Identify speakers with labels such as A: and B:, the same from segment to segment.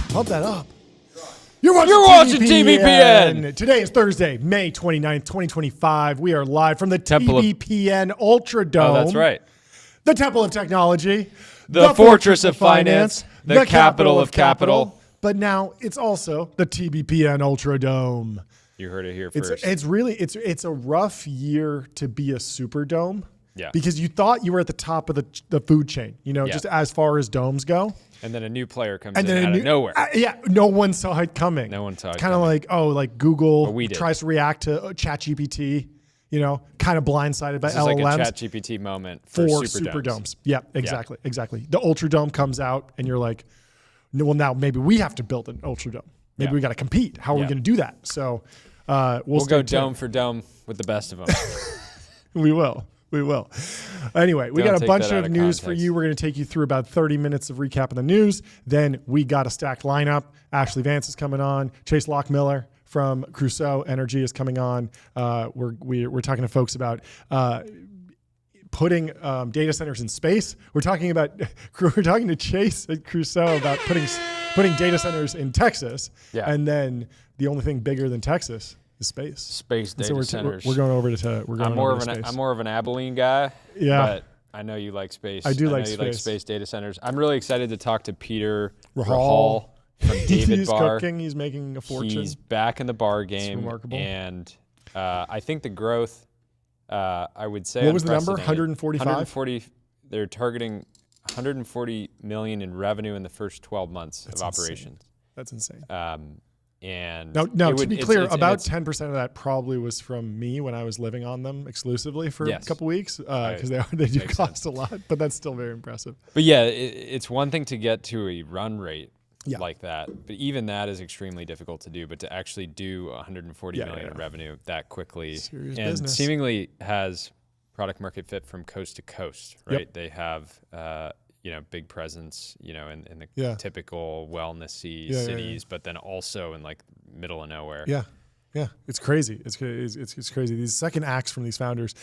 A: Pump that up. You're watching TBPN. Today is Thursday, May 29th, 2025. We are live from the TBPN Ultra Dome.
B: Oh, that's right.
A: The Temple of Technology.
B: The Fortress of Finance. The Capital of Capital.
A: But now it's also the TBPN Ultra Dome.
B: You heard it here first.
A: It's a rough year to be a Superdome.
B: Yeah.
A: Because you thought you were at the top of the food chain, just as far as domes go.
B: And then a new player comes in out of nowhere.
A: No one saw it coming.
B: No one saw it
A: Kind of like Google
B: we did.
A: Tries to react to ChatGPT, kind of blindsided by
B: this
A: LLMs.
B: Is like a ChatGPT moment for Superdomes.
A: Yeah, exactly. The Ultra Dome comes out and you're like, no, well, now maybe we have to build an Ultra Dome. Maybe we got to compete. How are we going to do that? So we'll go
B: dome for dome with the best of them.
A: We will. Anyway, we got a bunch of news
B: context
A: for you. We're going to take you through about 30 minutes of recap of the news. Then we got a stacked lineup. Ashlee Vance is coming on. Chase Lochmiller from Crusoe Energy is coming on. We're talking to folks about putting data centers in space. We're talking to Chase at Crusoe about putting data centers in Texas.
B: Yeah.
A: And then the only thing bigger than Texas. Space
B: data centers.
A: We're going over to space.
B: I'm more of an Abilene guy.
A: Yeah.
B: But I know you like space.
A: I do
B: like
A: space.
B: You like space data centers. I'm really excited to talk to Peter
A: Rahal
B: from David
A: He's
B: Bar.
A: cooking. He's making a fortune.
B: He's back in the bar game.
A: It's remarkable.
B: And I think the growth, I would say,
A: what was the number? 145?
B: 140. They're targeting 140 million in revenue in the first 12 months of operations.
A: That's insane.
B: And
A: now to be clear, about 10% of that probably was from me when I was living on them exclusively for a couple weeks because they do cost a lot, but that's still very impressive.
B: But yeah, it's one thing to get to a run rate like that, but even that is extremely difficult to do. But to actually do 140 million in revenue that quickly
A: Serious
B: and
A: business.
B: Seemingly has product market fit from coast to coast, right?
A: Yep.
B: They have big presence, in the typical wellness-y cities, but then also in like middle of nowhere.
A: Yeah, it's crazy. It's crazy. These second acts from these founders,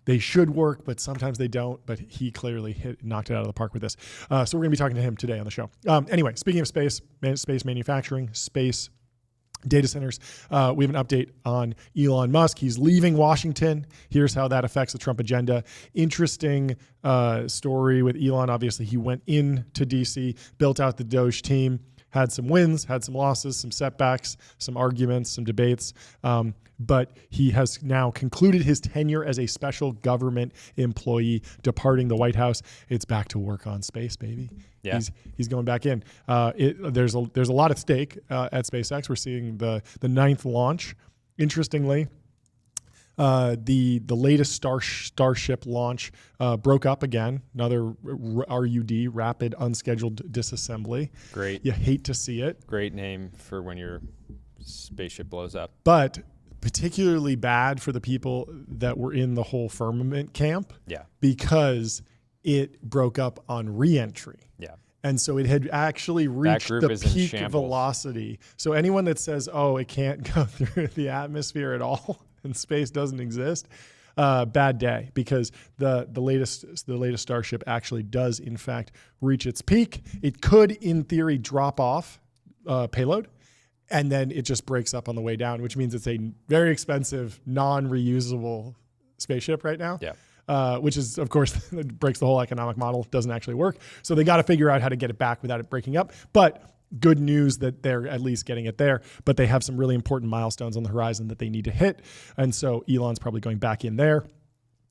A: they should work, but sometimes they don't. But he clearly knocked it out of the park with this. So we're going to be talking to him today on the show. Anyway, speaking of space manufacturing, space data centers, we have an update on Elon Musk. He's leaving Washington. Here's how that affects the Trump agenda. Interesting story with Elon. Obviously, he went into DC, built out the Doge team, had some wins, had some losses, some setbacks, some arguments, some debates. But he has now concluded his tenure as a special government employee, departing the White House. It's back to work on space, baby. Yeah. He's going back in. There's a lot at stake at SpaceX. We're seeing the 9th launch. Interestingly, the latest Starship launch broke up again. Another RUD, rapid unscheduled disassembly.
B: Great.
A: You hate to see it.
B: Great name for when your spaceship blows up.
A: But particularly bad for the people that were in the whole firmament camp.
B: Yeah. Because
A: it broke up on re-entry.
B: Yeah.
A: And so it had actually reached the peak velocity. So anyone that says, oh, it can't go through the atmosphere at all and space doesn't exist, bad day, because the latest Starship actually does in fact reach its peak. It could, in theory, drop off payload, and then it just breaks up on the way down, which means it's a very expensive, non-reusable spaceship right now.
B: Yeah.
A: which is, of course, breaks the whole economic model, doesn't actually work. So they got to figure out how to get it back without it breaking up. But good news that they're at least getting it there, but they have some really important milestones on the horizon that they need to hit. And so Elon's probably going back in there.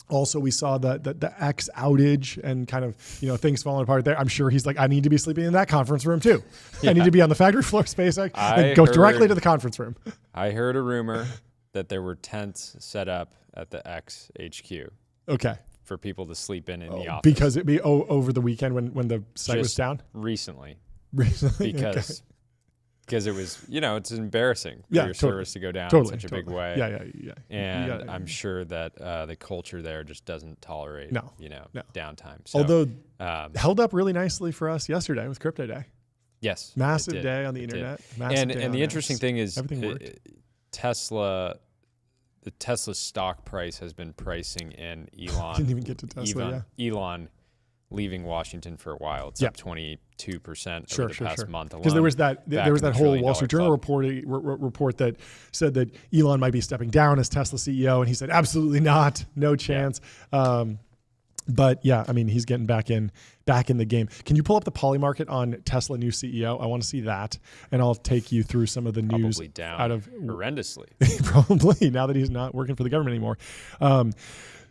A: Also, we saw the X outage and kind of, things falling apart there. I'm sure he's like, I need to be sleeping in that conference room too. Yeah. I need to be on the factory floor of SpaceX and go directly to the conference room.
B: I heard a rumor that there were tents set up at the X HQ.
A: Okay.
B: For people to sleep in the office.
A: Because it'd be over the weekend when the site was down?
B: Recently.
A: Because
B: it was, it's embarrassing for your service to go down in such a big way.
A: Yeah.
B: And I'm sure that the culture there just doesn't tolerate, downtime. So,
A: although held up really nicely for us yesterday with Crypto Day.
B: Yes.
A: Massive day on the internet.
B: And the interesting thing is
A: everything worked.
B: The Tesla stock price has been pricing in Elon.
A: Didn't even get to Tesla,
B: Elon leaving Washington for a while. It's up 22% over the past month alone.
A: Because there was that whole Wall Street Journal report that said that Elon might be stepping down as Tesla CEO, and he said absolutely not, no chance. But yeah, I mean, he's getting back in the game. Can you pull up the Poly market on Tesla new CEO? I want to see that, and I'll take you through some of the news.
B: Probably down horrendously.
A: Probably now that he's not working for the government anymore.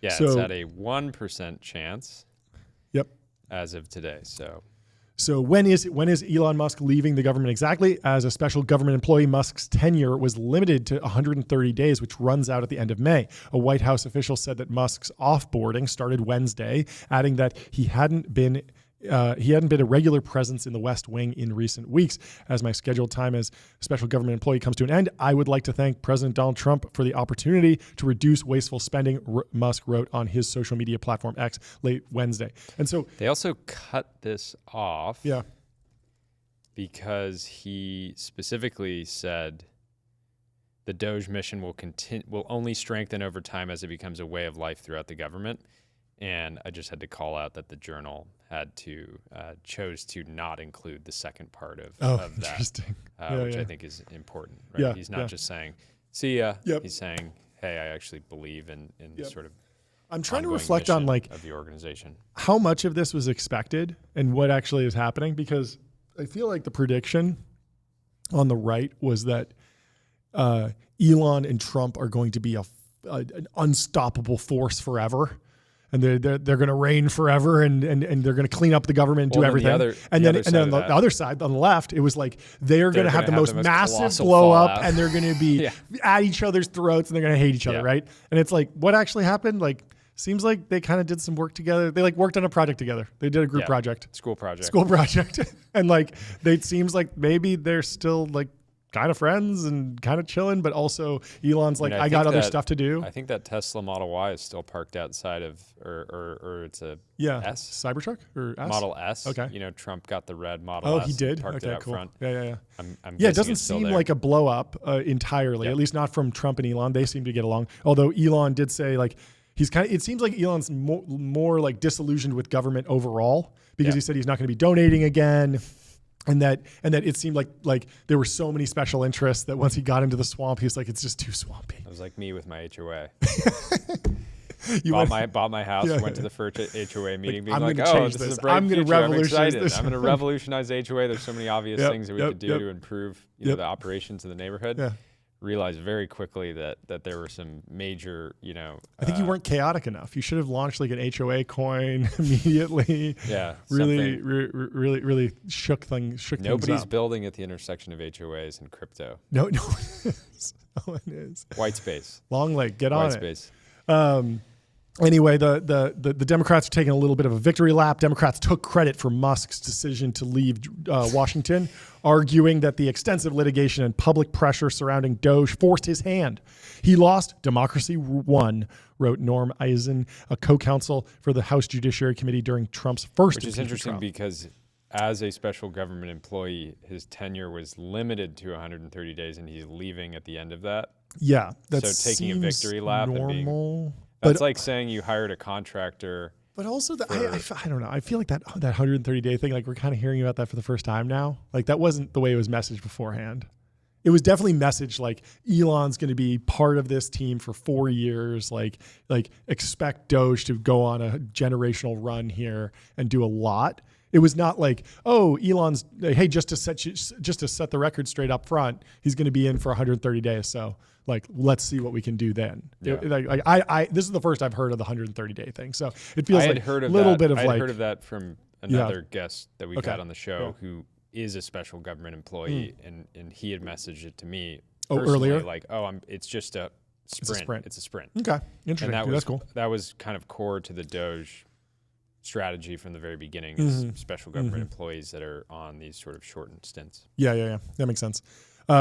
B: It's at a 1% chance.
A: Yep.
B: As of today,
A: So when is Elon Musk leaving the government exactly? As a special government employee, Musk's tenure was limited to 130 days, which runs out at the end of May. A White House official said that Musk's offboarding started Wednesday, adding that he hadn't been a regular presence in the West Wing in recent weeks. As my scheduled time as a special government employee comes to an end, I would like to thank President Donald Trump for the opportunity to reduce wasteful spending, Musk wrote on his social media platform X late Wednesday. And so
B: they also cut this off
A: Yeah.
B: because he specifically said the Doge mission will only strengthen over time as it becomes a way of life throughout the government. And I just had to call out that the Journal chose to not include the second part of that, which I think is important. Right?
A: Yeah,
B: He's not just saying, see ya. Yep. He's saying, hey, I actually believe in sort of
A: I'm trying to reflect on
B: of the organization.
A: How much of this was expected and what actually is happening, because I feel like the prediction on the right was that Elon and Trump are going to be an unstoppable force forever. And they're going to reign forever, and they're going to clean up the government and do everything. And then on the other side, on the left, it was like they're going to have the most massive blow up, and they're going to be at each other's throats, and they're going to hate each other, right? And it's like, what actually happened? Like, seems like they kind of did some work together. They worked on a project together. They did a group project,
B: school project,
A: and it seems like maybe they're still kind of friends and kind of chilling, but also Elon's I got other stuff to do.
B: I think that Tesla Model Y is still parked outside of, or it's a S
A: Cybertruck or S?
B: Model S.
A: Okay.
B: Trump got the red Model S.
A: Oh, he did.
B: Parked it out front.
A: Yeah.
B: I'm
A: it doesn't seem like a blow up entirely. At least not from Trump and Elon. They seem to get along. Although Elon did say it seems like Elon's more disillusioned with government overall, because he said he's not going to be donating again. And that it seemed like there were so many special interests that once he got into the swamp, he was like, it's just too swampy.
B: It was like me with my HOA. bought my house, went to the first HOA meeting, being this is a bright future. I'm excited. I'm going to revolutionize HOA. There's so many obvious things that we could do to improve the operations of the neighborhood. Yeah. Realized very quickly that there were some major,
A: I think you weren't chaotic enough. You should have launched an HOA coin immediately.
B: Yeah.
A: Really shook things up.
B: Nobody's building at the intersection of HOAs and crypto.
A: No one is.
B: White space.
A: Long leg, get on it.
B: White space.
A: Anyway, the Democrats are taking a little bit of a victory lap. Democrats took credit for Musk's decision to leave Washington, arguing that the extensive litigation and public pressure surrounding Doge forced his hand. He lost, democracy won, wrote Norm Eisen, a co-counsel for the House Judiciary Committee during Trump's first
B: impeachment. Which is interesting because as a special government employee, his tenure was limited to 130 days, and he's leaving at the end of that.
A: Yeah.
B: So taking a victory lap
A: normal.
B: That's like saying you hired a contractor.
A: But also, I don't know. I feel like that 130-day thing, we're kind of hearing about that for the first time now. That wasn't the way it was messaged beforehand. it was definitely messaged like Elon's going to be part of this team for 4 years. Like expect Doge to go on a generational run here and do a lot. It was not like, oh, Elon's, hey, just to set the record straight up front, he's going to be in for 130 days. So like, let's see what we can do then.
B: Yeah.
A: This is the first I've heard of the 130-day thing. So it feels like a
B: heard of that from another guest that we've had on the show who is a special government employee, and he had messaged it to me
A: earlier,
B: like, it's just a sprint. It's a sprint.
A: Okay, interesting.
B: And
A: that's cool.
B: That was kind of core to the Doge strategy from the very beginning, is special government employees that are on these sort of shortened stints.
A: Yeah. That makes sense.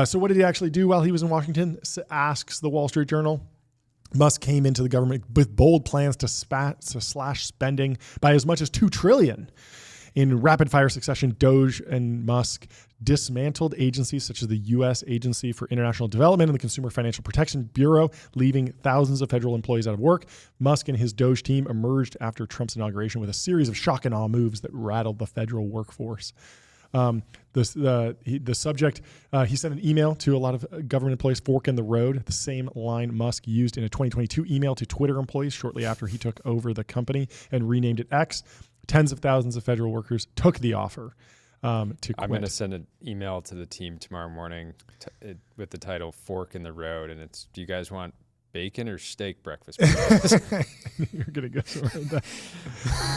A: So what did he actually do while he was in Washington? Asks the Wall Street Journal. Musk came into the government with bold plans to slash spending by as much as $2 trillion. In rapid-fire succession, Doge and Musk dismantled agencies such as the U.S. Agency for International Development and the Consumer Financial Protection Bureau, leaving thousands of federal employees out of work. Musk and his Doge team emerged after Trump's inauguration with a series of shock and awe moves that rattled the federal workforce. The subject, he sent an email to a lot of government employees, fork in the road, the same line Musk used in a 2022 email to Twitter employees shortly after he took over the company and renamed it X. Tens of thousands of federal workers took the offer to quit.
B: I'm going to send an email to the team tomorrow morning with the title "Fork in the Road," and it's, do you guys want bacon or steak breakfast?
A: You're going to go somewhere with that.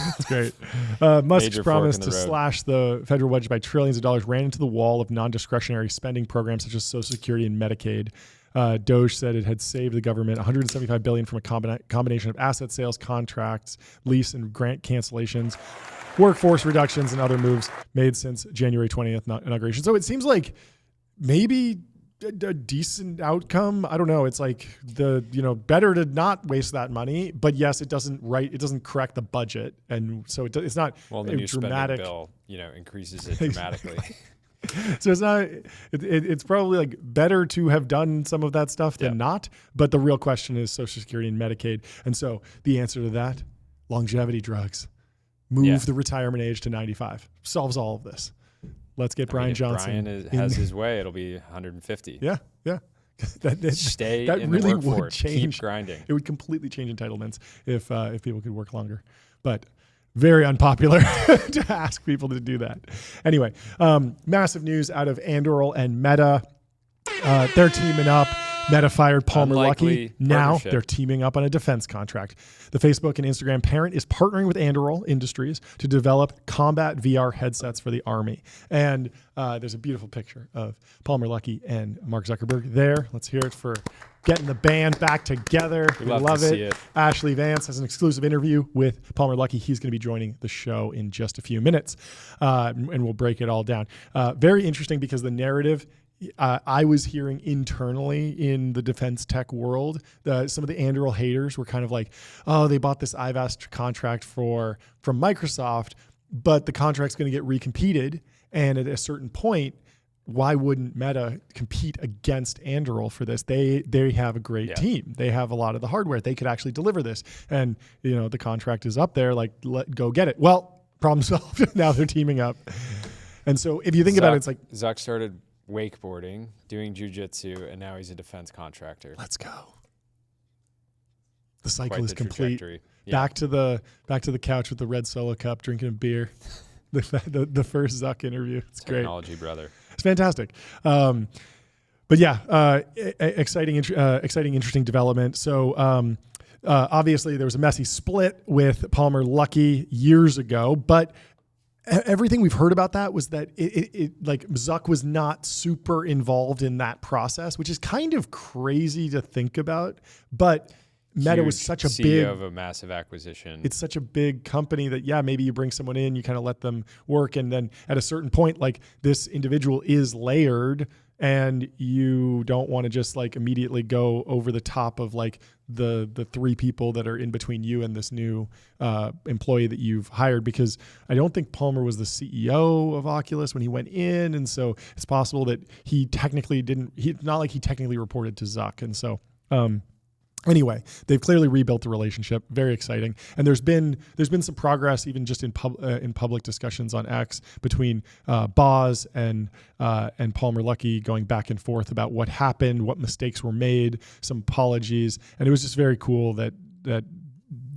A: That's great. Musk's promise to slash the federal budget by trillions of dollars ran into the wall of non-discretionary spending programs such as Social Security and Medicaid. Doge said it had saved the government $175 billion from a combination of asset sales, contracts, lease and grant cancellations, workforce reductions, and other moves made since January 20th inauguration. So it seems like maybe a decent outcome. I don't know. It's like better to not waste that money, but yes, it doesn't correct the budget, and so it's not
B: the new
A: dramatic
B: spending bill, increases it dramatically.
A: So it's not. It's probably like better to have done some of that stuff than not. But the real question is Social Security and Medicaid, and so the answer to that: longevity drugs. Move the retirement age to 95. Solves all of this. Let's get Brian Johnson.
B: Brian has his way. It'll be 150.
A: Yeah.
B: Stay
A: that
B: in
A: really
B: the workforce.
A: Would change.
B: Keep grinding.
A: It would completely change entitlements if people could work longer. But very unpopular to ask people to do that. Anyway, massive news out of Anduril and Meta. They're teaming up. Meta fired Palmer Luckey. Now they're teaming up on a defense contract. The Facebook and Instagram parent is partnering with Anduril Industries to develop combat VR headsets for the Army. And there's a beautiful picture of Palmer Luckey and Mark Zuckerberg there. Let's hear it for getting the band back together. We love it.
B: See it.
A: Ashlee Vance has an exclusive interview with Palmer Luckey. He's going to be joining the show in just a few minutes, and we'll break it all down. Very interesting because the narrative I was hearing internally in the defense tech world, some of the Anduril haters were kind of like, oh, they bought this IVAS contract from Microsoft, but the contract's going to get recompeted. And at a certain point, why wouldn't Meta compete against Anduril for this? They have a great team. They have a lot of the hardware. They could actually deliver this. And, the contract is up there, like, go get it. Well, problem solved. Now they're teaming up. And so if you think about it, it's like
B: Zuck started wakeboarding, doing jujitsu, and now he's a defense contractor.
A: Let's go. The cycle is complete.
B: Yeah.
A: Back to the couch with the red Solo cup, drinking a beer. The first Zuck interview. It's
B: Technology,
A: great.
B: brother.
A: It's fantastic. But yeah, exciting, interesting development. So obviously there was a messy split with Palmer Luckey years ago, but everything we've heard about that was that it like Zuck was not super involved in that process, which is kind of crazy to think about. But Meta was such a
B: CEO of a massive acquisition.
A: It's such a big company that, maybe you bring someone in, you kind of let them work. And then at a certain point, like this individual is layered and you don't want to just like immediately go over the top of like the three people that are in between you and this new employee that you've hired, because I don't think Palmer was the CEO of Oculus when he went in. And so it's possible that he technically reported to Zuck. And so, Anyway, they've clearly rebuilt the relationship. Very exciting, and there's been some progress even just in public discussions on X between Boz and Palmer Luckey going back and forth about what happened, what mistakes were made, some apologies, and it was just very cool that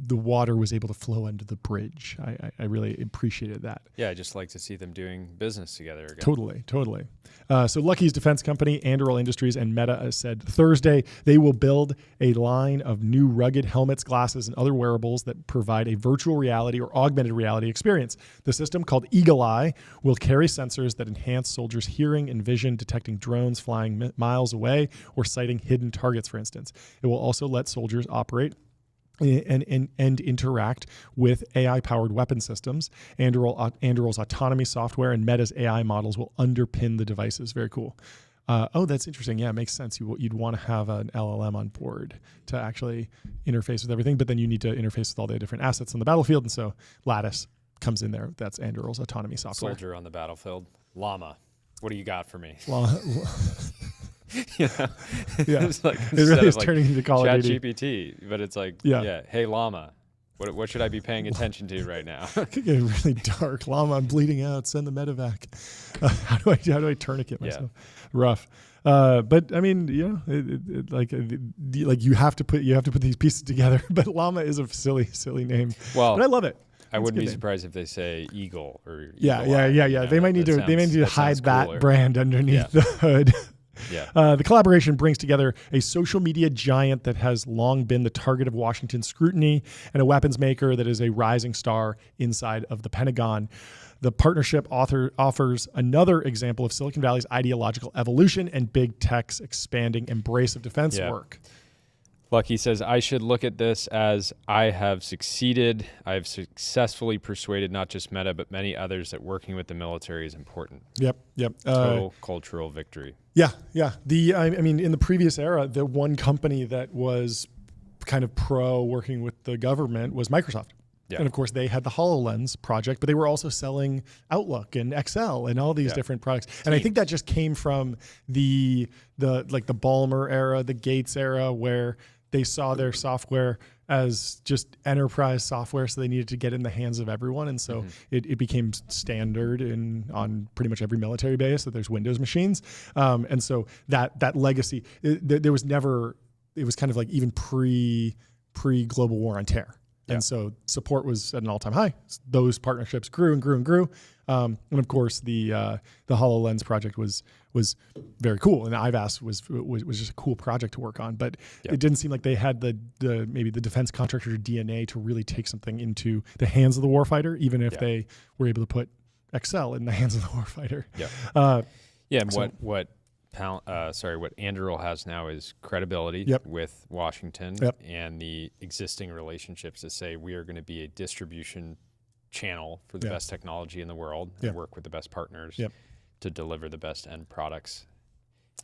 A: the water was able to flow under the bridge. I really appreciated that.
B: Yeah, I just like to see them doing business together again.
A: Totally. So Lucky's defense company, Anduril Industries, and Meta said Thursday they will build a line of new rugged helmets, glasses, and other wearables that provide a virtual reality or augmented reality experience. The system, called Eagle Eye, will carry sensors that enhance soldiers' hearing and vision, detecting drones flying miles away or sighting hidden targets, for instance. It will also let soldiers operate and interact with AI-powered weapon systems. Anduril's autonomy software and Meta's AI models will underpin the devices. Very cool. That's interesting. Yeah, it makes sense. You'd want to have an LLM on board to actually interface with everything, but then you need to interface with all the different assets on the battlefield, and so Lattice comes in there. That's Anduril's autonomy software.
B: Soldier on the battlefield. Llama, what do you got for me?
A: Yeah,
B: it's like,
A: it really is turning into Call of Duty.
B: ChatGPT, but it's like, hey Llama, what should I be paying attention to right now?
A: It could get really dark. Llama, I'm bleeding out. Send the medevac. How do I tourniquet myself? Yeah. Rough. But I mean, like you have to put these pieces together. But Llama is a silly name. Well, but I love it.
B: I wouldn't be surprised if they say Eagle or
A: Yeah. They might need to hide that brand underneath the hood. Yeah. The collaboration brings together a social media giant that has long been the target of Washington scrutiny and a weapons maker that is a rising star inside of the Pentagon. The partnership offers another example of Silicon Valley's ideological evolution and big tech's expanding embrace of defense work.
B: Lucky says, I should look at this as I have succeeded. I have successfully persuaded not just Meta, but many others that working with the military is important.
A: Yep.
B: Total cultural victory.
A: Yeah. I mean, in the previous era, the one company that was kind of pro working with the government was Microsoft. Yeah. And of course, they had the HoloLens project, but they were also selling Outlook and Excel and all these different products. And I think that just came from the Ballmer era, the Gates era, where they saw their software as just enterprise software, so they needed to get in the hands of everyone. And so it became standard on pretty much every military base that there's Windows machines. And so that legacy, there was never, it was kind of like even pre-global war on terror. And so support was at an all-time high. Those partnerships grew and grew and grew. And of course, the HoloLens project was very cool, and IVAS was just a cool project to work on. But it didn't seem like they had maybe the defense contractor DNA to really take something into the hands of the warfighter, even if they were able to put Excel in the hands of the warfighter.
B: And what Anduril has now is credibility with Washington and the existing relationships to say we are going to be a distribution channel for the best technology in the world and work with the best partners to deliver the best end products.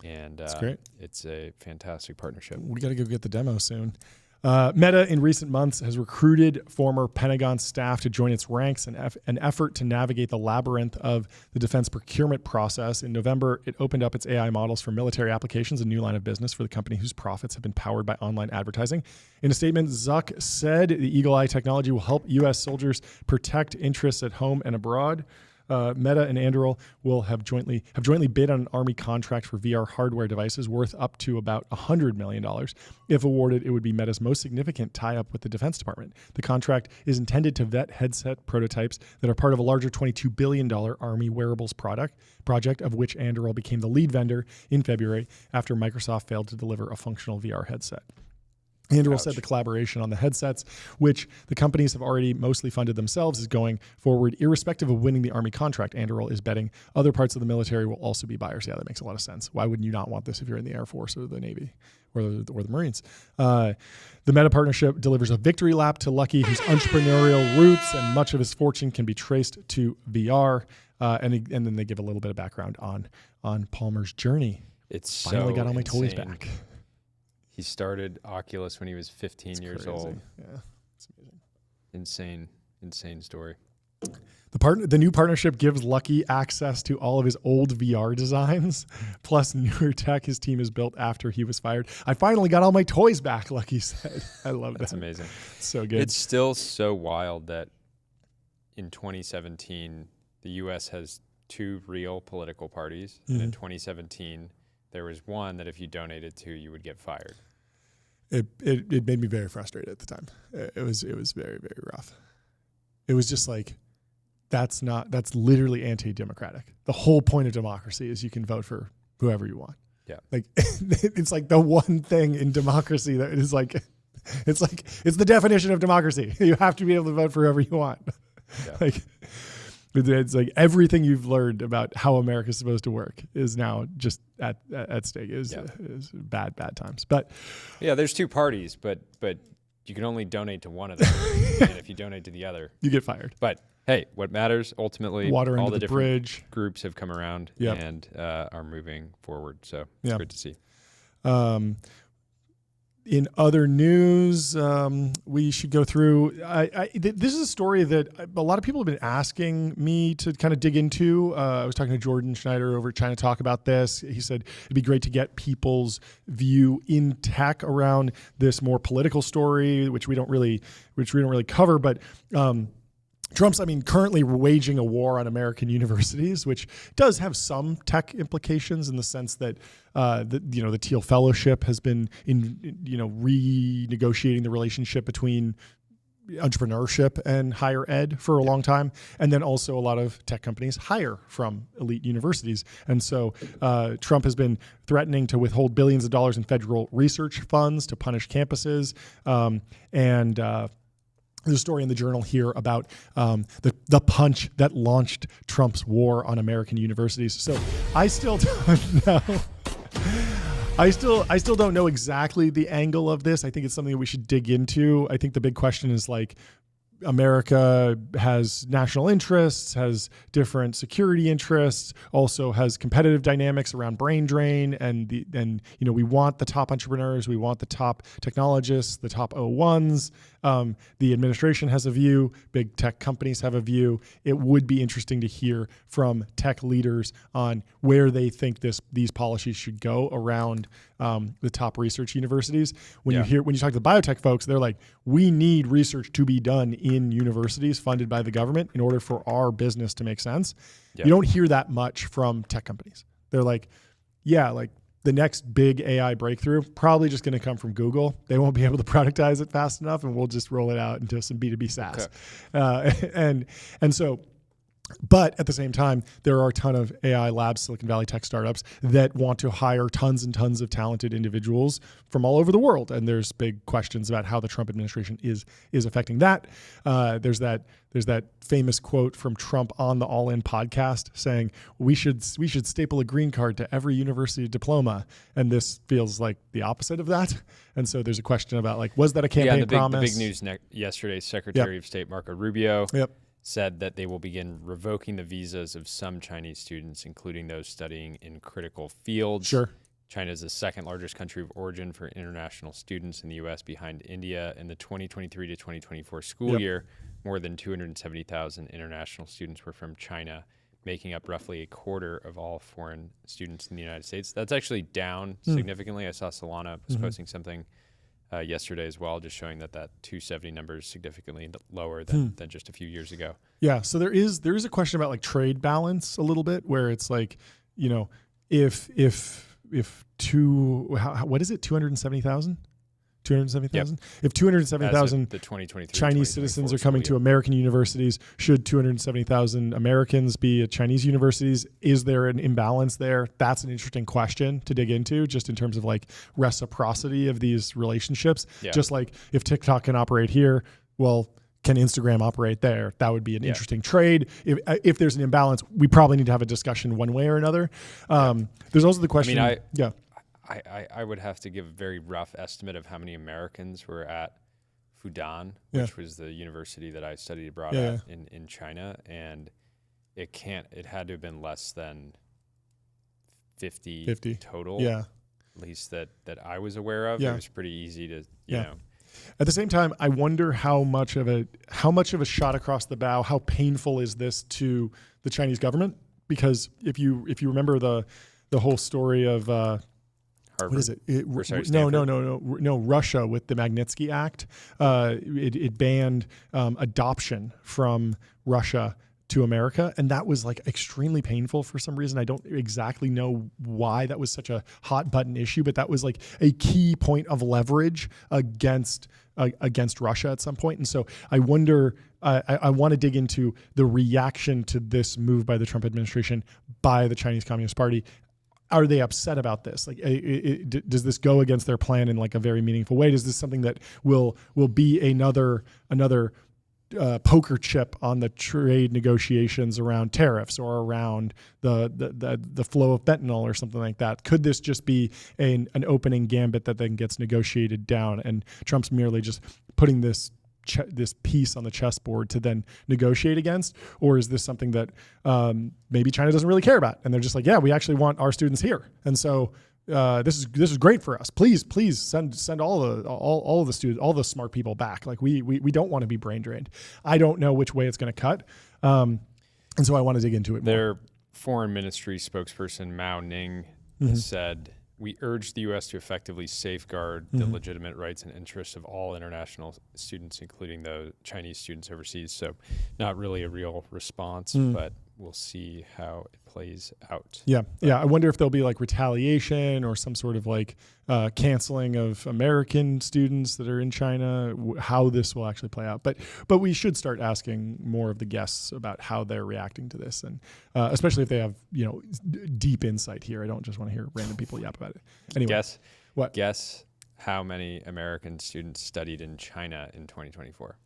B: And
A: that's great.
B: It's a fantastic partnership.
A: We got to go get the demo soon. Meta in recent months has recruited former Pentagon staff to join its ranks in an effort to navigate the labyrinth of the defense procurement process. In November, it opened up its AI models for military applications, a new line of business for the company whose profits have been powered by online advertising. In a statement, Zuck said the Eagle Eye technology will help U.S. soldiers protect interests at home and abroad. Meta and Anduril will have jointly bid on an Army contract for VR hardware devices worth up to about $100 million. If awarded, it would be Meta's most significant tie-up with the Defense Department. The contract is intended to vet headset prototypes that are part of a larger $22 billion Army wearables project, of which Anduril became the lead vendor in February after Microsoft failed to deliver a functional VR headset. Anduril said the collaboration on the headsets, which the companies have already mostly funded themselves, is going forward irrespective of winning the Army contract. Anduril is betting other parts of the military will also be buyers. Yeah, that makes a lot of sense. Why wouldn't you not want this if you're in the Air Force or the Navy or the Marines? The Meta partnership delivers a victory lap to Lucky, whose entrepreneurial roots and much of his fortune can be traced to VR. And then they give a little bit of background on Palmer's journey.
B: It's
A: finally got all my
B: insane.
A: toys back.
B: He started Oculus when he was 15 years old.
A: Yeah, it's amazing.
B: Insane story.
A: The The new partnership gives Lucky access to all of his old VR designs, plus newer tech his team has built after he was fired. I finally got all my toys back, Lucky said. I love that.
B: That's amazing.
A: So good.
B: It's still so wild that in 2017, the U.S. has 2 real political parties. And in 2017, there was one that if you donated to, you would get fired.
A: It made me very frustrated at the time. It was very, very rough. It was just like, that's literally anti-democratic. The whole point of democracy is you can vote for whoever you want.
B: Yeah.
A: Like it's like the one thing in democracy that is like, it's the definition of democracy. You have to be able to vote for whoever you want.
B: Yeah.
A: Like it's like everything you've learned about how America's supposed to work is now just at stake. Is bad times. But
B: yeah, there's 2 parties, but you can only donate to one of them. And if you donate to the other,
A: you get fired.
B: But hey, what matters ultimately,
A: water
B: all
A: under
B: the
A: the
B: different
A: bridge.
B: Groups have come around and are moving forward. So it's great to see.
A: In other news, we should go through. This is a story that a lot of people have been asking me to kind of dig into. I was talking to Jordan Schneider over at China Talk about this. He said it'd be great to get people's view in tech around this more political story, which we don't really cover, but. Trump's, currently waging a war on American universities, which does have some tech implications in the sense that, the Thiel Fellowship has been renegotiating the relationship between entrepreneurship and higher ed for a long time. And then also a lot of tech companies hire from elite universities. And so Trump has been threatening to withhold billions of dollars in federal research funds to punish campuses. There's a story in the Journal here about the punch that launched Trump's war on American universities. So I still don't know. I still don't know exactly the angle of this. I think it's something that we should dig into. I think the big question is like, America has national interests, has different security interests, also has competitive dynamics around brain drain, and we want the top entrepreneurs, we want the top technologists, the top O1s. The administration has a view, big tech companies have a view. It would be interesting to hear from tech leaders on where they think these policies should go around the top research universities. When you talk to the biotech folks, they're like, we need research to be done in universities funded by the government in order for our business to make sense. You don't hear that much from tech companies. They're like, the next big AI breakthrough probably just going to come from Google. They won't be able to productize it fast enough, and we'll just roll it out into some B2B SaaS. Okay. But at the same time, there are a ton of AI labs, Silicon Valley tech startups that want to hire tons and tons of talented individuals from all over the world. And there's big questions about how the Trump administration is affecting that. There's that famous quote from Trump on the All In podcast saying, we should staple a green card to every university diploma. And this feels like the opposite of that. And so there's a question about like, was that a campaign promise?
B: The big news yesterday, Secretary of State Marco Rubio said that they will begin revoking the visas of some Chinese students, including those studying in critical fields.
A: Sure.
B: China is the second largest country of origin for international students in the U.S. behind India. In the 2023 to 2024 school year, more than 270,000 international students were from China, making up roughly a quarter of all foreign students in the United States. That's actually down significantly. I saw Solana was posting something yesterday as well, just showing that 270 number is significantly lower than just a few years ago. Yeah,
A: so there is a question about like trade balance a little bit, where it's like, if what is it, 270,000? 270,000? If 270,000 Chinese citizens are coming to American universities, should 270,000 Americans be at Chinese universities? Is there an imbalance there? That's an interesting question to dig into, just in terms of like reciprocity of these relationships. Yeah. Just like if TikTok can operate here, well, can Instagram operate there? That would be an interesting trade. If there's an imbalance, we probably need to have a discussion one way or another. There's also the question.
B: I would have to give a very rough estimate of how many Americans were at Fudan, which was the university that I studied abroad at in China, and it had to have been less than 50 total. Yeah. At least that I was aware of. It was pretty easy to, you know.
A: At the same time, I wonder how much of a shot across the bow, how painful is this to the Chinese government? Because if you remember the whole story of what is it? No. Russia with the Magnitsky Act. It banned adoption from Russia to America, and that was like extremely painful for some reason. I don't exactly know why that was such a hot button issue, but that was like a key point of leverage against Russia at some point. And so I wonder, I want to dig into the reaction to this move by the Trump administration by the Chinese Communist Party. Are they upset about this? Like, does this go against their plan in like a very meaningful way? Is this something that will be another poker chip on the trade negotiations around tariffs or around the flow of fentanyl or something like that? Could this just be an opening gambit that then gets negotiated down, and Trump's merely just putting this piece on the chessboard to then negotiate against? Or is this something that maybe China doesn't really care about, and they're just like, yeah, we actually want our students here, and so this is great for us. Please send all of the students, all the smart people back. Like we don't want to be brain drained. I don't know which way it's going to cut, and so I want to dig into it more.
B: Their foreign ministry spokesperson Mao Ning said, "We urge the U.S. to effectively safeguard the legitimate rights and interests of all international students, including the Chinese students overseas." So not really a real response, but we'll see how it plays out.
A: Yeah. I wonder if there'll be like retaliation or some sort of like canceling of American students that are in China, how this will actually play out. But we should start asking more of the guests about how they're reacting to this, and especially if they have, deep insight here. I don't just want to hear random people yap about it. Anyway.
B: Guess how many American students studied in China in 2024?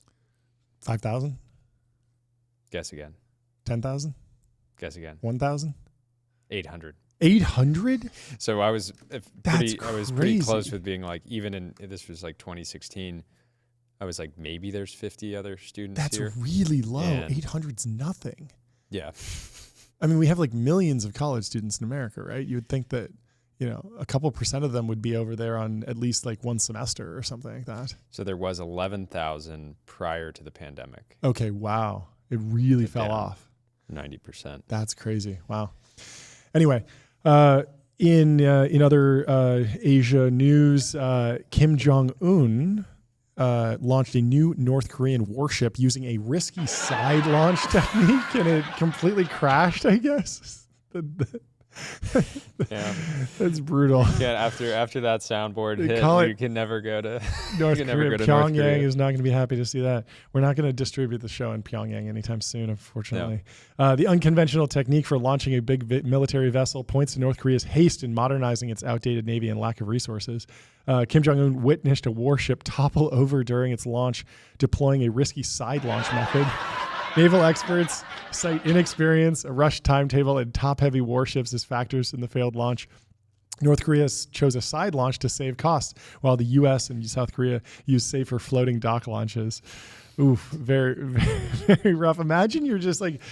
A: 5,000?
B: Guess again.
A: 10,000?
B: Guess again.
A: 1,000?
B: 800.
A: 800?
B: So I was pretty close with being like, this was like 2016. I was like, maybe there's 50 other students here.
A: That's really low. 800's nothing.
B: Yeah.
A: I mean, we have like millions of college students in America, right? You would think that, a couple percent of them would be over there on at least like one semester or something like that.
B: So there was 11,000 prior to the pandemic.
A: Okay, wow. It really fell off.
B: 90%.
A: That's crazy. Wow. Anyway, in other Asia news, Kim Jong-un launched a new North Korean warship using a risky side launch technique, and it completely crashed, I guess.
B: Yeah,
A: that's brutal.
B: Yeah, after that soundboard hit, you can never go to
A: North Korea. Pyongyang is not going to be happy to see that. We're not going to distribute the show in Pyongyang anytime soon, unfortunately. No. The unconventional technique for launching a big military vessel points to North Korea's haste in modernizing its outdated navy and lack of resources. Kim Jong-un witnessed a warship topple over during its launch, deploying a risky side launch method. Naval experts cite inexperience, a rushed timetable, and top-heavy warships as factors in the failed launch. North Korea chose a side launch to save costs, while the U.S. and South Korea used safer floating dock launches. Oof, very, very, very rough. Imagine you're just like,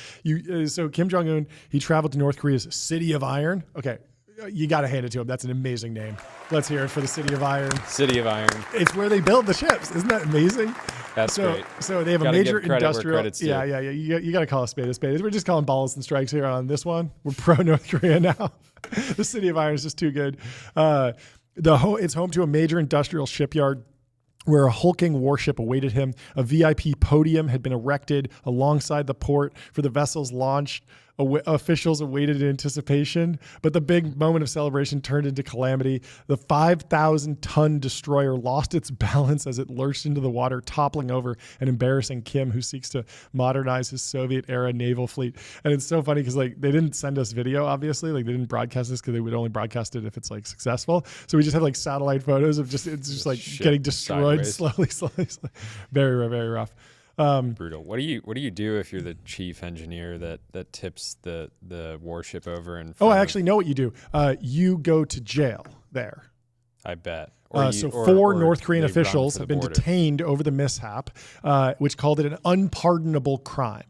A: so Kim Jong-un, he traveled to North Korea's City of Iron. Okay, you got to hand it to him. That's an amazing name. Let's hear it for the City of Iron.
B: City of Iron.
A: It's where they build the ships. Isn't that amazing?
B: That's great.
A: So they have a major industrial. Yeah. You got to call a spade a spade. We're just calling balls and strikes here on this one. We're pro North Korea now. The City of Iron is just too good. It's home to a major industrial shipyard where a hulking warship awaited him. A VIP podium had been erected alongside the port for the vessel's launch. Officials awaited in anticipation, but the big moment of celebration turned into calamity. The 5,000-ton destroyer lost its balance as it lurched into the water, toppling over and embarrassing Kim, who seeks to modernize his Soviet-era naval fleet. And it's so funny because like they didn't send us video, obviously. Like they didn't broadcast this because they would only broadcast it if it's like successful. So we just have like satellite photos of it's just like getting destroyed slowly. Very, very rough.
B: Brutal. What do you do if you're the chief engineer that tips the warship over?
A: I actually know what you do. You go to jail there.
B: I bet.
A: Four North Korean officials have been detained over the mishap, which called it an unpardonable crime.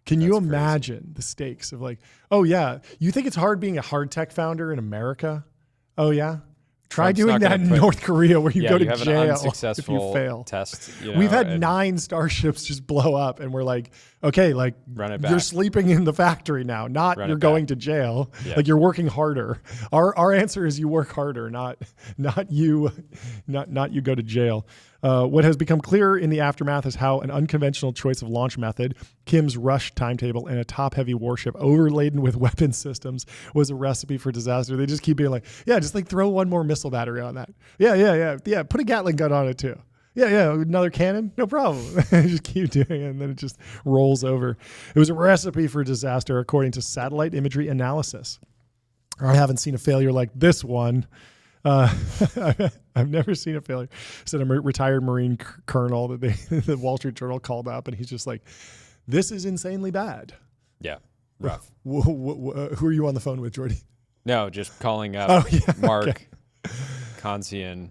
A: Can you imagine the stakes of like, oh yeah, you think it's hard being a hard tech founder in America? Oh yeah. Try
B: Trump's
A: doing
B: not
A: that
B: gonna
A: in
B: put-
A: North Korea where you
B: Yeah,
A: go to
B: you have
A: jail
B: an
A: if
B: unsuccessful
A: you fail.
B: test.
A: We've had
B: and
A: 9 starships just blow up, and we're like, okay, like
B: Run it
A: you're
B: back.
A: sleeping in the factory now, not
B: Run
A: you're
B: it
A: going
B: back.
A: to jail.
B: Yeah.
A: Like you're working harder. Our answer is you work harder, not you go to jail. What has become clear in the aftermath is how an unconventional choice of launch method, Kim's rush timetable, and a top-heavy warship overladen with weapon systems was a recipe for disaster. They just keep being like, yeah, just like throw one more missile battery on that. Yeah. Put a Gatling gun on it too. Yeah, another cannon, no problem. Just keep doing it, and then it just rolls over. It was a recipe for disaster, according to satellite imagery analysis. I haven't seen a failure like this one. I've never seen a failure. Said a retired Marine colonel that the Wall Street Journal called up, and he's just like, "This is insanely bad."
B: Yeah, rough.
A: Who are you on the phone with, Jordy?
B: No, just calling up Mark Consian.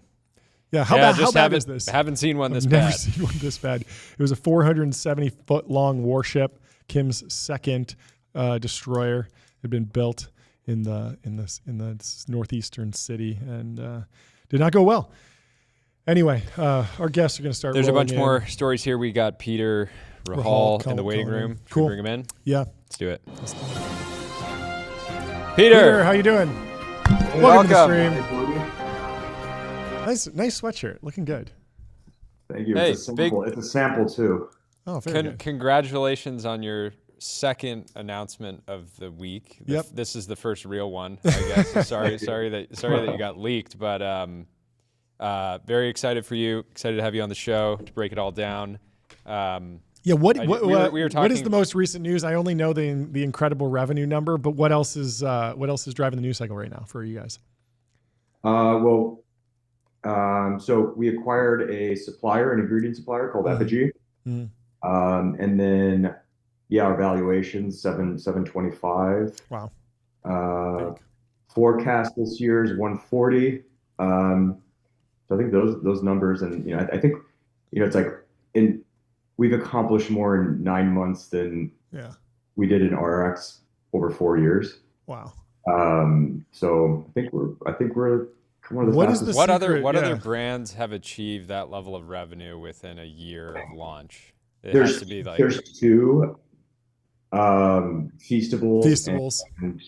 A: Yeah, how bad is this?
B: Haven't seen one this
A: I've
B: bad.
A: Never seen one this bad. It was a 470-foot long warship, Kim's second destroyer. Had been built in the northeastern city and did not go well. Anyway, our guests are going to start.
B: There's a bunch
A: in.
B: more stories here. We got Peter Rahal in the waiting room. Should we bring him in?
A: Yeah,
B: let's do it.
A: Peter, how you doing? Welcome to the stream. Nice sweatshirt. Looking good.
C: Thank you.
B: Hey,
C: it's a sample too.
A: Oh, very good.
B: Congratulations on your second announcement of the week.
A: Yep.
B: This is the first real one, I guess. sorry that you got leaked, but very excited for you. Excited to have you on the show to break it all down.
A: Yeah,
B: we were talking,
A: what is the most recent news? I only know the incredible revenue number, but what else is driving the news cycle right now for you guys?
C: So we acquired an ingredient supplier called Epigee.
A: Mm-hmm.
C: And then, our valuation, 725.
A: Wow.
C: Forecast this year is 140. So I think those numbers, and I think it's like we've accomplished more in 9 months than we did in RX over 4 years.
A: Wow.
C: So I think we're one of the fastest.
B: What other brands have achieved that level of revenue within a year of launch? Has to be like
C: there's 2, Feastables and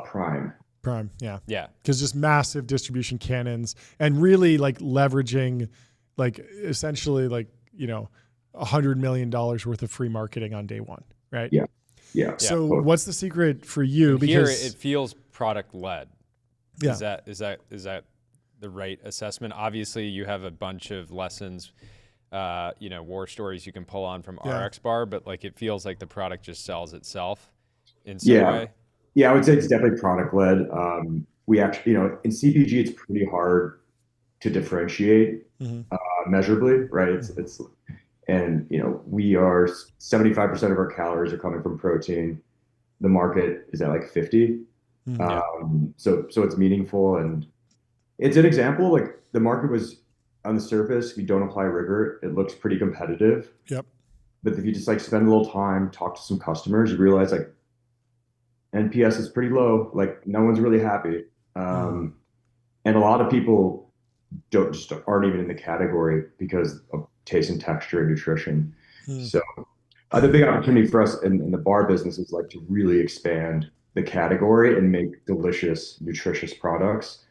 C: Prime.
A: Prime, yeah.
B: Because
A: just massive distribution cannons and really like leveraging, like essentially like $100 million worth of free marketing on day one, right?
C: Yeah.
A: So what's the secret for you? Because
B: here it feels product led.
A: Yeah.
B: Is that the right assessment? Obviously, you have a bunch of lessons, war stories you can pull on from RXBAR, but like it feels like the product just sells itself in some way.
C: Yeah, I would say it's definitely product led. We actually, in CPG, it's pretty hard to differentiate measurably, right? It's we are 75% of our calories are coming from protein. The market is at like 50. So it's meaningful, and it's an example. Like the market was on the surface, if you don't apply rigor, it looks pretty competitive.
A: Yep.
C: But if you just like spend a little time, talk to some customers, you realize like NPS is pretty low. Like no one's really happy, and a lot of people aren't even in the category because of taste and texture and nutrition. So the big opportunity for us in the bar business is like to really expand the category and make delicious, nutritious products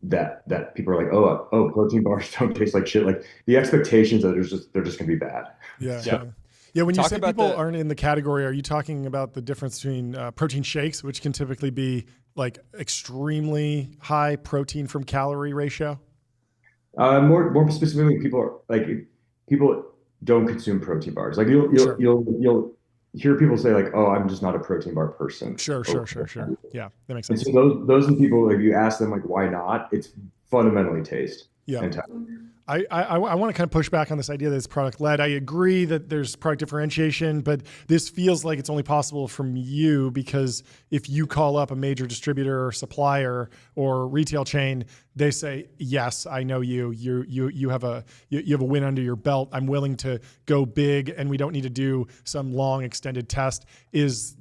C: that people are like, oh, protein bars don't taste like shit. Like the expectations that they're just gonna be bad.
A: Yeah. When you say people aren't in the category, are you talking about the difference between protein shakes, which can typically be like extremely high protein from calorie ratio?
C: More specifically, people don't consume protein bars. Like you'll hear people say like, oh, I'm just not a protein bar person.
A: Sure. Yeah, that makes sense.
C: And so those are the people, if you ask them like, why not? It's fundamentally taste.
A: Yeah.
C: And
A: I want to kind of push back on this idea that it's product led. I agree that there's product differentiation, but this feels like it's only possible from you, because if you call up a major distributor or supplier or retail chain, they say, yes, I know you. You have a win under your belt. I'm willing to go big, and we don't need to do some long extended test. This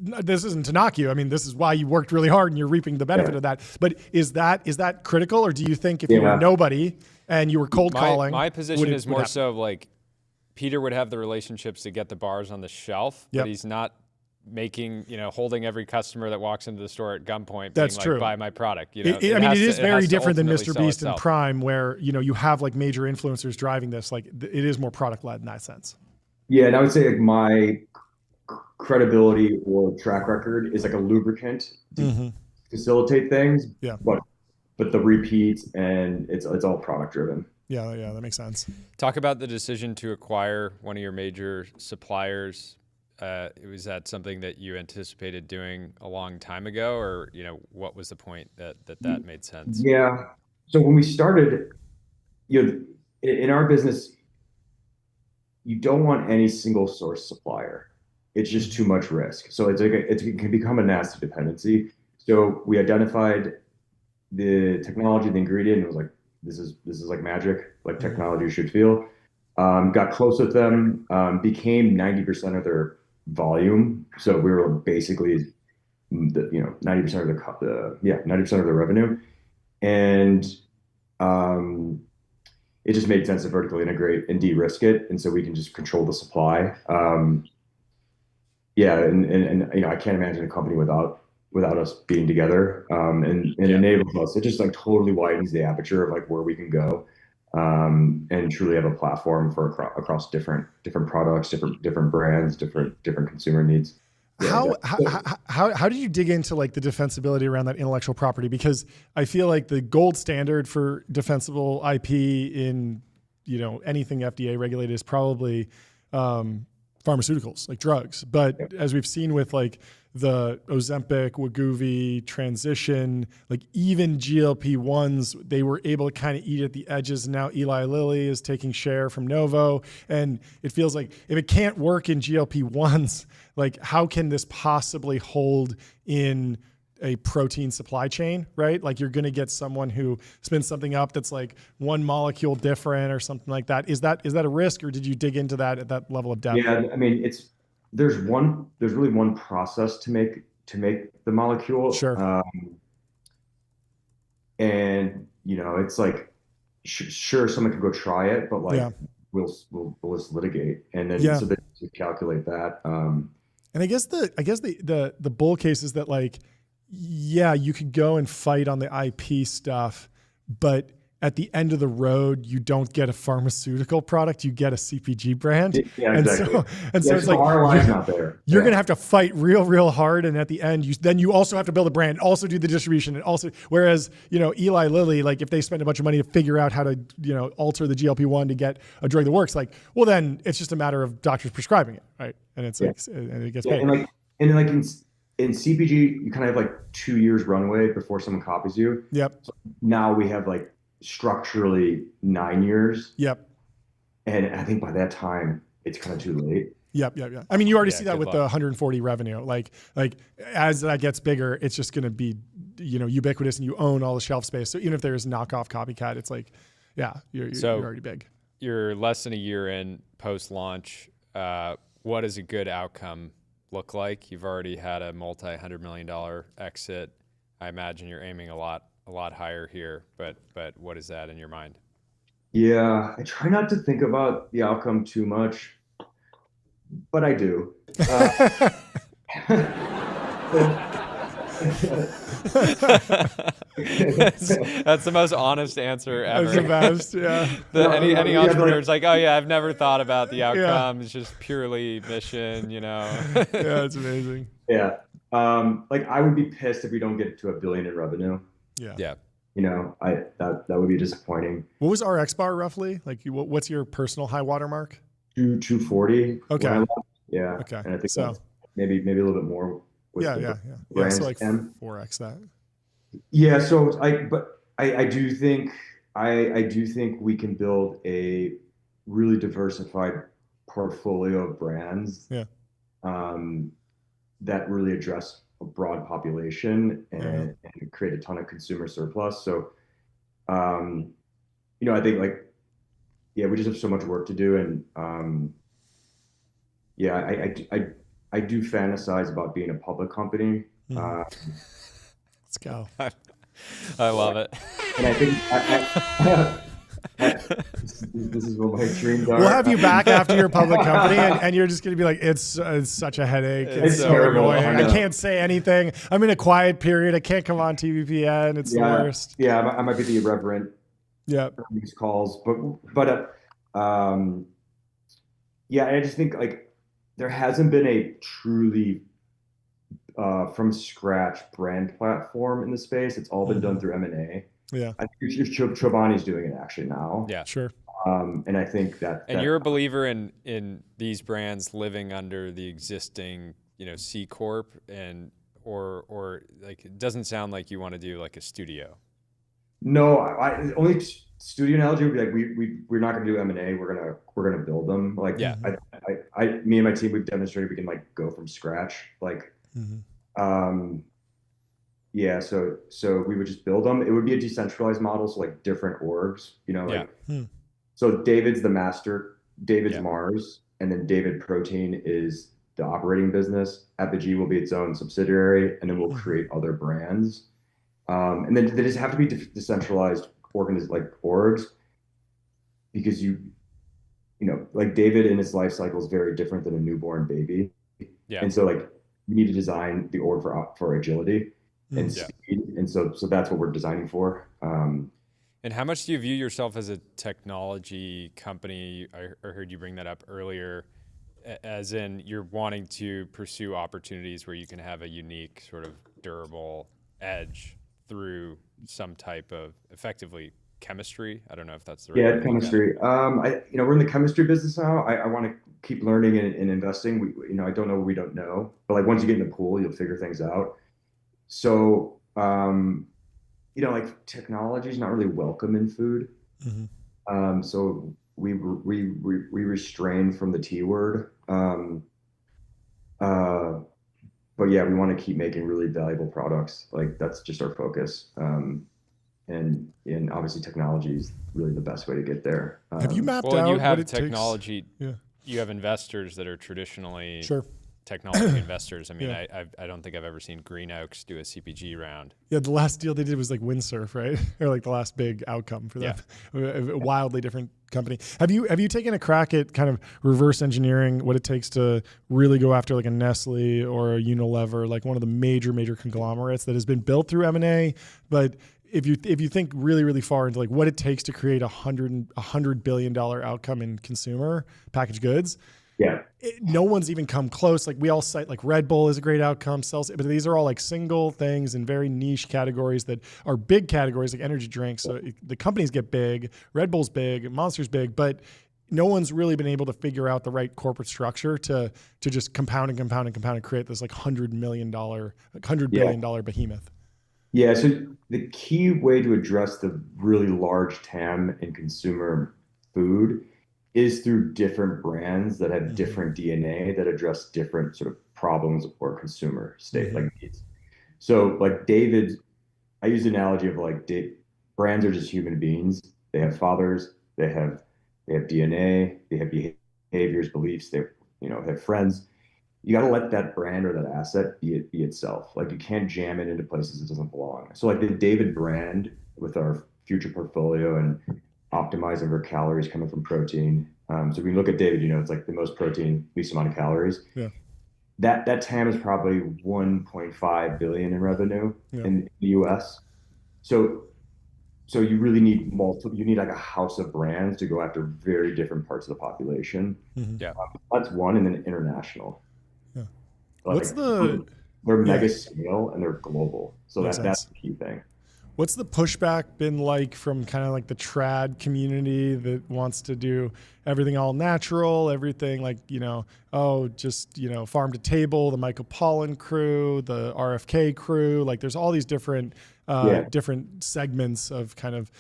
A: isn't to knock you. I mean, this is why you worked really hard and you're reaping the benefit of that. But is that critical, or do you think if you were nobody and you were cold calling?
B: My position is more so like Peter would have the relationships to get the bars on the shelf, but he's not making, holding every customer that walks into the store at gunpoint.
A: That's
B: being
A: true.
B: Like, buy my product.
A: It is very different than Mr. Beast and Prime, where you have like major influencers driving this. Like it is more product led in that sense.
C: Yeah, and I would say like my credibility or track record is like a lubricant to facilitate things.
A: Yeah.
C: But the repeats, and it's all product driven.
A: Yeah, that makes sense.
B: Talk about the decision to acquire one of your major suppliers. Was that something that you anticipated doing a long time ago, or what was the point that made sense?
C: Yeah. So when we started, in our business, you don't want any single source supplier. It's just too much risk. So it can become a nasty dependency. So we identified the technology, the ingredient, and was like, this is like magic, like technology should feel. Got close with them, became 90% of their volume. So we were basically 90% of the revenue. And it just made sense to vertically integrate and de-risk it. And so we can just control the supply. And I can't imagine a company without us being together, and enables us. It just like totally widens the aperture of like where we can go, and truly have a platform for across different products, different brands, different consumer needs.
A: How did you dig into like the defensibility around that intellectual property? Because I feel like the gold standard for defensible IP in anything FDA regulated is probably pharmaceuticals, like drugs. But as we've seen with like the Ozempic, Wegovy transition, like even GLP-1s, they were able to kind of eat at the edges. And now Eli Lilly is taking share from Novo. And it feels like if it can't work in GLP-1s, like how can this possibly hold in a protein supply chain, right? Like you're going to get someone who spins something up that's like one molecule different or something like that. Is that a risk, or did you dig into that at that level of depth?
C: Yeah, I mean, there's really one process to make the molecule.
A: Sure.
C: And it's like sure someone can go try it, but like we'll just litigate, and then so that you calculate that.
A: And I guess the bull case is that like, you could go and fight on the IP stuff, but at the end of the road, you don't get a pharmaceutical product, you get a CPG brand.
C: Yeah, exactly.
A: And so it's like,
C: ROI's not there.
A: You're going to have to fight real hard. And at the end, you also have to build a brand, also do the distribution, and also, whereas, Eli Lilly, like if they spend a bunch of money to figure out how to, alter the GLP-1 to get a drug that works, like, well, then it's just a matter of doctors prescribing it. Right. And it's like, and it gets paid.
C: In CPG, you kind of have like 2 years runway before someone copies you.
A: Yep.
C: So now we have like structurally 9 years.
A: Yep.
C: And I think by that time, it's kind of too late.
A: Yep. I mean, you already see that with the 140 revenue. Like as that gets bigger, it's just going to be, ubiquitous, and you own all the shelf space. So even if there's knockoff copycat, it's like, you're already big.
B: You're less than a year in post-launch. What does a good outcome look like? You've already had a multi-$100 million exit. I imagine you're aiming a lot higher here, but what is that in your mind?
C: Yeah, I try not to think about the outcome too much, but I do.
B: That's the most honest answer ever.
A: That's the best, yeah.
B: Any entrepreneur's like, oh yeah, I've never thought about the outcome. It's just purely mission,
A: Yeah, it's amazing.
C: Yeah. Like I would be pissed if we don't get to $1 billion in revenue.
B: Yeah.
C: That would be disappointing.
A: What was RXBAR roughly? Like what's your personal high water mark?
C: 240.
A: Okay.
C: Yeah.
A: Okay.
C: And I think so. Maybe a little bit more.
A: Yeah. So like 4x that.
C: Yeah. So I do think I do think we can build a really diversified portfolio of brands
A: Yeah.
C: That really address a broad population and create a ton of consumer surplus. So, I think like, yeah, we just have so much work to do. And yeah, I do fantasize about being a public company.
A: Let's go.
B: I love it.
C: And I think this is what my dreams are.
A: We'll have you back after your public company, and you're just going to be like, it's such a headache. It's so
C: terrible.
A: annoying. I can't say anything. I'm in a quiet period. I can't come on TBPN. It's the worst.
C: Yeah, I might be the irreverent.
A: Yeah.
C: These calls, but yeah, I just think like there hasn't been a truly from scratch brand platform in the space. It's all been done through M&A.
A: Yeah.
C: I think Chobani's doing it actually now.
B: Yeah,
A: sure.
C: And I think that.
B: And you're a believer in these brands living under the existing, C Corp or like, it doesn't sound like you want to do like a studio.
C: No, I only studio analogy would be like we're not going to do M&A. We're gonna build them. Like
B: yeah.
C: Me and my team, we've demonstrated we can like go from scratch. Like yeah, so we would just build them. It would be a decentralized model, so like different orgs, So David's the master, David's Mars, and then David Protein is the operating business. Apogee will be its own subsidiary, and then we'll create other brands. And then they just have to be decentralized orgs, because like David in his life cycle is very different than a newborn baby.
B: Yeah.
C: And so like you need to design the org for agility and speed. And so that's what we're designing for.
B: And how much do you view yourself as a technology company? I heard you bring that up earlier, as in you're wanting to pursue opportunities where you can have a unique sort of durable edge through some type of effectively chemistry. I don't know if that's the right word.
C: Chemistry. We're in the chemistry business now. I want to keep learning and investing. I don't know what we don't know, but like once you get in the pool, you'll figure things out. So, like technology is not really welcome in food. So we restrain from the T word. But yeah, we want to keep making really valuable products. Like that's just our focus. And obviously technology is really the best way to get there.
A: Have you mapped out
B: you have
A: what it
B: technology.
A: takes? Yeah.
B: You have investors that are traditionally technology investors. I mean, I don't think I've ever seen Green Oaks do a CPG round.
A: Yeah, the last deal they did was like Windsurf, right? Or like the last big outcome for them. A wildly different company. Have you taken a crack at kind of reverse engineering what it takes to really go after like a Nestle or a Unilever, like one of the major conglomerates that has been built through M&A, but if you think really, really far into like what it takes to create $100 billion outcome in consumer packaged goods, no one's even come close. Like we all cite like Red Bull is a great outcome, but these are all like single things in very niche categories that are big categories like energy drinks. So the companies get big, Red Bull's big, Monster's big, but no one's really been able to figure out the right corporate structure to just compound and create this like $100 billion behemoth.
C: Yeah, so the key way to address the really large TAM in consumer food is through different brands that have different DNA that address different sort of problems or consumer state like needs. So like David, I use the analogy of like brands are just human beings. They have fathers, they have DNA, they have behaviors, beliefs, they have friends. You got to let that brand or that asset be itself. Like you can't jam it into places it doesn't belong. So like the David brand with our future portfolio and optimizing for calories coming from protein. So when you look at David, it's like the most protein, least amount of calories. Yeah. That TAM is probably 1.5 billion in revenue in the US. So you really need you need like a house of brands to go after very different parts of the population. That's one, and then international. They're mega scale and they're global. So that's the key thing.
A: What's the pushback been like from kind of like the trad community that wants to do everything all natural, everything like, farm to table, the Michael Pollan crew, the RFK crew, like there's all these different different segments of kind of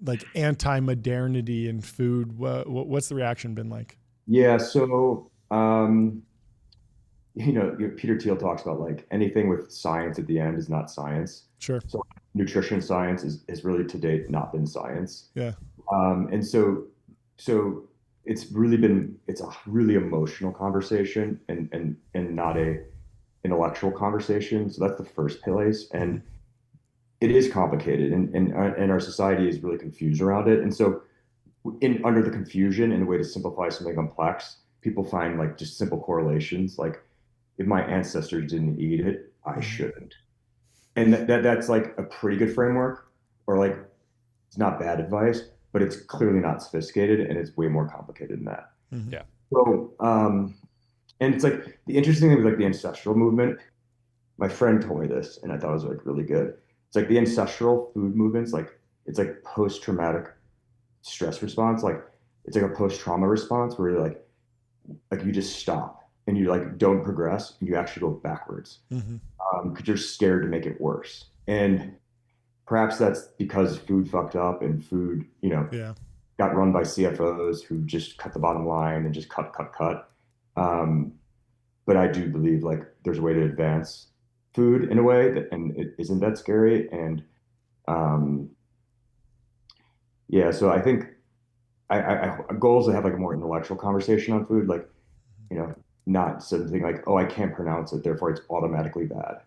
A: like anti-modernity in food. What's the reaction been like?
C: Yeah, so Peter Thiel talks about like anything with science at the end is not science.
A: Sure.
C: So nutrition science is really to date not been science.
A: Yeah.
C: And so it's a really emotional conversation and not a intellectual conversation. So that's the first place. And it is complicated and our society is really confused around it. And so under the confusion and a way to simplify something complex, people find like just simple correlations. Like if my ancestors didn't eat it, I shouldn't. And that's like a pretty good framework, or like it's not bad advice, but it's clearly not sophisticated and it's way more complicated than that.
A: Mm-hmm.
B: Yeah.
C: So, and it's like the interesting thing with like the ancestral movement, my friend told me this and I thought it was like really good. It's like the ancestral food movements, like it's like post-traumatic stress response. Like it's like a post-trauma response where you're like you just stop and you like don't progress and you actually go backwards because you're scared to make it worse. And perhaps that's because food fucked up and food, got run by CFOs who just cut the bottom line and just cut. But I do believe like there's a way to advance food in a way that, and it isn't that scary. And so I think I goals to have like a more intellectual conversation on food, like, not something like, oh, I can't pronounce it, therefore it's automatically bad.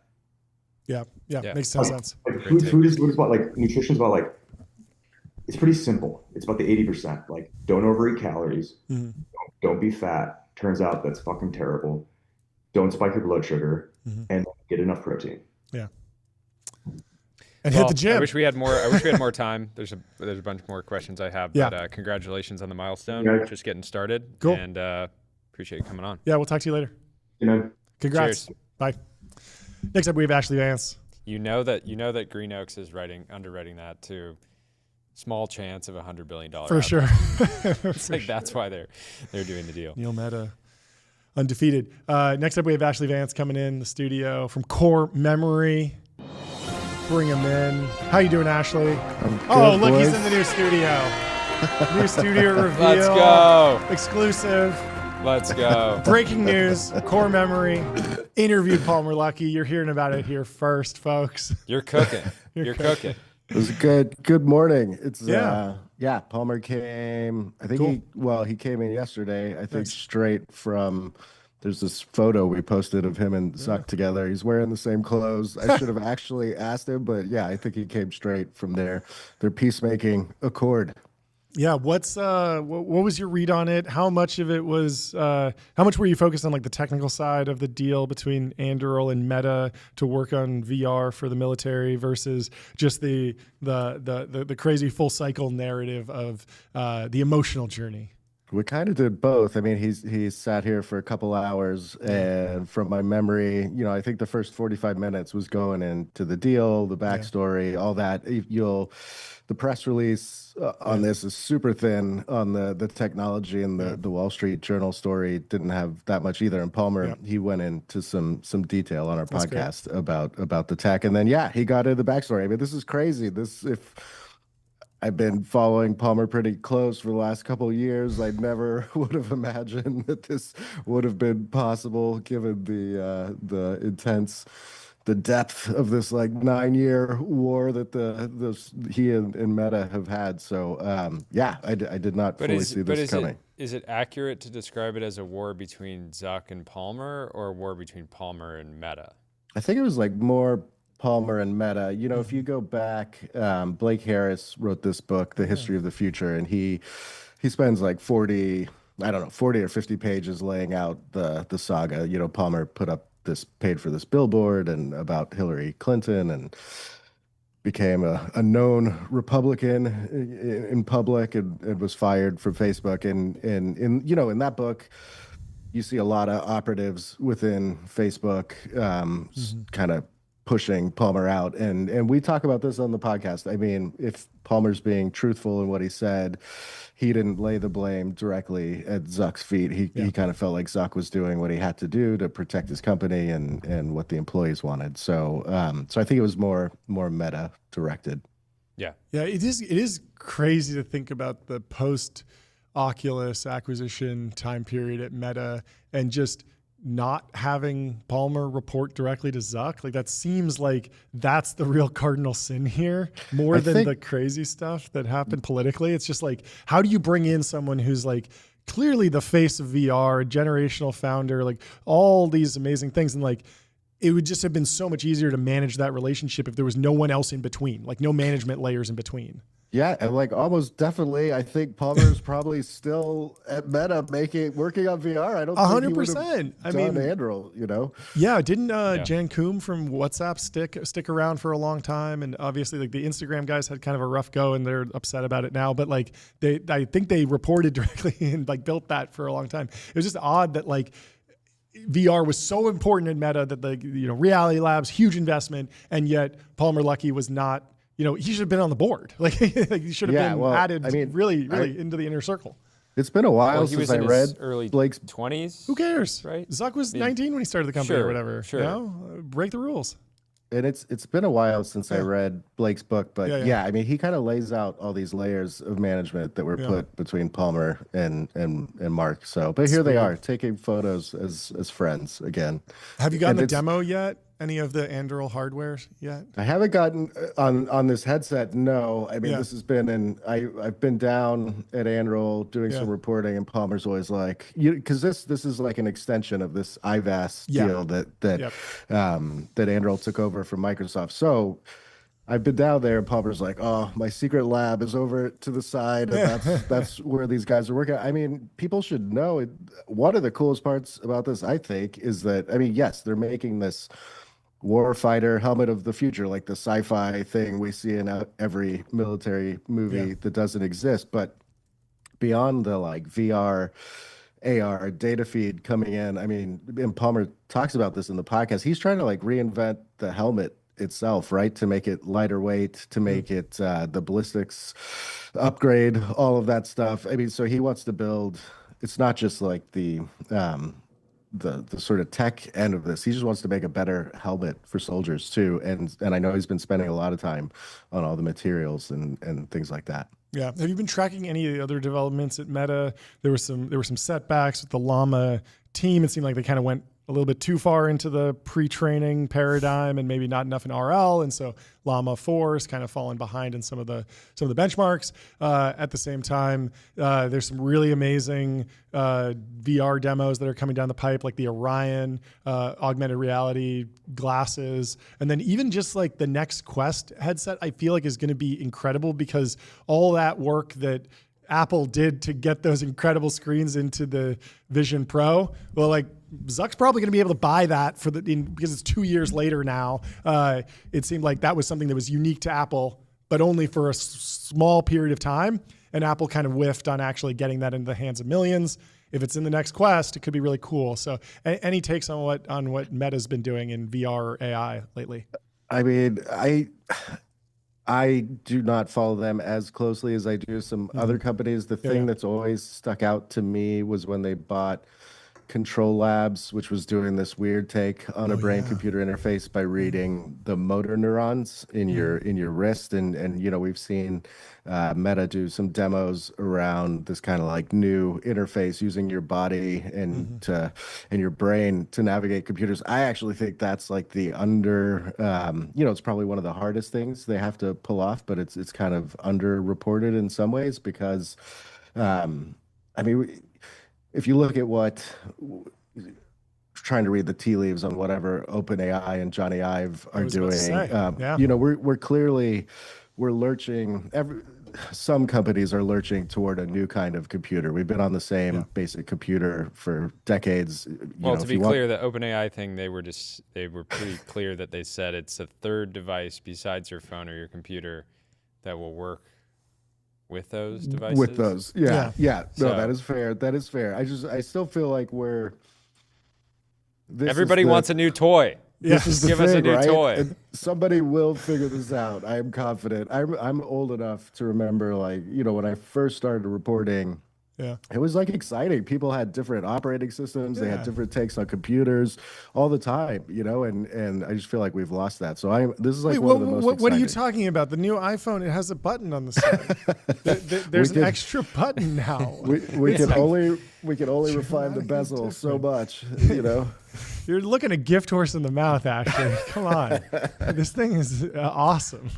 A: Yeah. Makes sense.
C: Like food is about like nutrition is about like it's pretty simple. It's about the 80%. Like don't overeat calories, don't be fat. Turns out that's fucking terrible. Don't spike your blood sugar, and get enough protein.
A: Yeah. And hit the gym.
B: I wish we had more time. There's a bunch more questions I have, but congratulations on the milestone.
C: Yeah.
B: Just getting started.
A: Cool.
B: And appreciate you coming on.
A: Yeah, we'll talk to you later. Congrats.
B: Cheers.
A: Bye. Next up, we have Ashlee Vance.
B: You know that Green Oaks is underwriting that to small chance of $100 billion.
A: For sure.
B: It's like that's why they're doing the deal.
A: Neil Mehta, undefeated. Next up, we have Ashlee Vance coming in the studio from Core Memory. Bring him in. How you doing, Ashlee?
D: Good,
A: look,
D: boys.
A: he's in the new studio. New studio reveal.
B: Let's go.
A: Exclusive.
B: Let's go.
A: Breaking news. Core Memory interviewed Palmer Luckey. You're hearing about it here first, folks.
B: You're cooking. You're cooking.
D: It was good. Good morning. It's
A: Yeah.
D: Palmer came. I think
A: Cool.
D: he came in yesterday. I think
A: Nice.
D: straight from. There's this photo we posted of him and Zuck together. He's wearing the same clothes. I should have actually asked him, but yeah, I think he came straight from their peacemaking accord.
A: Yeah. What was your read on it? How much of it was, how much were you focused on like the technical side of the deal between Anduril and Meta to work on VR for the military versus just the crazy full cycle narrative of the emotional journey?
D: We kind of did both. I mean, he's sat here for a couple hours, and from my memory, I think the first 45 minutes was going into the deal, the backstory, all that. The press release on this is super thin on the technology, and the Wall Street Journal story didn't have that much either. And Palmer, he went into some detail on our podcast about the tech, and then he got into the backstory. I mean, this is crazy. I've been following Palmer pretty close for the last couple of years. I never would have imagined that this would have been possible, given the depth of this like 9-year war that he and Meta have had. So I did not fully see this coming.
B: Is it accurate to describe it as a war between Zuck and Palmer, or a war between Palmer and Meta?
D: I think it was like more Palmer and Meta. If you go back, Blake Harris wrote this book, The History of the Future, and he spends like 40 or 50 pages laying out the saga. Palmer paid for this billboard and about Hillary Clinton and became a known Republican in public and was fired from Facebook. And in that book, you see a lot of operatives within Facebook kind of pushing Palmer out. And we talk about this on the podcast. I mean, if Palmer's being truthful in what he said, he didn't lay the blame directly at Zuck's feet. He kind of felt like Zuck was doing what he had to do to protect his company and what the employees wanted. So so I think it was more meta directed.
B: Yeah.
A: Yeah, it is crazy to think about the post Oculus acquisition time period at Meta and just not having Palmer report directly to Zuck. Like, that seems like that's the real cardinal sin here, more than the crazy stuff that happened politically. It's just like, how do you bring in someone who's like clearly the face of VR, a generational founder, like all these amazing things, and like, it would just have been so much easier to manage that relationship if there was no one else in between, like no management layers in between.
D: Yeah, and like almost definitely, I think Palmer's probably still at Meta working on VR. I don't
A: 100%.
D: I mean, Anduril, you know.
A: Yeah, didn't Jan Koum from WhatsApp stick around for a long time? And obviously, like the Instagram guys had kind of a rough go, and they're upset about it now. But like I think they reported directly and like built that for a long time. It was just odd that like VR was so important in Meta that Reality Labs, huge investment, and yet Palmer Luckey was not. He should have been on the board. Like he should have been added. I mean, really into the inner circle.
D: It's been a while since I read
B: early
D: Blake's
B: 20s.
A: Who cares?
B: Right?
A: Zuck was 19 when he started the company or whatever.
B: Sure.
A: Break the rules.
D: And it's been a while since I read Blake's book, but I mean, he kind of lays out all these layers of management that were put between Palmer and Mark. So, but here they are taking photos as friends again.
A: Have you gotten the demo yet? Any of the Anduril hardware yet?
D: I haven't gotten on this headset. No, I mean this has been I've been down at Anduril doing some reporting, and Palmer's always like, because this is like an extension of this IVAS deal that Anduril took over from Microsoft. So I've been down there, and Palmer's like, oh, my secret lab is over to the side, and that's where these guys are working. I mean, people should know one of the coolest parts about this, I think, is that, I mean, yes, they're making this warfighter helmet of the future, like the sci-fi thing we see in every military movie that doesn't exist. But beyond the like VR, AR data feed coming in, I mean, and Palmer talks about this in the podcast, he's trying to like reinvent the helmet itself, right? To make it lighter weight, to make it the ballistics upgrade, all of that stuff. I mean, so he wants to build, it's not just like the sort of tech end of this. He just wants to make a better helmet for soldiers too. And I know he's been spending a lot of time on all the materials and things like that.
A: Yeah. Have you been tracking any of the other developments at Meta? There were some setbacks with the Llama team. It seemed like they kind of went a little bit too far into the pre-training paradigm and maybe not enough in RL. And so Llama 4 is kind of falling behind in some of the benchmarks. At the same time, there's some really amazing VR demos that are coming down the pipe, like the Orion augmented reality glasses. And then even just like the next Quest headset, I feel like is going to be incredible, because all that work that Apple did to get those incredible screens into the Vision Pro, well, like Zuck's probably going to be able to buy that because it's 2 years later now. It seemed like that was something that was unique to Apple, but only for a small period of time. And Apple kind of whiffed on actually getting that into the hands of millions. If it's in the next Quest, it could be really cool. So any takes on what Meta's been doing in VR or AI lately?
D: I mean, I do not follow them as closely as I do some other companies. The thing that's always stuck out to me was when they bought Control Labs, which was doing this weird take on a brain-computer interface by reading the motor neurons in your wrist, and we've seen Meta do some demos around this kind of like new interface using your body and your brain to navigate computers. I actually think that's like the it's probably one of the hardest things they have to pull off, but it's kind of underreported in some ways because, I mean. If you look at trying to read the tea leaves on whatever OpenAI and Jonny Ive are doing, we're lurching. Some companies are lurching toward a new kind of computer. We've been on the same basic computer for decades.
B: To be clear, the OpenAI thing, they were pretty clear that they said it's a third device besides your phone or your computer that will work with those devices.
D: With those, yeah. No, that is fair. That is fair. I still feel like everybody
B: wants a new toy.
D: This is the
B: Give us a
D: thing,
B: new
D: right?
B: toy.
D: And somebody will figure this out. I am confident. I'm old enough to remember, like, when I first started reporting,
A: Yeah.
D: it was like exciting. People had different operating systems. They had
A: Yeah.
D: different takes on computers all the time, and I just feel like we've lost that. So this is like
A: Wait,
D: one of the most
A: what are you
D: exciting.
A: talking about? The new iPhone, it has a button on the side. There's an extra button now.
D: We can only refine the bezel so much,
A: You're looking a gift horse in the mouth, Ashley. Come on. This thing is awesome.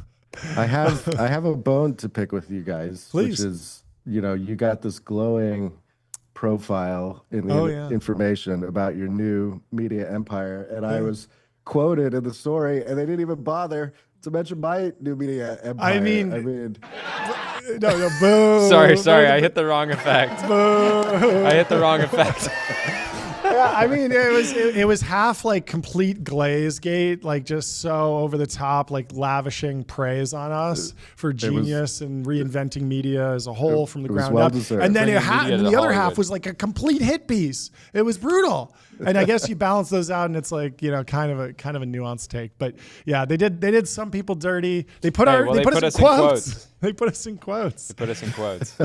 D: I have a bone to pick with you guys,
A: Please.
D: which is, you got this glowing profile in the
A: yeah.
D: information about your new media empire, and I was quoted in the story, and they didn't even bother to mention my new media empire.
A: I mean, no, boo.
B: Sorry, I hit the wrong effect. I hit the wrong effect.
A: Yeah, I mean, it was half like complete Glazegate, like just so over the top, like lavishing praise on us for genius and reinventing media as a whole from the ground up. And then the other half was like a complete hit piece. It was brutal. And I guess you balance those out, and it's like, kind of a nuanced take. But yeah, they did some people dirty. They put us in quotes. They put us in quotes. But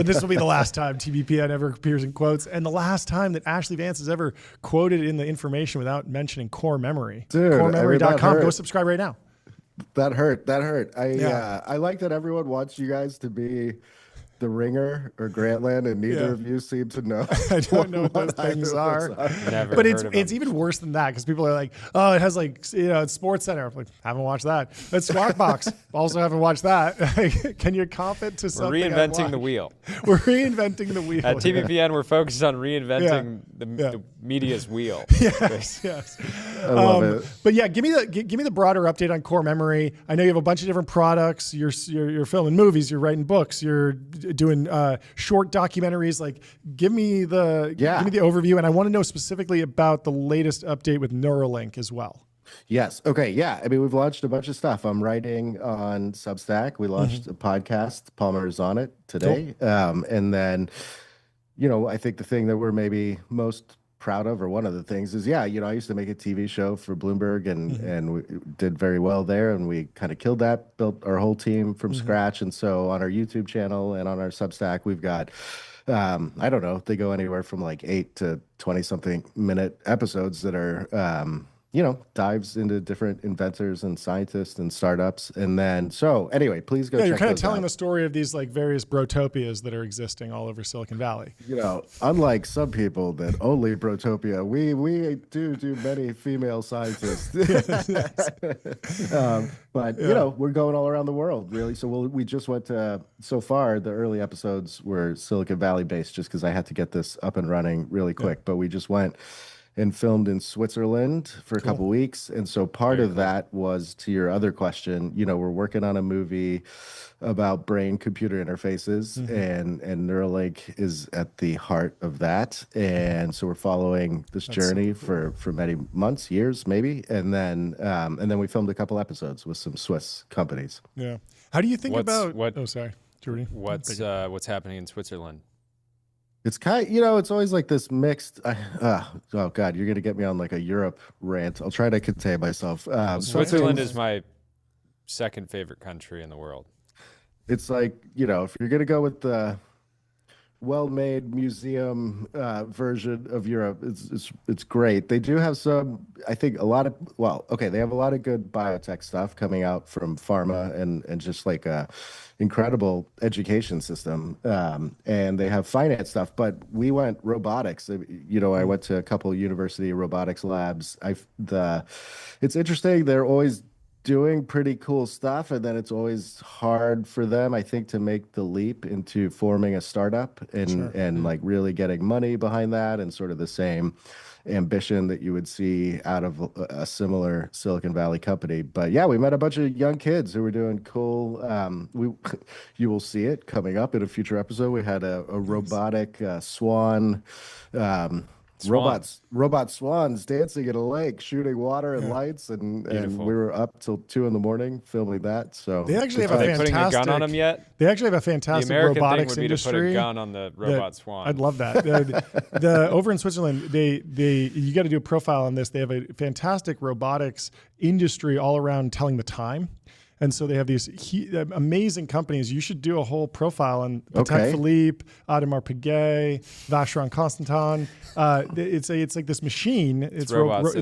A: this will be the last time TBPN ever appears in quotes, and the last time that Ashlee Vance has ever quoted in the information without mentioning core memory.
D: Dude,
A: CoreMemory.com. Go subscribe right now.
D: That hurt. I like that everyone wants you guys to be The Ringer or Grantland, and neither of you seem to know.
A: I don't know what those things are.
B: Never
A: But
B: heard of
A: it's
B: them.
A: even worse than that, because people are like, oh, it has like, it's Sports Center. I'm like, haven't watched that. It's Squawk Box. Also haven't watched that. Can you comp it to
B: We're
A: something?
B: reinventing the wheel.
A: We're reinventing the wheel.
B: At TBPN, we're focused on reinventing the media's wheel.
A: Yes.
D: I love it.
A: But yeah, give me the broader update on Core Memory. I know you have a bunch of different products. You're filming movies. You're writing books. You're doing short documentaries. Like, give me the overview, and I want to know specifically about the latest update with Neuralink as well.
D: Yes. Okay. Yeah. I mean, we've launched a bunch of stuff. I'm writing on Substack. We launched a podcast. Palmer is on it today. Cool. And then, I think the thing that we're maybe most proud of, or one of the things, is I used to make a TV show for Bloomberg, and we did very well there, and we kind of killed that, built our whole team from scratch. And so on our YouTube channel and on our Substack, we've got I don't know, they go anywhere from like 8 to 20 something minute episodes that are dives into different inventors and scientists and startups. And then, so anyway, please go check
A: you're kind of
D: those
A: telling
D: out.
A: the story of these like various brotopias that are existing all over Silicon Valley.
D: Unlike some people that only brotopia, we do many female scientists. But we're going all around the world, really. So we just went to, so far the early episodes were Silicon Valley based, just because I had to get this up and running really quick. But we just went and filmed in Switzerland for a couple weeks. And so part of that was, to your other question, we're working on a movie about brain-computer interfaces, and Neuralink is at the heart of that. And so we're following this journey for many months, years, maybe. And then we filmed a couple episodes with some Swiss companies.
A: Yeah. How do you think about...
B: What,
A: oh, sorry. Jordy.
B: What's happening in Switzerland?
D: It's it's always like this mixed. Oh God, you're gonna get me on like a Europe rant. I'll try to contain myself.
B: Switzerland is my second favorite country in the world.
D: It's like, if you're gonna go with the well-made museum version of Europe, it's great. They do have some, I think, they have a lot of good biotech stuff coming out from pharma, and just like a incredible education system, and they have finance stuff. But we went robotics. I went to a couple of university robotics labs. It's interesting. They're always doing pretty cool stuff, and then it's always hard for them, I think, to make the leap into forming a startup and like really getting money behind that, and sort of the same ambition that you would see out of a similar Silicon Valley company. But yeah, we met a bunch of young kids who were doing cool. You will see it coming up in a future episode. We had a robotic swan robot swans dancing in a lake, shooting water and lights, and we were up till 2 a.m. filming that. So
A: they actually have
B: Are they putting a gun on them yet?
A: They actually have a fantastic
B: the American
A: robotics
B: thing would be
A: industry.
B: to put a gun on the robot swan.
A: I'd love that. The over in Switzerland, you got to do a profile on this. They have a fantastic robotics industry all around telling the time. And so they have these amazing companies. You should do a whole profile on Patek Philippe, Audemars Piguet, Vacheron Constantin. It's like this machine. It's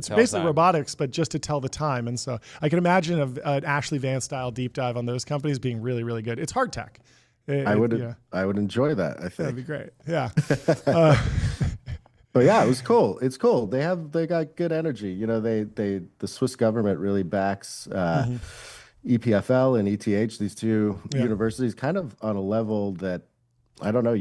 A: basically robotics, but just to tell the time. And so I can imagine an Ashlee Vance style deep dive on those companies being really, really good. It's hard tech.
D: I would enjoy that. I think
A: that'd be great. Yeah.
D: But yeah, it was cool. It's cool. They got good energy. You know, the Swiss government really backs. EPFL and ETH, these two universities, kind of on a level that I don't know.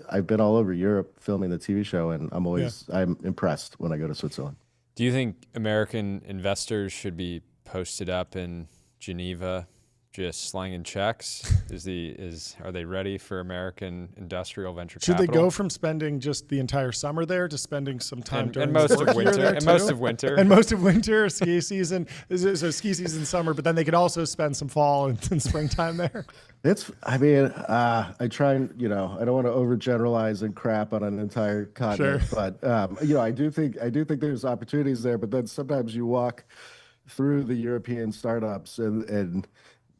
D: I've been all over Europe filming the TV show, and I'm impressed when I go to Switzerland.
B: Do you think American investors should be posted up in Geneva, just slanging checks? Are they ready for American industrial venture capital?
A: Should they go from spending just the entire summer there to spending some time during
B: most of winter
A: and most of winter ski season? So ski season, summer, but then they could also spend some fall and springtime there.
D: I try and, I don't want to overgeneralize and crap on an entire continent, but I do think there's opportunities there. But then sometimes you walk through the European startups and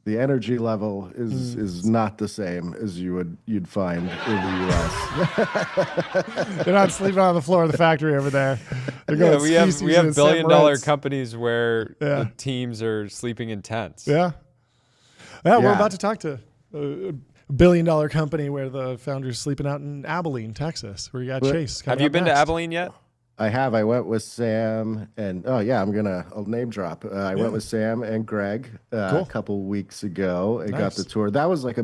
D: the energy level is not the same as you'd find in the U.S.
A: They're not sleeping on the floor of the factory over there.
B: We have billion-dollar companies where the teams are sleeping in tents.
A: Yeah. We're about to talk to a billion-dollar company where the founder's sleeping out in Abilene, Texas, where you got Chase.
B: Have you been to Abilene yet?
D: I have. I went with Sam and I'll name drop. I went with Sam and Greg a couple weeks ago and got the tour. That was like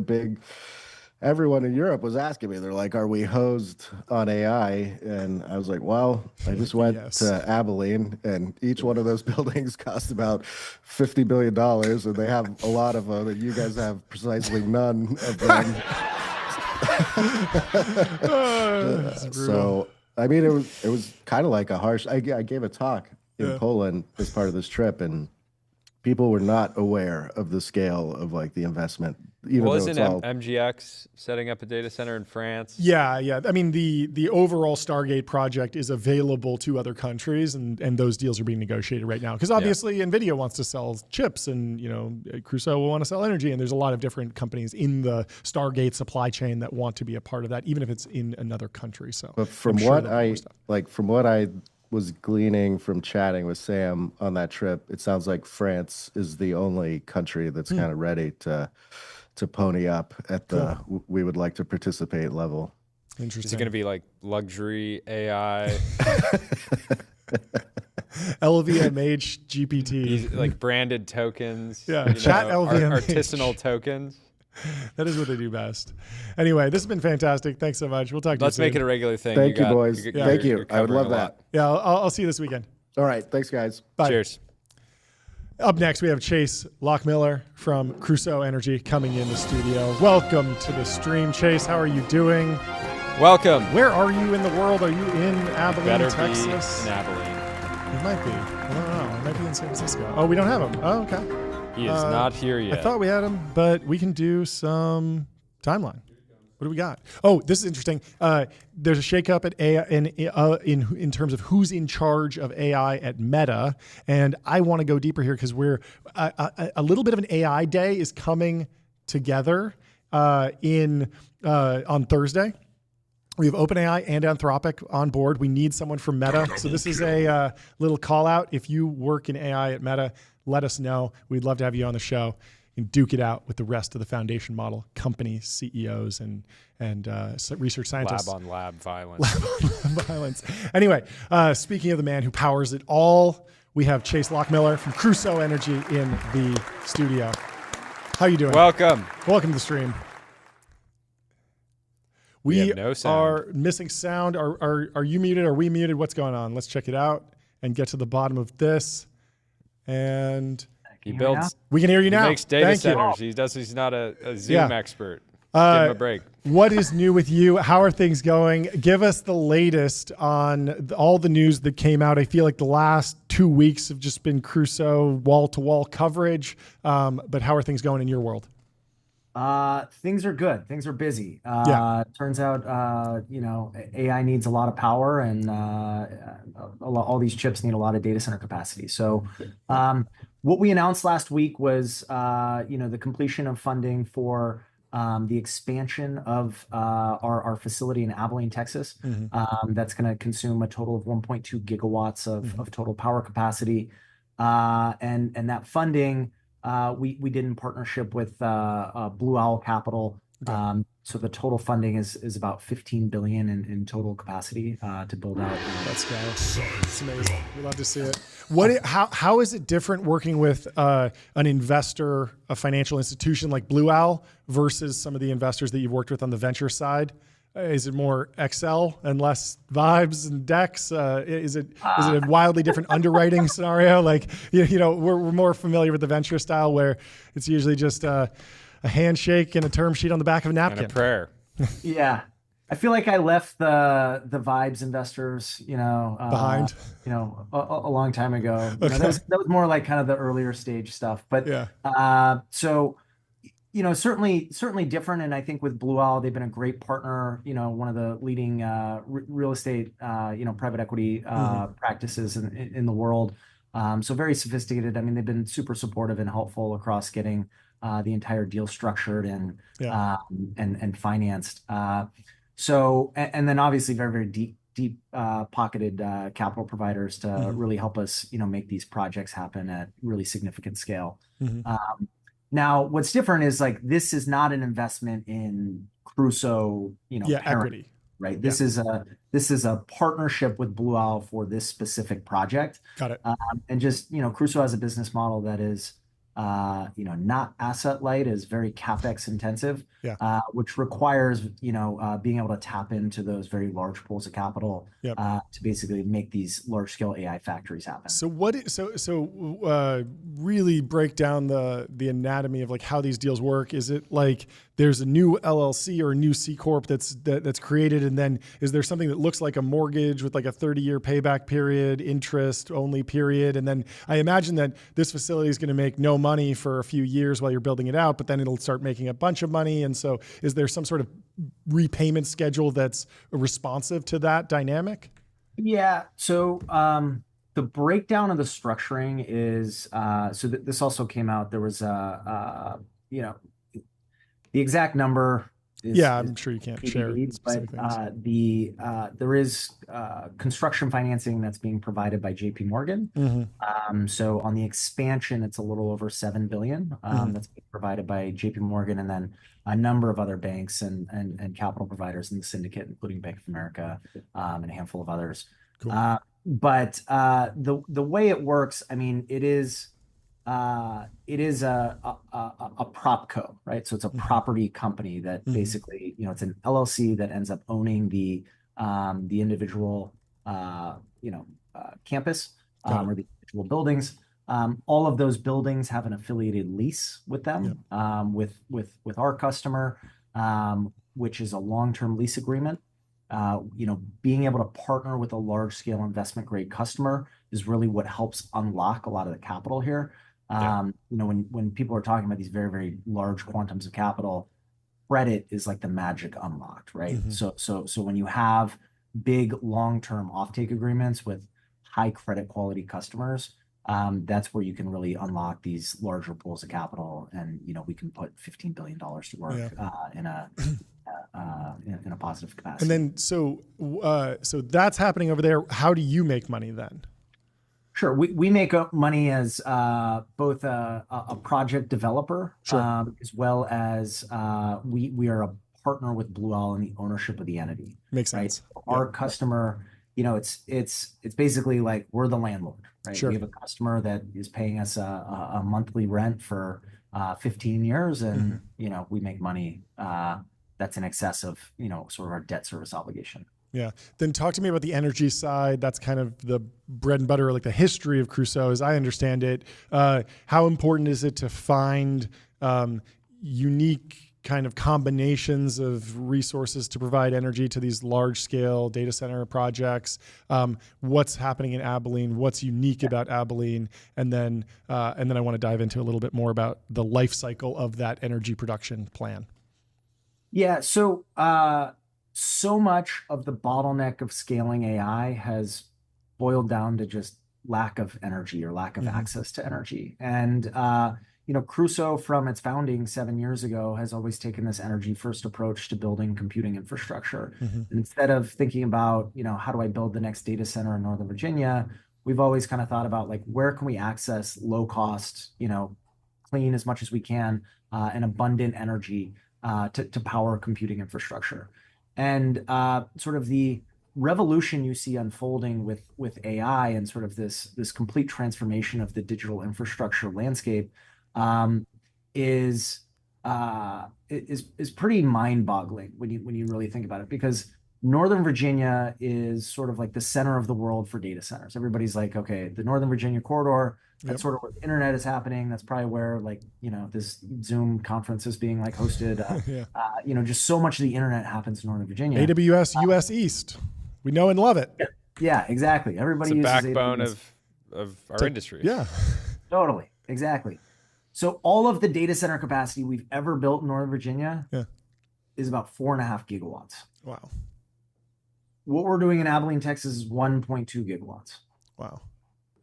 D: everyone in Europe was asking me, they're like, are we hosed on AI? And I was like, well, I just went to Abilene, and each one of those buildings cost about $50 billion, and they have a lot of them, and you guys have precisely none of them. So I mean, it was kind of like a harsh. I gave a talk in Poland as part of this trip, and people were not aware of the scale of like the investment.
B: Isn't MGX setting up a data center in France?
A: Yeah. I mean, the overall Stargate project is available to other countries, and those deals are being negotiated right now. Because obviously, NVIDIA wants to sell chips, and Crusoe will want to sell energy, and there's a lot of different companies in the Stargate supply chain that want to be a part of that, even if it's in another country. So,
D: but from what I was gleaning from chatting with Sam on that trip, it sounds like France is the only country that's kind of ready to pony up at the we would like to participate level.
A: Interesting.
B: Is it going to be like luxury AI?
A: LVMH GPT.
B: Like branded tokens.
A: Yeah, chat LVMH.
B: Artisanal tokens.
A: That is what they do best. Anyway, this has been fantastic. Thanks so much. We'll talk to you soon.
B: Let's make it a regular thing.
D: Thank you, boys. Thank you. I would love that.
A: Yeah, I'll see you this weekend.
D: All right. Thanks, guys.
A: Bye.
B: Cheers.
A: Up next, we have Chase Lochmiller from Crusoe Energy coming in the studio. Welcome to the stream, Chase. How are you doing?
B: Welcome.
A: Where are you in the world? Are you in Abilene, Texas?
B: Be in Abilene.
A: It might be. I don't know. It might be in San Francisco. Oh, we don't have him. Oh, okay.
B: He is not here yet.
A: I thought we had him, but we can do some timeline. What do we got? Oh, this is interesting. There's a shakeup at AI in terms of who's in charge of AI at Meta, and I want to go deeper here because we're a little bit of an AI day is coming together on Thursday. We have OpenAI and Anthropic on board. We need someone from Meta, so this is a little call out. If you work in AI at Meta, let us know. We'd love to have you on the show and duke it out with the rest of the foundation model company CEOs and research scientists.
B: Lab on lab violence.
A: Lab on lab violence. Anyway, speaking of the man who powers it all, we have Chase Lochmiller from Crusoe Energy in the studio. How you doing?
B: Welcome.
A: Welcome to the stream. We
B: have no sound.
A: Are missing sound. Are you muted? Are we muted? What's going on? Let's check it out and get to the bottom of this. And
B: he builds.
A: We can hear you now.
B: He makes data centers. He's not a Zoom expert. him a break.
A: What is new with you? How are things going? Give us the latest on all the news that came out. I feel like the last 2 weeks have just been Crusoe wall-to-wall coverage. But how are things going in your world?
E: Things are good. Things are busy.
A: Yeah.
E: Turns out, AI needs a lot of power, and all these chips need a lot of data center capacity. So, what we announced last week was, the completion of funding for the expansion of our facility in Abilene, Texas. That's going to consume a total of 1.2 gigawatts of total power capacity, and that funding. We did in partnership with Blue Owl Capital.
A: Okay.
E: So the total funding is about $15 billion in total capacity to build out.
A: Let's go. It's amazing. We love to see it. How is it different working with an investor, a financial institution like Blue Owl versus some of the investors that you've worked with on the venture side? Is it more Excel and less vibes and decks? Is it a wildly different underwriting scenario? Like, we're more familiar with the venture style where it's usually just a handshake and a term sheet on the back of a napkin.
B: And a prayer.
E: Yeah. I feel like I left the vibes investors,
A: behind,
E: a long time ago.
A: Okay.
E: That was more like kind of the earlier stage stuff. But
A: yeah.
E: So certainly different. And I think with Blue Owl, they've been a great partner, one of the leading real estate, private equity practices in the world. So very sophisticated. I mean, they've been super supportive and helpful across getting the entire deal structured and financed. And then obviously very, very deep pocketed capital providers to really help us, make these projects happen at really significant scale. Now, what's different is like this is not an investment in Crusoe,
A: equity,
E: right? This is a partnership with Blue Owl for this specific project.
A: Got it.
E: And just Crusoe has a business model that is not asset light, is very CapEx intensive, which requires being able to tap into those very large pools of capital to basically make these large scale AI factories happen.
A: So really break down the anatomy of like how these deals work. Is it like there's a new LLC or a new C Corp that's created, and then is there something that looks like a mortgage with like a 30-year payback period, interest only period, and then I imagine that this facility is going to make no money for a few years while you're building it out, but then it'll start making a bunch of money. And so is there some sort of repayment schedule that's responsive to that dynamic?
E: Yeah. So the breakdown of the structuring is this also came out. There was the exact number.
A: I'm sure you can't share
E: but there is construction financing that's being provided by JP Morgan. So on the expansion, it's a little over $7 billion that's being provided by JP Morgan, and then a number of other banks and capital providers in the syndicate, including Bank of America and a handful of others.
A: Cool.
E: But the way it works, I mean, it is a propco, right? So it's a property company that basically, it's an LLC that ends up owning the individual, campus or the individual buildings. All of those buildings have an affiliated lease with them, with our customer, which is a long-term lease agreement. Being able to partner with a large-scale investment-grade customer is really what helps unlock a lot of the capital here. When people are talking about these very, very large quantums of capital, credit is like the magic unlocked, right? So when you have big long-term offtake agreements with high credit quality customers, that's where you can really unlock these larger pools of capital, and we can put $15 billion to work in a positive capacity.
A: And then so that's happening over there. How do you make money then?
E: Sure. We make money as both a project developer, as well as we are a partner with Blue Owl in the ownership of the entity.
A: Makes sense.
E: Right? Our customer, it's basically like we're the landlord, right?
A: Sure.
E: We have a customer that is paying us a monthly rent for 15 years, and we make money that's in excess of sort of our debt service obligation.
A: Yeah. Then talk to me about the energy side. That's kind of the bread and butter, like the history of Crusoe, as I understand it. How important is it to find unique kind of combinations of resources to provide energy to these large scale data center projects, what's happening in Abilene, what's unique about Abilene, and then I want to dive into a little bit more about the life cycle of that energy production plan.
E: Yeah. So much of the bottleneck of scaling AI has boiled down to just lack of energy or lack of access to energy. And Crusoe, from its founding 7 years ago, has always taken this energy first approach to building computing infrastructure. And instead of thinking about, how do I build the next data center in Northern Virginia, we've always kind of thought about like, where can we access low cost, clean as much as we can, and abundant energy to power computing infrastructure. And sort of the revolution you see unfolding with AI and sort of this complete transformation of the digital infrastructure landscape is pretty mind-boggling when you really think about it, because Northern Virginia is sort of like the center of the world for data centers. Everybody's like, okay, the Northern Virginia corridor, that's sort of where the internet is happening. That's probably where this Zoom conference is being like hosted. Just so much of the internet happens in Northern Virginia.
A: AWS US East. We know and love it.
E: Yeah, exactly. Everybody uses
B: the backbone
E: AWS.
B: of our industry.
A: Yeah.
E: Totally. Exactly. So all of the data center capacity we've ever built in Northern Virginia is about 4.5 gigawatts.
A: Wow.
E: What we're doing in Abilene, Texas is 1.2 gigawatts.
A: Wow.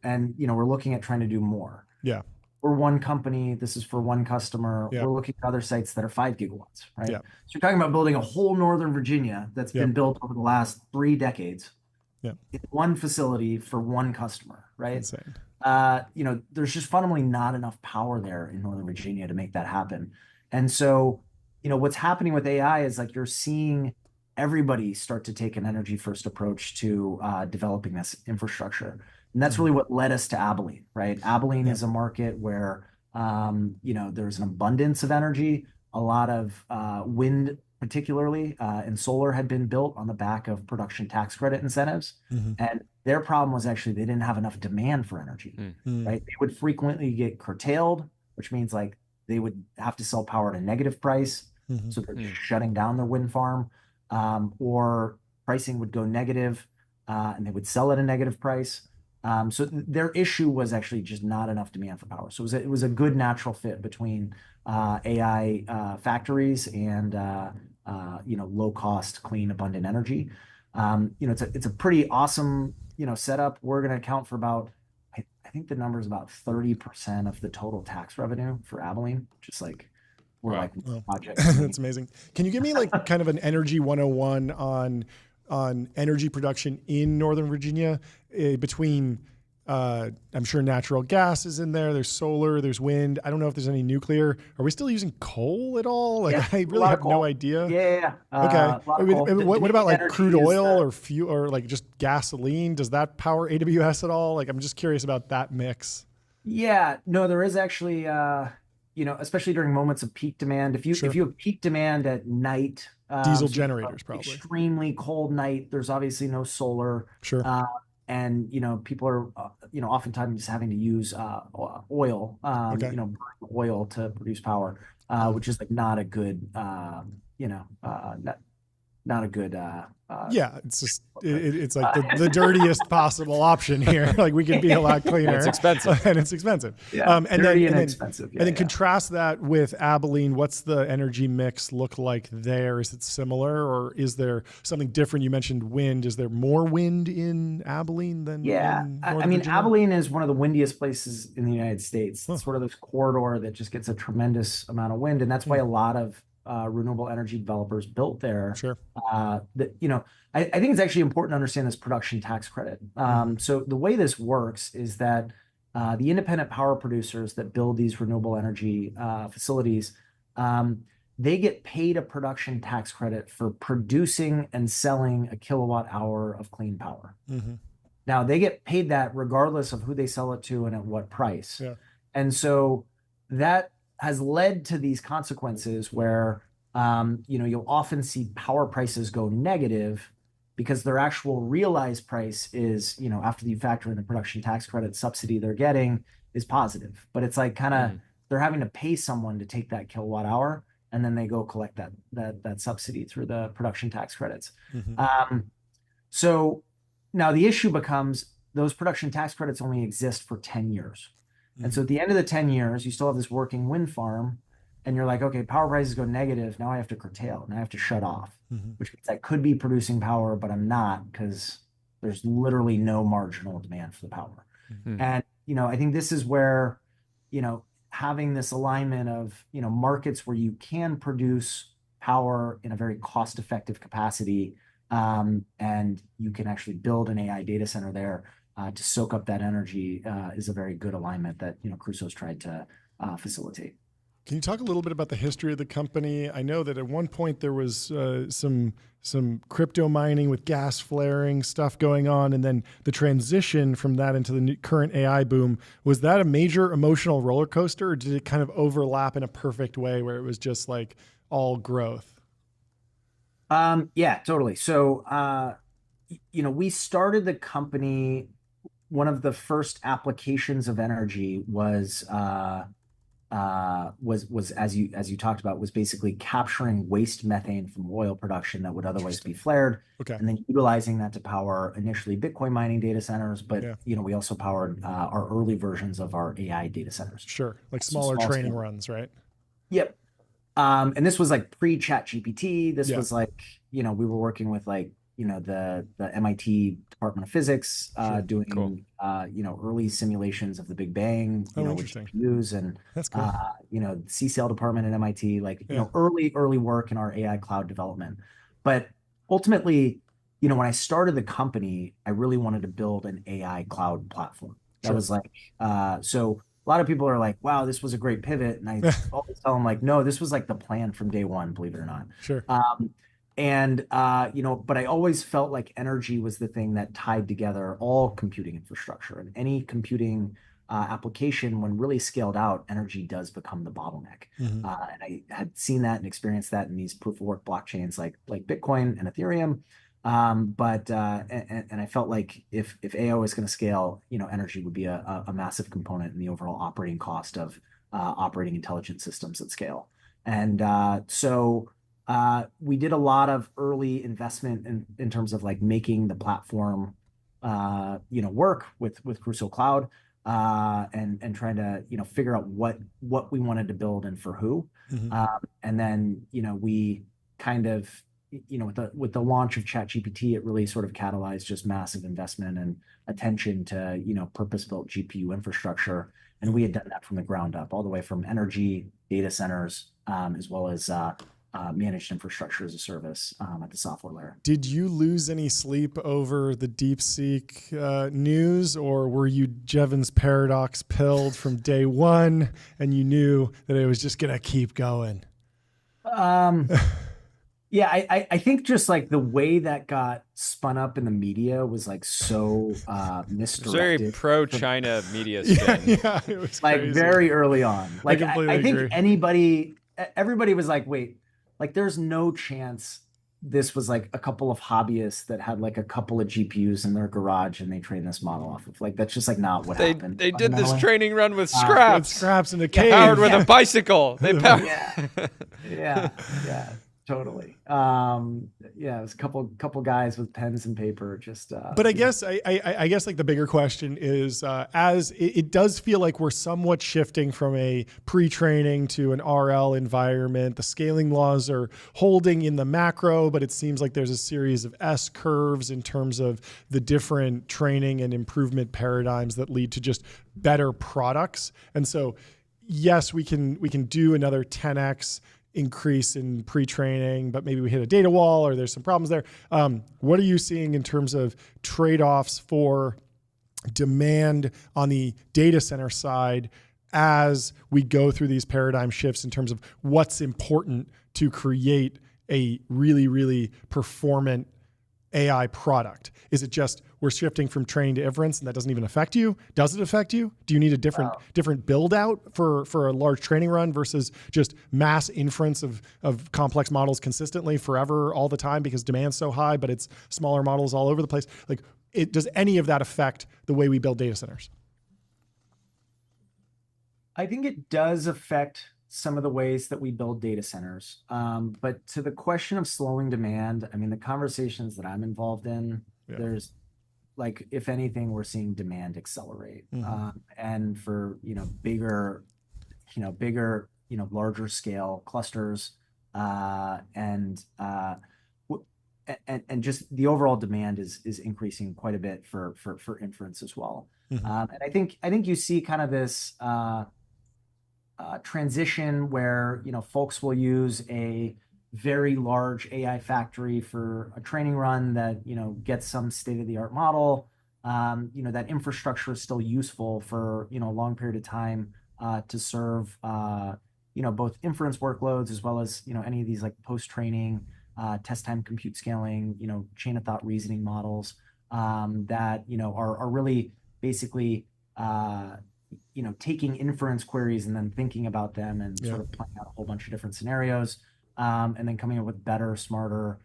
E: And, we're looking at trying to do more.
A: Yeah.
E: We're one company. This is for one customer.
A: Yeah.
E: We're looking at other sites that are 5 gigawatts, right?
A: Yeah.
E: So you're talking about building a whole Northern Virginia that's been built over the last 3 decades in one facility for one customer, right?
A: Insane.
E: There's just fundamentally not enough power there in Northern Virginia to make that happen. And so, what's happening with AI is like you're seeing everybody start to take an energy first approach to developing this infrastructure. And that's really what led us to Abilene, right? Abilene is a market where, there's an abundance of energy. A lot of wind, particularly, and solar had been built on the back of production tax credit incentives. And their problem was actually they didn't have enough demand for energy, right? They would frequently get curtailed, which means like they would have to sell power at a negative price. So they're just shutting down their wind farm, or pricing would go negative, and they would sell at a negative price. So their issue was actually just not enough demand for power. So it was a good natural fit between AI factories and low cost, clean, abundant energy. It's a pretty awesome setup. We're going to account for about, I think the number is about 30% of the total tax revenue for Abilene. Just like we're like project.
A: That's amazing. Can you give me like kind of an energy 101 on energy production in Northern Virginia between I'm sure natural gas is in there. There's solar, there's wind. I don't know if there's any nuclear. Are we still using coal at all? Like I really have no idea.
E: Yeah.
A: Okay. What about like crude oil or fuel or like just gasoline? Does that power AWS at all? Like I'm just curious about that mix.
E: Yeah. No, there is actually especially during moments of peak demand. If you have peak demand at night,
A: diesel generators probably.
E: Extremely cold night. There's obviously no solar.
A: Sure.
E: And people are oftentimes having to use oil, burn oil to produce power, which is like not a good not a good
A: it's just it's like the dirtiest possible option here. Like we could be a lot cleaner.
B: It's expensive.
A: And it's expensive.
E: And then expensive.
A: And then contrast that with Abilene. What's the energy mix look like there? Is it similar or is there something different? You mentioned wind. Is there more wind in Abilene than in Northern Virginia?
E: Abilene is one of the windiest places in the United States. It's sort of this corridor that just gets a tremendous amount of wind. And that's why a lot of renewable energy developers built there.
A: Sure.
E: I think it's actually important to understand this production tax credit. So the way this works is that the independent power producers that build these renewable energy facilities, they get paid a production tax credit for producing and selling a kilowatt hour of clean power. Now they get paid that regardless of who they sell it to and at what price.
A: Yeah.
E: And so that has led to these consequences where, you'll often see power prices go negative because their actual realized price is, after you factor in the production tax credit subsidy they're getting is positive. But it's like kind of they're having to pay someone to take that kilowatt hour. and then they go collect that subsidy through the production tax credits. So now the issue becomes those production tax credits only exist for 10 years. And so at the end of the 10 years, you still have this working wind farm, and you're like, okay, power prices go negative. Now I have to curtail. Now I have to shut off, which means I could be producing power, but I'm not, because there's literally no marginal demand for the power. And, I think this is where, having this alignment of, markets where you can produce power in a very cost-effective capacity, and you can actually build an AI data center there to soak up that energy, is a very good alignment that, Crusoe's tried to facilitate.
A: Can you talk a little bit about the history of the company? I know that at one point there was some crypto mining with gas flaring stuff going on, and then the transition from that into the current AI boom. Was that a major emotional roller coaster, or did it kind of overlap in a perfect way where it was just like all growth?
E: Yeah, totally. So, we started the company. One of the first applications of energy was as you talked about, was basically capturing waste methane from oil production that would otherwise be flared, and then utilizing that to power initially Bitcoin mining data centers. But we also powered our early versions of our AI data centers.
A: Sure, like smaller training runs, right?
E: Yep. And this was like pre-ChatGPT. This was like, we were working with like, the MIT Department of Physics, doing, early simulations of the Big Bang, with GPUs, and,
A: that's cool.
E: The CCL department at MIT, like, early work in our AI cloud development. But ultimately, when I started the company, I really wanted to build an AI cloud platform. That was like, so a lot of people are like, wow, this was a great pivot. And I always tell them, like, no, this was like the plan from day one, believe it or not.
A: Sure.
E: But I always felt like energy was the thing that tied together all computing infrastructure, and any computing application, when really scaled out, energy does become the bottleneck. And I had seen that and experienced that in these proof of work blockchains like Bitcoin and Ethereum. And I felt like if AI was going to scale, energy would be a massive component in the overall operating cost of operating intelligent systems at scale. And so we did a lot of early investment in terms of like making the platform, work with Crusoe Cloud, and trying to, figure out what we wanted to build and for who. And then, we kind of, with the launch of ChatGPT, it really sort of catalyzed just massive investment and attention to, purpose-built GPU infrastructure. And we had done that from the ground up, all the way from energy, data centers, as well as managed infrastructure as a service at the software layer.
A: Did you lose any sleep over the DeepSeek news, or were you Jevons paradox pilled from day one and you knew that it was just going to keep going?
E: Yeah, I think just like the way that got spun up in the media was like so misdirected.
B: Very pro-China media spin.
A: Yeah, it was
E: like
A: crazy.
E: Very early on. Like I think
A: agree.
E: everybody was like, wait, like there's no chance this was like a couple of hobbyists that had like a couple of GPUs in their garage and they trained this model off of. Like that's just like not what happened.
B: They did this training run with scraps.
A: Scraps in a cave.
B: Powered with a bicycle. They powered.
E: Yeah. Totally. It was a couple guys with pens and paper. Just.
A: But I guess I guess like the bigger question is, as it does feel like we're somewhat shifting from a pre-training to an RL environment. The scaling laws are holding in the macro, but it seems like there's a series of S curves in terms of the different training and improvement paradigms that lead to just better products. And so, yes, we can do another 10x increase in pre-training, but maybe we hit a data wall or there's some problems there. What are you seeing in terms of trade-offs for demand on the data center side as we go through these paradigm shifts in terms of what's important to create a really, really performant AI product? Is it just we're shifting from training to inference and that doesn't even affect you? Does it affect you? Do you need a different build out for a large training run versus just mass inference of complex models consistently forever all the time because demand's so high, but it's smaller models all over the place? Like, does any of that affect the way we build data centers?
E: I think it does affect some of the ways that we build data centers. But to the question of slowing demand, I mean, the conversations that I'm involved in, there's like, if anything, we're seeing demand accelerate. And for, bigger, larger scale clusters, and just the overall demand is increasing quite a bit for inference as well. And I think you see kind of this transition where folks will use a very large AI factory for a training run that gets some state-of-the-art model. That infrastructure is still useful for a long period of time to serve both inference workloads as well as any of these like post-training test time compute scaling chain of thought reasoning models that are really basically taking inference queries and then thinking about them and sort of playing out a whole bunch of different scenarios, and then coming up with better, smarter,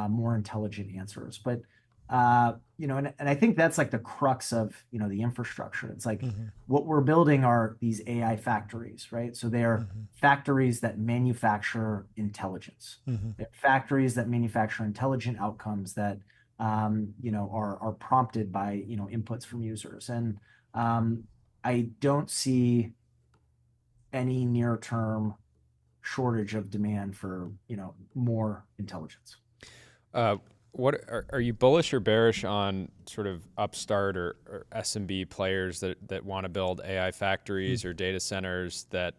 E: more intelligent answers. But and I think that's like the crux of the infrastructure. It's like what we're building are these AI factories, right? So they are factories that manufacture intelligence. They're factories that manufacture intelligent outcomes that are prompted by inputs from users. And I don't see any near-term shortage of demand for more intelligence.
B: What are you bullish or bearish on sort of upstart or SMB players that want to build AI factories or data centers that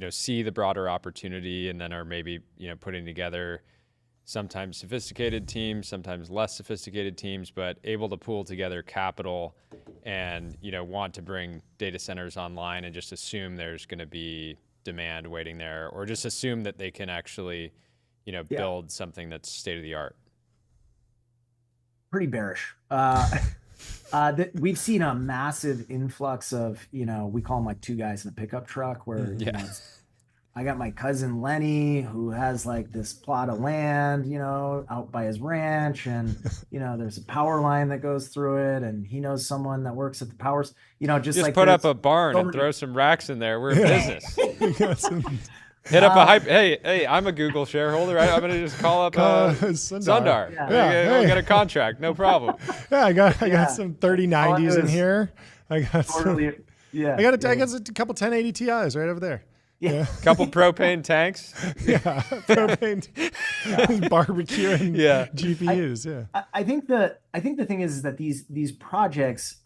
B: see the broader opportunity and then are maybe putting together sometimes sophisticated teams, sometimes less sophisticated teams, but able to pool together capital and want to bring data centers online and just assume there's going to be demand waiting there, or just assume that they can actually build something that's state of the art?
E: Pretty bearish. We've seen a massive influx of, we call them like two guys in a pickup truck where I got my cousin Lenny who has like this plot of land, out by his ranch, and there's a power line that goes through it, and he knows someone that works at the powers, just like
B: put up a barn and throw some racks in there. We're a business. Hit up hey, I'm a Google shareholder, right? I'm going to just call up Sundar. We'll get a contract, no problem.
A: I got some 3090s in here. I got I got a couple 1080 Ti's right over there.
B: Yeah. Couple propane tanks.
A: Propane barbecue and GPUs.
E: I think the thing is that these projects,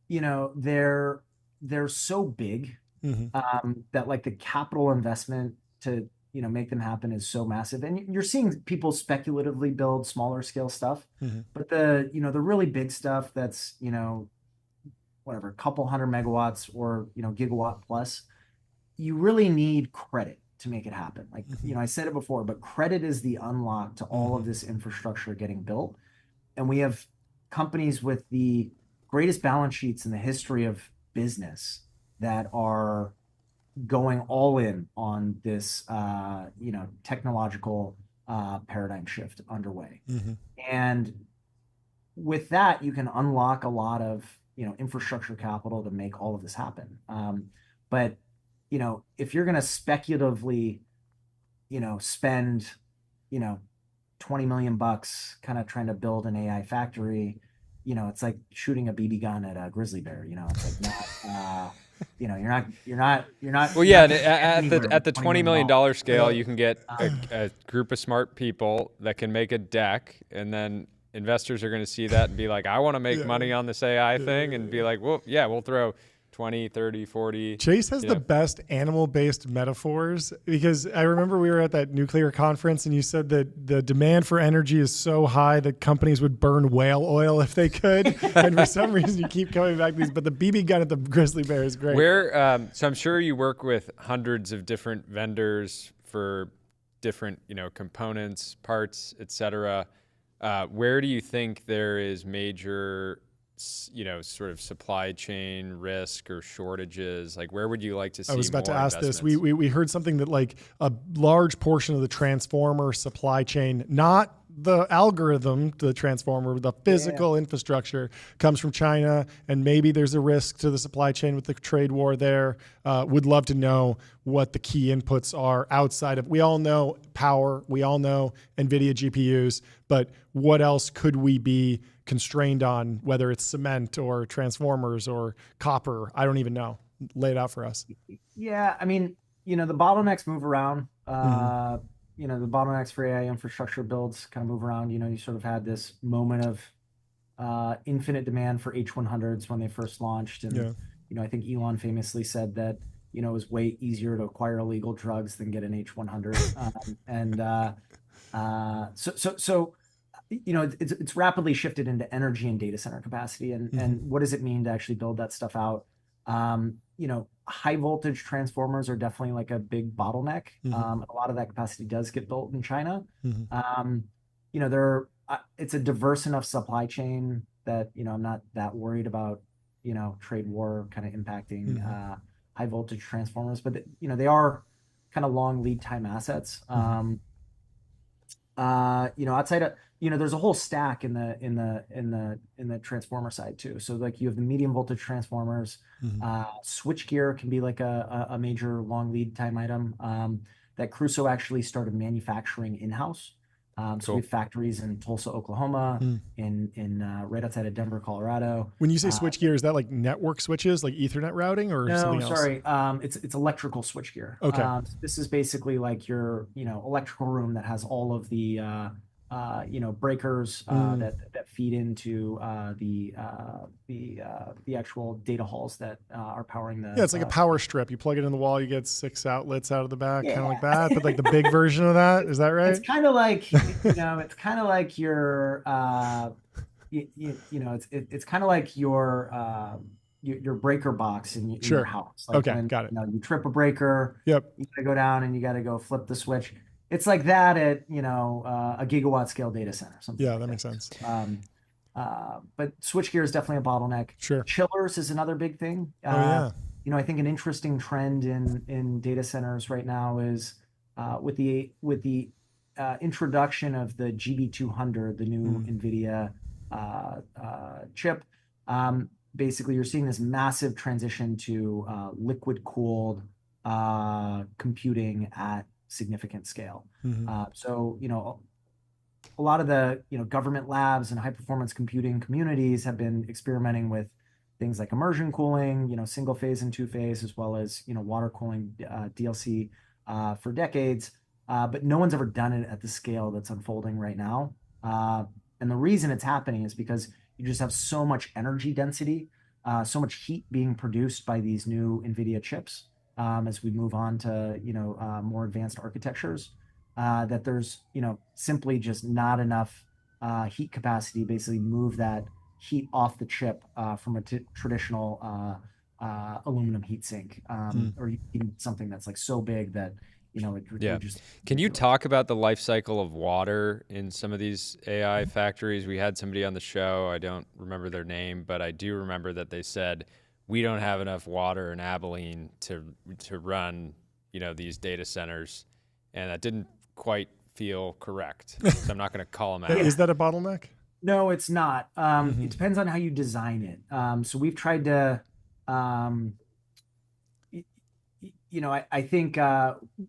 E: they're so big. That like the capital investment to make them happen is so massive, and you're seeing people speculatively build smaller scale stuff, but the the really big stuff that's whatever, a couple 100 megawatts or gigawatt plus, you really need credit to make it happen. Like I said it before, but credit is the unlock to all of this infrastructure getting built, and we have companies with the greatest balance sheets in the history of business that are going all in on this, technological paradigm shift underway. And with that, you can unlock a lot of, infrastructure capital to make all of this happen. But, if you're going to speculatively, spend, $20 million kind of trying to build an AI factory, it's like shooting a BB gun at a grizzly bear. It's like not. You're not.
B: Well, yeah. At the $20 million scale, you can get a group of smart people that can make a deck, and then investors are going to see that and be like, I want to make money on this AI thing, and be like, well, yeah, we'll throw 20, 30, 40.
A: Chase has the best animal-based metaphors, because I remember we were at that nuclear conference and you said that the demand for energy is so high that companies would burn whale oil if they could. And for some reason you keep coming back to these, but the BB gun at the grizzly bear is great.
B: So I'm sure you work with hundreds of different vendors for different, components, parts, et cetera. Where do you think there is major sort of supply chain risk or shortages? Like, where would you like to see more?
A: I was about to ask this. We heard something that like a large portion of the transformer supply chain, not the algorithm, the transformer, the physical infrastructure comes from China, and maybe there's a risk to the supply chain with the trade war there. Would love to know what the key inputs are outside of, we all know power, we all know NVIDIA GPUs, but what else could we be constrained on, whether it's cement or transformers or copper? I don't even know. Lay it out for us.
E: Yeah, I mean, the bottlenecks move around. The bottlenecks for AI infrastructure builds kind of move around. You sort of had this moment of infinite demand for H100s when they first launched. And, I think Elon famously said that, it was way easier to acquire illegal drugs than get an H100. It's rapidly shifted into energy and data center capacity. And what does it mean to actually build that stuff out? High voltage transformers are definitely like a big bottleneck. A lot of that capacity does get built in China. It's a diverse enough supply chain that, I'm not that worried about, trade war kind of impacting high voltage transformers, but they are kind of long lead time assets. Outside of, there's a whole stack in the transformer side too. So like you have the medium voltage transformers, switchgear can be like a major long lead time item that Crusoe actually started manufacturing in-house. So we have factories in Tulsa, Oklahoma, in right outside of Denver, Colorado.
A: When you say switchgear, is that like network switches, like Ethernet routing, or something else?
E: No, sorry. It's electrical switchgear.
A: Okay.
E: This is basically like your electrical room that has all of the breakers that feed into the actual data halls that are powering the.
A: Yeah, it's like a power strip. You plug it in the wall, you get 6 outlets out of the back, kind of like that. But like the big version of that, is that right?
E: It's kind of like it's kind of like your it's kind of like your breaker box in your house. Like
A: okay, got it.
E: You trip a breaker.
A: Yep.
E: You gotta go down and you gotta go flip the switch. It's like that at a gigawatt scale data center. Something.
A: Yeah, that makes sense.
E: But switchgear is definitely a bobottleneck.
A: Sure.
E: Chillers is another big thing. I think an interesting trend in data centers right now is with the introduction of the GB200, the new NVIDIA chip. Basically, you're seeing this massive transition to liquid cooled computing at significant scale. So, a lot of the, government labs and high performance computing communities have been experimenting with things like immersion cooling, single phase and two phase, as well as, water cooling, DLC for decades. But no one's ever done it at the scale that's unfolding right now. And the reason it's happening is because you just have so much energy density, so much heat being produced by these new NVIDIA chips. As we move on to more advanced architectures, that there's simply just not enough heat capacity to basically move that heat off the chip from a traditional aluminum heatsink, or even something that's like so big that it just.
B: Can you talk about the life cycle of water in some of these AI factories? We had somebody on the show. I don't remember their name, but I do remember that they said, we don't have enough water in Abilene to run, these data centers, and that didn't quite feel correct. So I'm not going to call them out.
A: Is that a bottleneck?
E: No, it's not. It depends on how you design it. So we've tried to, I think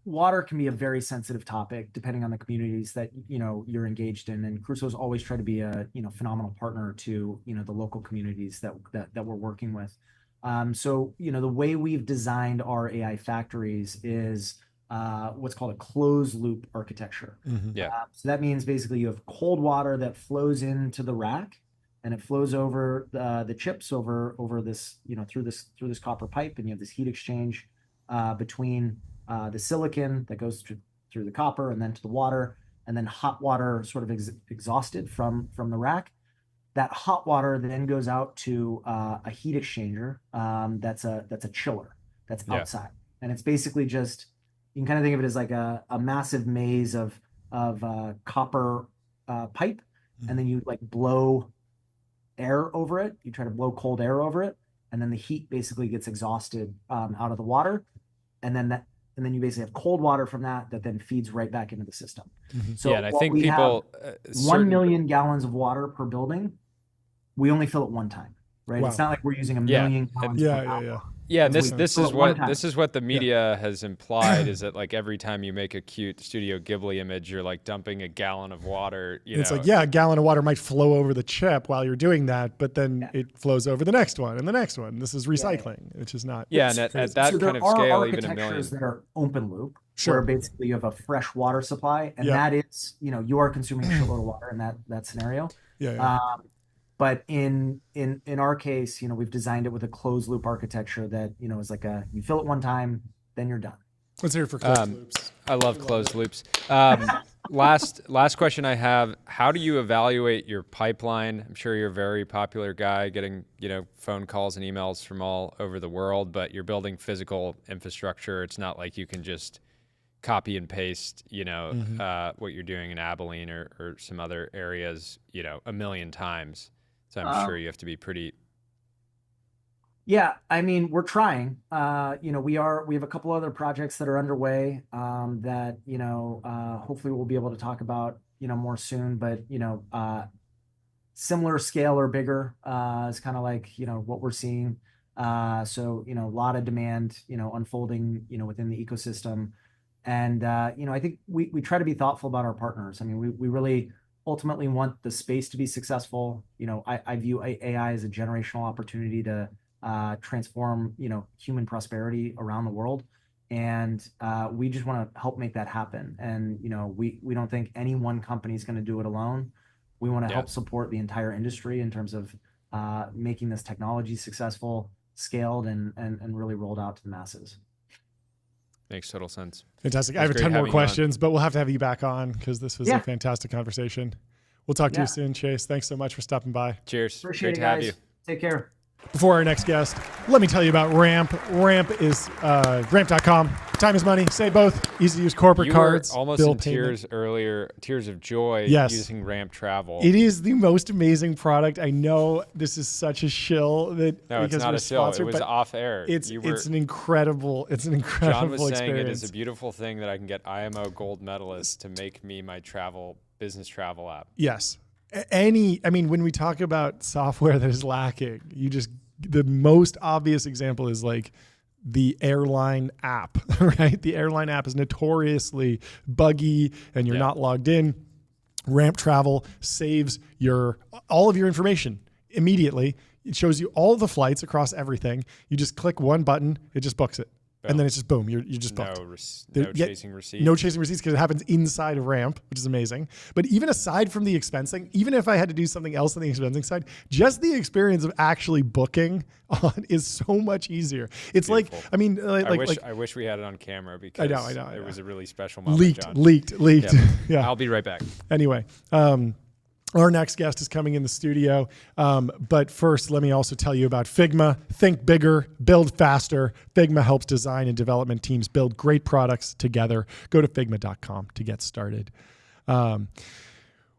E: water can be a very sensitive topic depending on the communities that you're engaged in, and Crusoe's always tried to be a phenomenal partner to the local communities that we're working with. So, the way we've designed our AI factories is what's called a closed loop architecture. So that means basically you have cold water that flows into the rack, and it flows over the chips over this, through this copper pipe, and you have this heat exchange between the silicon that goes through the copper and then to the water, and then hot water sort of exhausted from the rack. That hot water then goes out to a heat exchanger that's a chiller that's outside. And it's basically just, you can kind of think of it as like a massive maze of copper pipe, and then you like blow air over it. You try to blow cold air over it, and then the heat basically gets exhausted out of the water, and then and then you basically have cold water from that then feeds right back into the system. So
B: yeah, and I think
E: we
B: people
E: have 1 million gallons of water per building. We only fill it one time, right?
A: Wow.
E: It's not like we're using a
B: Yeah.
E: million gallons.
B: Yeah, and
E: We
B: this
E: fill
B: is
E: it one
B: what
E: time.
B: this is what the media has implied is that like every time you make a cute Studio Ghibli image, you're like dumping a gallon of water.
A: It's like, yeah, a gallon of water might flow over the chip while you're doing that, but then it flows over the next one and the next one. This is recycling, which is not.
B: Yeah, and at that
E: so
B: kind of
E: there
B: scale,
E: are
B: even a million.
E: architectures that are open loop,
A: Sure.
E: where basically you have a fresh water supply, and that is, you are consuming a shitload of water in that scenario.
A: Yeah.
E: But in our case, we've designed it with a closed loop architecture that, is like you fill it one time, then you're done.
A: Let's hear it for closed loops.
B: I love closed loops. Last question I have, how do you evaluate your pipeline? I'm sure you're a very popular guy getting, phone calls and emails from all over the world, but you're building physical infrastructure. It's not like you can just copy and paste, what you're doing in Abilene or some other areas, a million times. So I'm sure you have to be pretty.
E: Yeah, I mean, we're trying. We have a couple other projects that are underway that hopefully we'll be able to talk about more soon. But similar scale or bigger is kind of like what we're seeing. So a lot of demand unfolding within the ecosystem, and I think we try to be thoughtful about our partners. I mean, we really ultimately want the space to be successful. I view AI as a generational opportunity to transform, human prosperity around the world. And we just want to help make that happen. And, we don't think any one company is going to do it alone. We want to help support the entire industry in terms of making this technology successful, scaled, and really rolled out to the masses.
B: Makes total sense.
A: Fantastic. I have a ton more questions, but we'll have to have you back on because this was a fantastic conversation. We'll talk to you soon, Chase. Thanks so much for stopping by.
B: Cheers.
E: Appreciate
B: Great
E: it,
B: to have
E: guys.
B: you.
E: Take care.
A: Before our next guest, let me tell you about Ramp. Ramp is ramp.com. Time is money. Say both. Easy to use corporate cards.
B: You were almost
A: bill
B: in tears earlier, tears of joy using Ramp Travel.
A: It is the most amazing product. I know this is such a shill that
B: no, it's not a shill. It was off air.
A: It's an incredible
B: John was
A: experience.
B: saying it is a beautiful thing that I can get IMO gold medalists to make me my business travel app.
A: Yes. When we talk about software that is lacking, the most obvious example is like the airline app, right? The airline app is notoriously buggy and you're not logged in. Ramp Travel saves all of your information immediately. It shows you all the flights across everything. You just click one button, it just books it. And then it's just boom, you're just booked.
B: No chasing receipts.
A: No chasing receipts because it happens inside of Ramp, which is amazing. But even aside from the expensing, even if I had to do something else on the expensing side, just the experience of actually booking on is so much easier. It's beautiful.
B: I wish we had it on camera because
A: I know.
B: It was a really special moment.
A: Leaked.
B: Yeah. I'll be right back.
A: Anyway, our next guest is coming in the studio. But first, let me also tell you about Figma. Think bigger, build faster. Figma helps design and development teams build great products together. Go to figma.com to get started.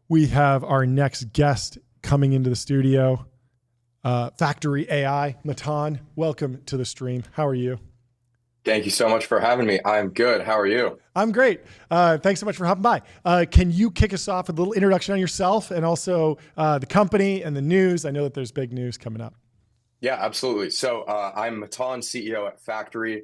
A: We have our next guest coming into the studio. Factory AI, Matan. Welcome to the stream. How are you?
F: Thank you so much for having me. I'm good. How are you?
A: I'm great. Thanks so much for hopping by. Can you kick us off with a little introduction on yourself and also the company and the news? I know that there's big news coming up.
F: Yeah, absolutely. So I'm Matan, CEO at Factory,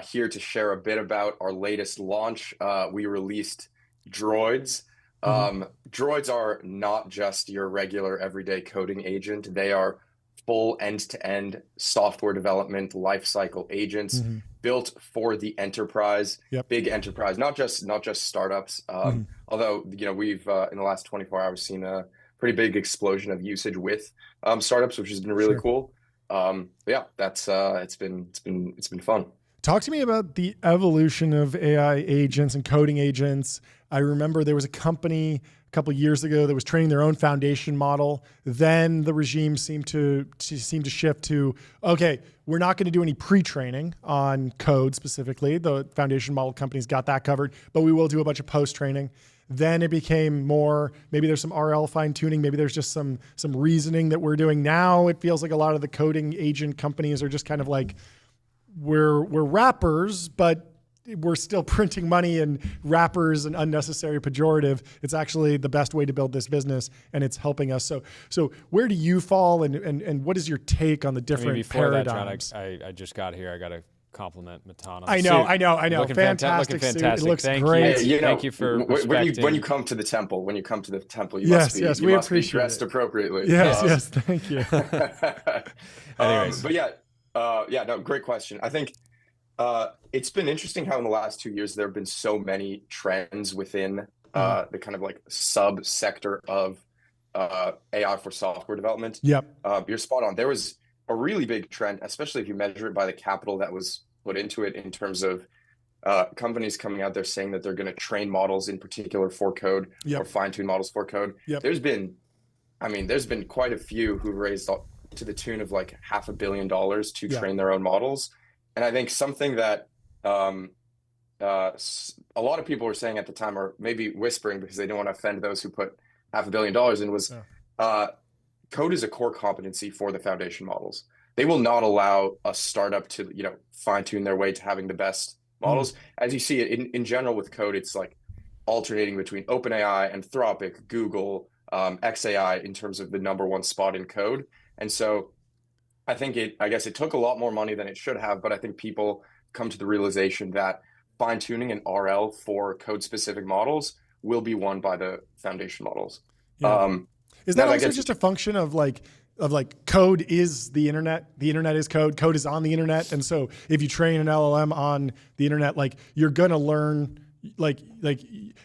F: here to share a bit about our latest launch. We released Droids. Droids are not just your regular everyday coding agent. They are full end-to-end software development lifecycle agents built for the enterprise, big enterprise, not just startups. Although we've in the last 24 hours seen a pretty big explosion of usage with startups, which has been really cool. That's it's been fun.
A: Talk to me about the evolution of AI agents and coding agents. I remember there was a company a couple of years ago that was training their own foundation model. Then the regime seemed to shift to, okay, we're not going to do any pre-training on code specifically. The foundation model companies got that covered, but we will do a bunch of post-training. Then it became more, maybe there's some RL fine tuning, maybe there's just some reasoning that we're doing. Now it feels like a lot of the coding agent companies are just kind of like, we're wrappers, but we're still printing money in wrappers and unnecessary pejorative. It's actually the best way to build this business, and it's helping us. So where do you fall, and what is your take on the different paradigms?
B: I just got here. I got to compliment Matan on the
A: I know.
B: Looking
A: fantastic
B: looking
A: suit.
B: fantastic.
A: It looks
B: Thank
A: great.
B: You.
F: You know,
B: Thank you for respecting.
F: when you come to the temple, you
A: Yes,
F: must be,
A: we
F: you must be
A: appreciate
F: dressed
A: it.
F: appropriately.
A: Yes, thank you.
B: Anyways.
F: But no, great question. I think it's been interesting how in the last 2 years there have been so many trends within the kind of like sub-sector of AI for software development.
A: Yep.
F: You're spot on. There was a really big trend, especially if you measure it by the capital that was put into it in terms of companies coming out there saying that they're going to train models in particular for code or fine-tune models for code.
A: Yep.
F: There's been quite a few who raised to the tune of like $500 million to train their own models. And I think something that a lot of people were saying at the time, or maybe whispering because they don't want to offend those who put $500 million in, was code is a core competency for the foundation models. They will not allow a startup to, fine-tune their way to having the best models. As you see it in general with code, it's like alternating between OpenAI, Anthropic, Google, XAI in terms of the #1 spot in code. And so I guess it took a lot more money than it should have, but I think people come to the realization that fine-tuning an RL for code-specific models will be won by the foundation models.
A: Yeah. Is that also just a function of like code is the internet is code is on the internet, and so if you train an LLM on the internet, like you're gonna learn like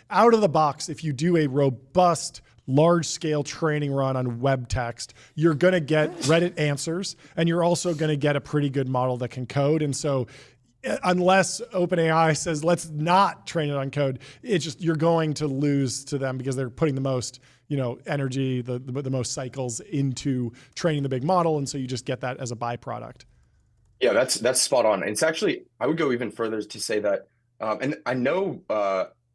A: out of the box. If you do a robust large scale training run on web text, you're gonna get Reddit answers, and you're also gonna get a pretty good model that can code. And so unless OpenAI says let's not train it on code, it's just you're going to lose to them because they're putting the most energy, the most cycles into training the big model, and so you just get that as a byproduct.
F: Yeah, that's spot on. It's actually, I would go even further to say that, and I know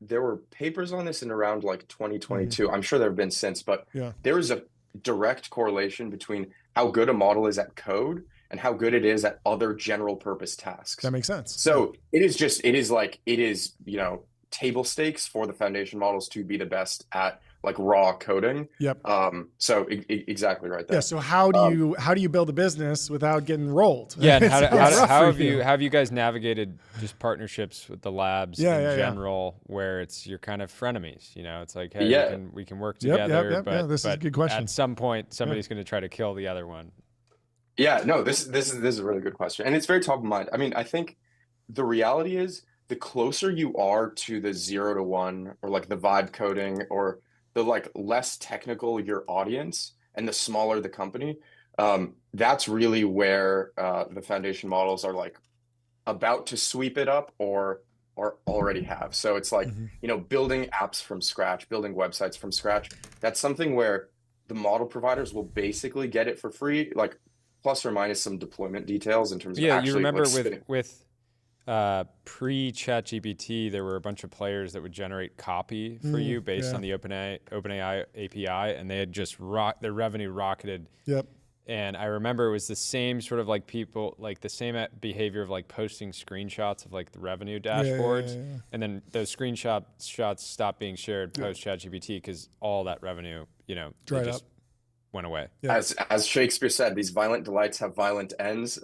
F: there were papers on this in around like 2022. I'm sure there have been since, but there is a direct correlation between how good a model is at code and how good it is at other general purpose tasks.
A: That makes sense.
F: So it is table stakes for the foundation models to be the best at like raw coding.
A: Yep.
F: So exactly right there.
A: Yeah. So how do you build a business without getting rolled?
B: Yeah. And how have you guys navigated just partnerships with the labs in general, where you're kind of frenemies? It's like, hey, we can work together. But
A: this is a good question.
B: At some point, somebody's going to try to kill the other one.
F: Yeah. No. This is a really good question, and it's very top of mind. I mean, I think the reality is the closer you are to the 0 to 1 or like the vibe coding, or the like less technical your audience and the smaller the company, that's really where the foundation models are like about to sweep it up or already have. So it's like, building apps from scratch, building websites from scratch. That's something where the model providers will basically get it for free, like plus or minus some deployment details in terms of actually.
B: You remember with pre-ChatGPT, there were a bunch of players that would generate copy for you based on the OpenAI API, and they had just their revenue rocketed. Yep. And I remember it was the same sort of like people, like the same behavior of like posting screenshots of like the revenue dashboards, and then those screenshots stopped being shared post ChatGPT because all that revenue,
A: dried up.
B: Went away.
F: Yeah. As Shakespeare said, these violent delights have violent ends.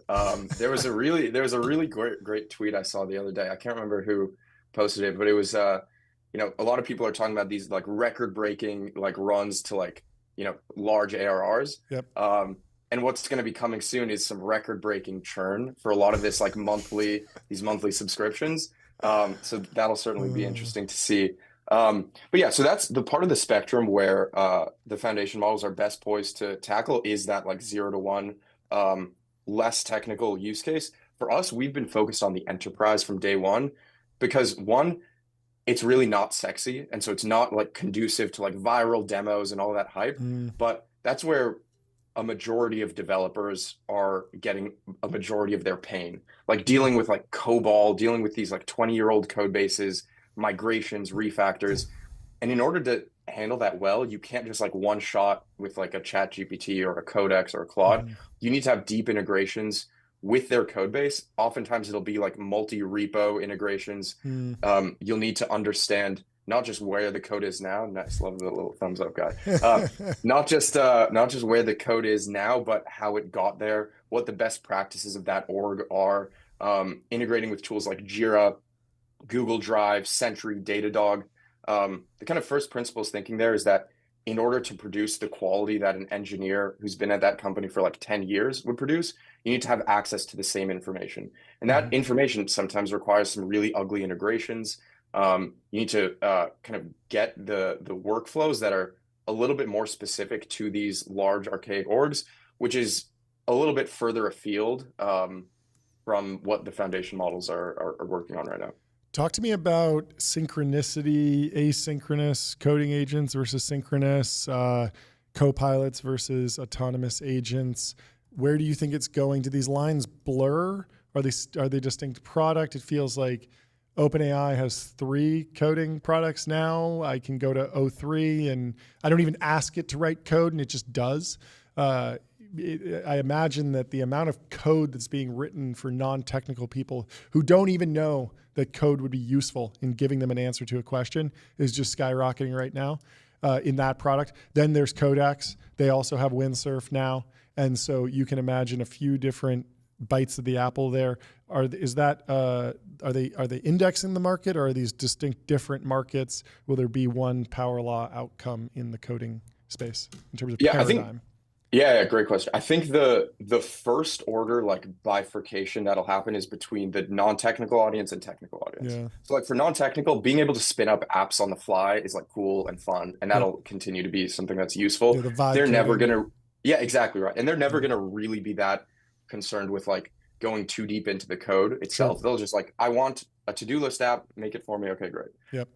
F: There was a really great tweet I saw the other day. I can't remember who posted it, but it was a lot of people are talking about these like record-breaking like runs to like large ARRs. Yep. And what's going to be coming soon is some record-breaking churn for a lot of this like these monthly subscriptions. So that'll certainly be interesting to see. But yeah, so that's the part of the spectrum where the foundation models are best poised to tackle is that like 0 to 1 less technical use case. For us, we've been focused on the enterprise from day one because one, it's really not sexy, and so it's not like conducive to like viral demos and all that hype. But that's where a majority of developers are getting a majority of their pain, like dealing with like COBOL, dealing with these like 20-year-old code bases, migrations, refactors. And in order to handle that well, you can't just like one shot with like a Chat GPT or a Codex or a Claude. You need to have deep integrations with their code base, oftentimes it'll be like multi-repo integrations. You'll need to understand not just where the code is now. Nice, love the little thumbs up guy. Not just where the code is now, but how it got there, what the best practices of that org are, integrating with tools like Jira, Google Drive, Sentry, Datadog. The kind of first principles thinking there is that in order to produce the quality that an engineer who's been at that company for like 10 years would produce, you need to have access to the same information. And that information sometimes requires some really ugly integrations. You need to kind of get the workflows that are a little bit more specific to these large archaic orgs, which is a little bit further afield from what the foundation models are working on right now.
A: Talk to me about synchronicity, asynchronous coding agents versus synchronous, co-pilots versus autonomous agents. Where do you think it's going? Do these lines blur? Are they distinct product? It feels like OpenAI has 3 coding products now. I can go to O3 and I don't even ask it to write code and it just does. I imagine that the amount of code that's being written for non-technical people who don't even know that code would be useful in giving them an answer to a question is just skyrocketing right now in that product. Then there's Codex. They also have Windsurf now. And so you can imagine a few different bites of the apple there. Are they indexing the market, or are these distinct different markets? Will there be one power law outcome in the coding space in terms of paradigm?
F: Yeah, great question. I think the first order like bifurcation that'll happen is between the non-technical audience and technical audience. Yeah. So like for non-technical, being able to spin up apps on the fly is like cool and fun, and that'll continue to be something that's useful. They're never gonna, exactly right, and they're never gonna really be that concerned with like going too deep into the code itself. They'll just like, I want a to-do list app, make it for me. Okay, great.
A: Yep.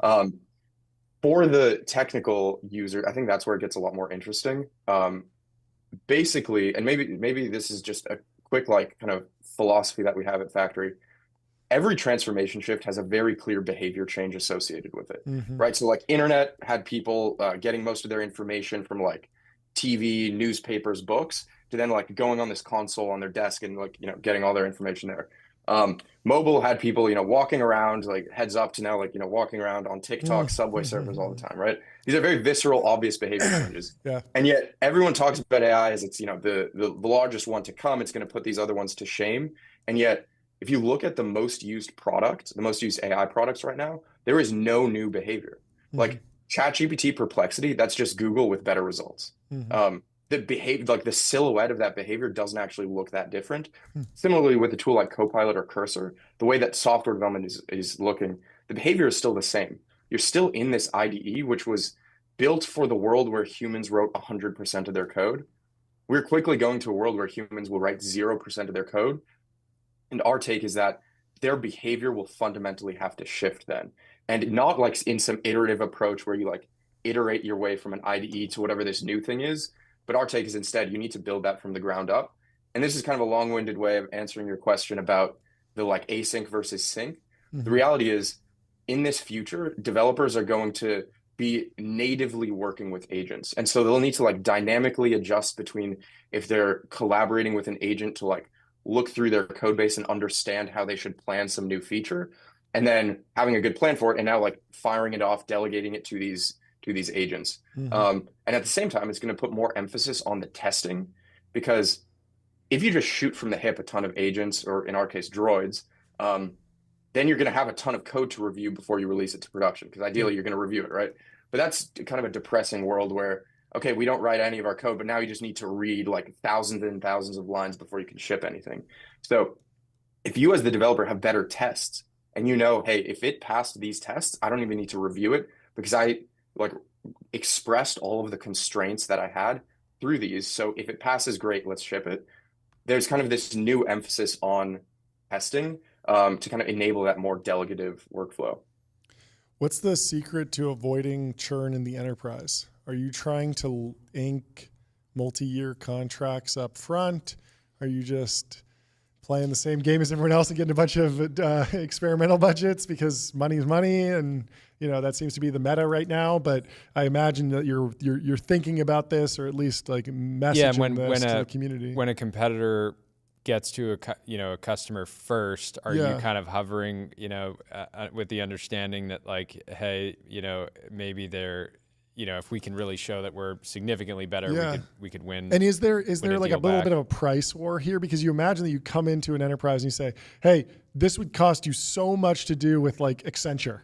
F: For the technical user, I think that's where it gets a lot more interesting. Basically, and maybe this is just a quick like kind of philosophy that we have at Factory. Every transformation shift has a very clear behavior change associated with it, right? So like internet had people getting most of their information from like TV, newspapers, books, to then like going on this console on their desk and like, getting all their information there. Mobile had people, walking around, like heads up, to now like, walking around on TikTok, Subway surfers all the time, right? These are very visceral, obvious behavior changes.
A: Yeah.
F: And yet everyone talks about AI as it's, the largest one to come. It's going to put these other ones to shame. And yet, if you look at the most used product, the most used AI products right now, there is no new behavior. Like ChatGPT Perplexity, that's just Google with better results. The behavior, like the silhouette of that behavior doesn't actually look that different. Similarly with a tool like Copilot or Cursor, the way that software development is looking, the behavior is still the same. You're still in this IDE, which was built for the world where humans wrote 100% of their code. We're quickly going to a world where humans will write 0% of their code. And our take is that their behavior will fundamentally have to shift then. And not like in some iterative approach where you like iterate your way from an IDE to whatever this new thing is. But our take is instead, you need to build that from the ground up. And this is kind of a long-winded way of answering your question about the like async versus sync. The reality is, in this future, developers are going to be natively working with agents. And so they'll need to like dynamically adjust between if they're collaborating with an agent to like look through their code base and understand how they should plan some new feature, and then having a good plan for it, and now like firing it off, delegating it to these agents. And at the same time, it's going to put more emphasis on the testing, because if you just shoot from the hip a ton of agents, or in our case, droids, then you're going to have a ton of code to review before you release it to production, because ideally you're going to review it, right? But that's kind of a depressing world where, okay, we don't write any of our code, but now you just need to read like thousands and thousands of lines before you can ship anything. So if you as the developer have better tests, and hey, if it passed these tests, I don't even need to review it, because I like expressed all of the constraints that I had through these. So if it passes, great, let's ship it. There's kind of this new emphasis on testing to kind of enable that more delegative workflow.
A: What's the secret to avoiding churn in the enterprise? Are you trying to ink multi-year contracts up front? Are you just playing the same game as everyone else and getting a bunch of experimental budgets because money is money, and that seems to be the meta right now? But I imagine that you're thinking about this, or at least like messaging this to the community.
B: When a competitor gets to a customer first, are you kind of hovering, with the understanding that like, hey, maybe they're, if we can really show that we're significantly better, we could win.
A: And is there like a little
B: back.
A: bit of a price war here? Because you imagine that you come into an enterprise and you say, hey, this would cost you so much to do with like Accenture,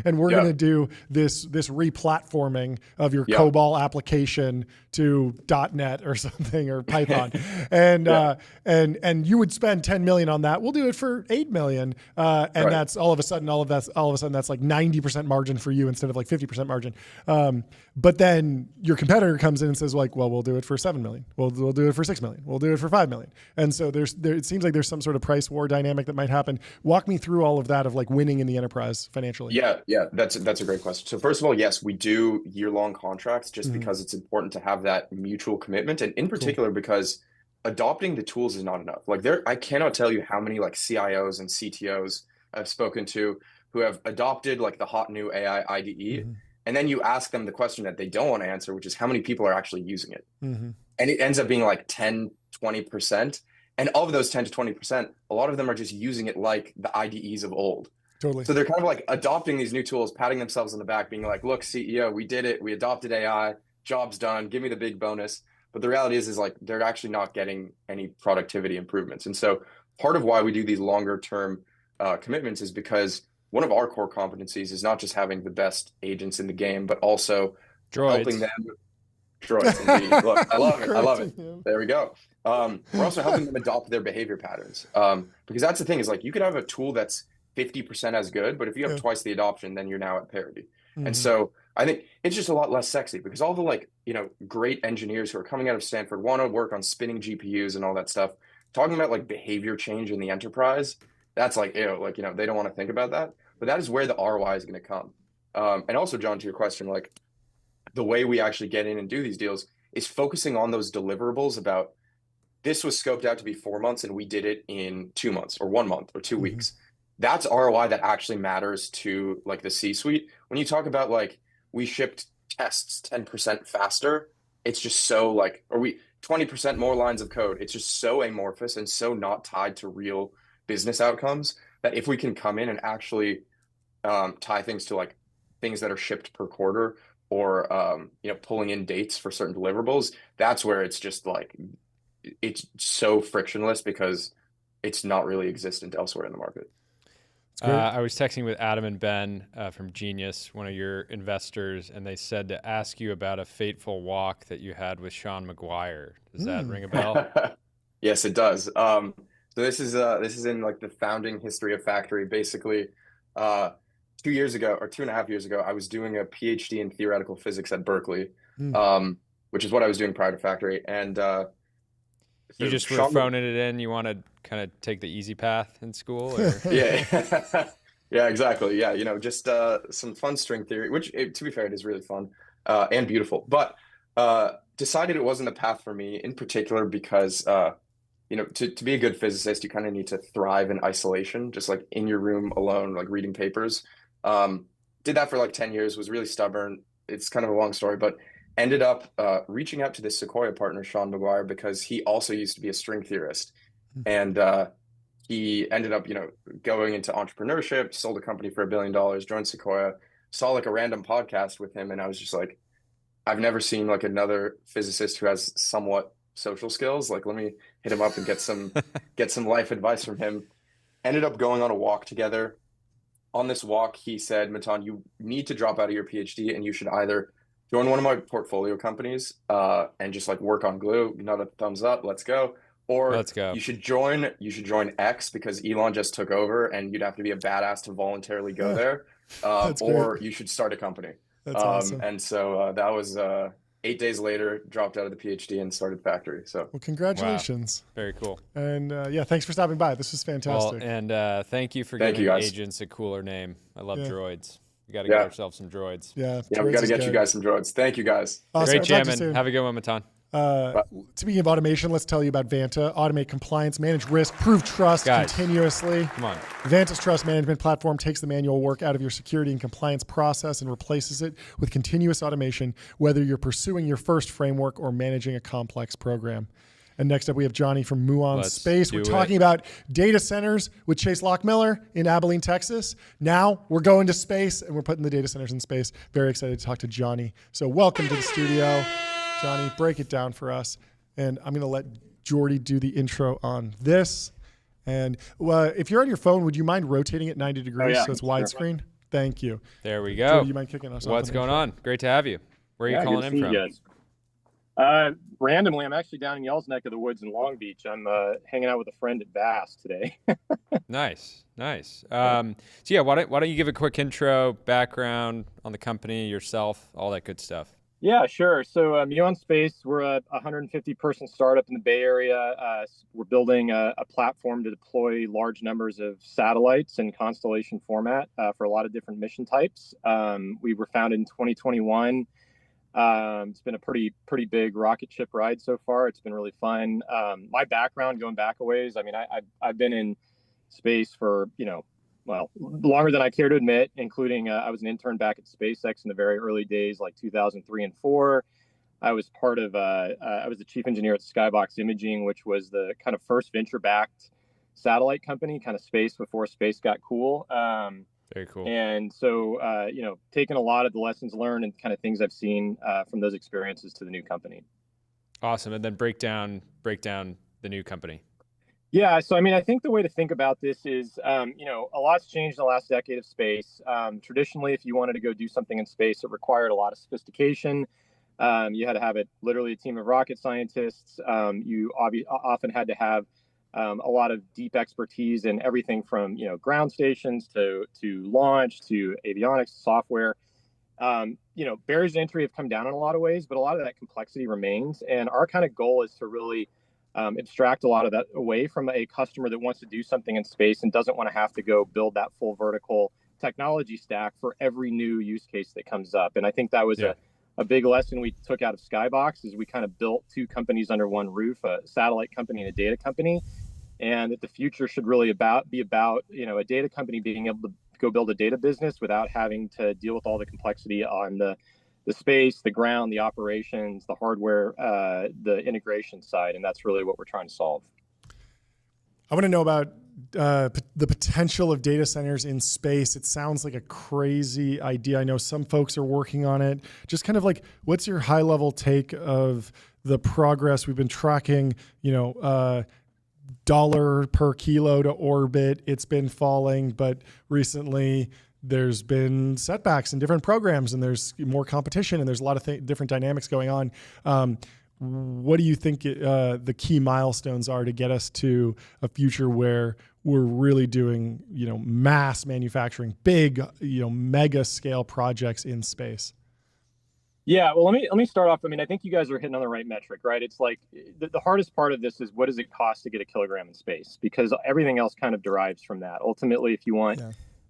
A: and we're going to do this replatforming of your COBOL application to .NET or something, or Python, and you would spend 10 million on that. We'll do it for 8 million, and that's all of a sudden that's like 90% margin for you instead of like 50% margin. But then your competitor comes in and says like, well, we'll do it for 7 million. We'll do it for 6 million. We'll do it for 5 million. And so it seems like there's some sort of price war dynamic that might happen. Walk me through all of that of like winning in the enterprise financially.
F: Yeah, that's a great question. So first of all, yes, we do year-long contracts just because it's important to have that mutual commitment, and in particular because adopting the tools is not enough. Like I cannot tell you how many like CIOs and CTOs I've spoken to who have adopted like the hot new AI IDE, and then you ask them the question that they don't want to answer, which is how many people are actually using it. And it ends up being like 10, 20%. And of those 10 to 20%, a lot of them are just using it like the IDEs of old.
A: Totally.
F: So they're kind of like adopting these new tools, patting themselves on the back, being like, look, CEO, we did it. We adopted AI, job's done. Give me the big bonus. But the reality is like, they're actually not getting any productivity improvements. And so part of why we do these longer term commitments is because one of our core competencies is not just having the best agents in the game, but also helping them. Droids, indeed. Look, I love it. I love it. There we go. We're also helping them adopt their behavior patterns. Because that's the thing is like, you could have a tool that's 50% as good, but if you have twice the adoption, then you're now at parity. And so I think it's just a lot less sexy because all the like, great engineers who are coming out of Stanford want to work on spinning GPUs and all that stuff. Talking about like behavior change in the enterprise, that's like, they don't want to think about that. But that is where the ROI is going to come. And also, John, to your question, like the way we actually get in and do these deals is focusing on those deliverables about this was scoped out to be 4 months and we did it in 2 months or 1 month or 2 weeks. That's ROI that actually matters to like the C-suite. When you talk about like we shipped tests 10% faster, it's just so like, or we 20% more lines of code. It's just so amorphous and so not tied to real business outcomes that if we can come in and actually tie things to like things that are shipped per quarter or pulling in dates for certain deliverables, that's where it's just like it's so frictionless because it's not really existent elsewhere in the market.
B: I was texting with Adam and Ben from Genius, one of your investors, and they said to ask you about a fateful walk that you had with Sean McGuire. Does that ring a bell?
F: Yes, it does. So this is in like the founding history of Factory. Basically, 2 years ago or 2.5 years ago, I was doing a PhD in theoretical physics at Berkeley, which is what I was doing prior to Factory. And
B: you just were phoning it in. You want to kind of take the easy path in school? Or?
F: Yeah, yeah, exactly. Yeah, just some fun string theory, which to be fair, it is really fun and beautiful. But decided it wasn't the path for me in particular because to be a good physicist, you kind of need to thrive in isolation, just like in your room alone, like reading papers. Did that for like 10 years, was really stubborn. It's kind of a long story, but ended up reaching out to this Sequoia partner, Sean McGuire, because he also used to be a string theorist. And he ended up, going into entrepreneurship, sold a company for $1 billion, joined Sequoia, saw like a random podcast with him. And I was just like, I've never seen like another physicist who has somewhat social skills. Like, let me hit him up and get some life advice from him. Ended up going on a walk together. On this walk, he said, Matan, you need to drop out of your PhD and you should either join one of my portfolio companies and just like work on glue, another thumbs up, let's go. Or
B: let's go.
F: You should join X because Elon just took over and you'd have to be a badass to voluntarily go there. Or you should start a company.
A: That's awesome.
F: And so that was 8 days later, dropped out of the PhD and started Factory. So,
A: well, congratulations.
B: Wow. Very cool.
A: And thanks for stopping by. This was fantastic.
B: Well, and thank you for giving agents a cooler name. I love droids. We got to get ourselves some droids.
F: Yeah, we got to get you guys some droids. Thank you, guys.
B: Awesome. Great jamming. Have a good one, Matan.
A: Speaking of automation, let's tell you about Vanta. Automate compliance, manage risk, prove trust continuously.
B: Come on.
A: Vanta's trust management platform takes the manual work out of your security and compliance process and replaces it with continuous automation, whether you're pursuing your first framework or managing a complex program. And next up, we have Jonny from Muon
B: Let's
A: Space.
B: do
A: We're
B: it.
A: talking about data centers with Chase Lochmiller in Abilene, Texas. Now we're going to space, and we're putting the data centers in space. Very excited to talk to Jonny. So welcome to the studio. Jonny, break it down for us. And I'm going to let Jordy do the intro on this. And if you're on your phone, would you mind rotating it 90 degrees so it's widescreen? Thank you.
B: There we go.
A: Jordy, you mind kicking us off?
B: What's going on? Great to have you. Where are you calling in from?
G: You guys. Randomly, I'm actually down in y'all's neck of the woods in Long Beach. I'm hanging out with a friend at Bass today.
B: Nice. So yeah, why don't you give a quick intro, background on the company, yourself, all that good stuff.
G: Yeah, sure. So Muon Space, we're a 150-person startup in the Bay Area. We're building a platform to deploy large numbers of satellites in constellation format for a lot of different mission types. We were founded in 2021. It's been a pretty big rocket ship ride so far. It's been really fun. My background, going back a ways, I mean, I've been in space for, longer than I care to admit, including I was an intern back at SpaceX in the very early days, like 2003 and 2004. I was part of, I was the chief engineer at Skybox Imaging, which was the kind of first venture-backed satellite company, kind of space before space got cool.
B: Very cool.
G: And so, taking a lot of the lessons learned and kind of things I've seen from those experiences to the new company.
B: Awesome. And then break down the new company.
G: Yeah. So, I mean, I think the way to think about this is, a lot's changed in the last decade of space. Traditionally, if you wanted to go do something in space, it required a lot of sophistication. You had to have literally a team of rocket scientists. You often had to have a lot of deep expertise in everything from, ground stations to launch to avionics, software. Barriers to entry have come down in a lot of ways, but a lot of that complexity remains. And our kind of goal is to really abstract a lot of that away from a customer that wants to do something in space and doesn't want to have to go build that full vertical technology stack for every new use case that comes up. And I think that was a big lesson we took out of Skybox is we kind of built two companies under one roof, a satellite company and a data company. And that the future should really be about, a data company being able to go build a data business without having to deal with all the complexity on the space, the ground, the operations, the hardware, the integration side. And that's really what we're trying to solve.
A: I want to know about the potential of data centers in space. It sounds like a crazy idea. I know some folks are working on it. Just kind of like, what's your high level take of the progress we've been tracking, dollar per kilo to orbit? It's been falling, but recently there's been setbacks in different programs and there's more competition and there's a lot of different dynamics going on. What do you think the key milestones are to get us to a future where we're really doing, mass manufacturing, big, mega scale projects in space?
G: Yeah, well, let me start off. I mean, I think you guys are hitting on the right metric, right? It's like the hardest part of this is what does it cost to get a kilogram in space? Because everything else kind of derives from that. Ultimately, if you want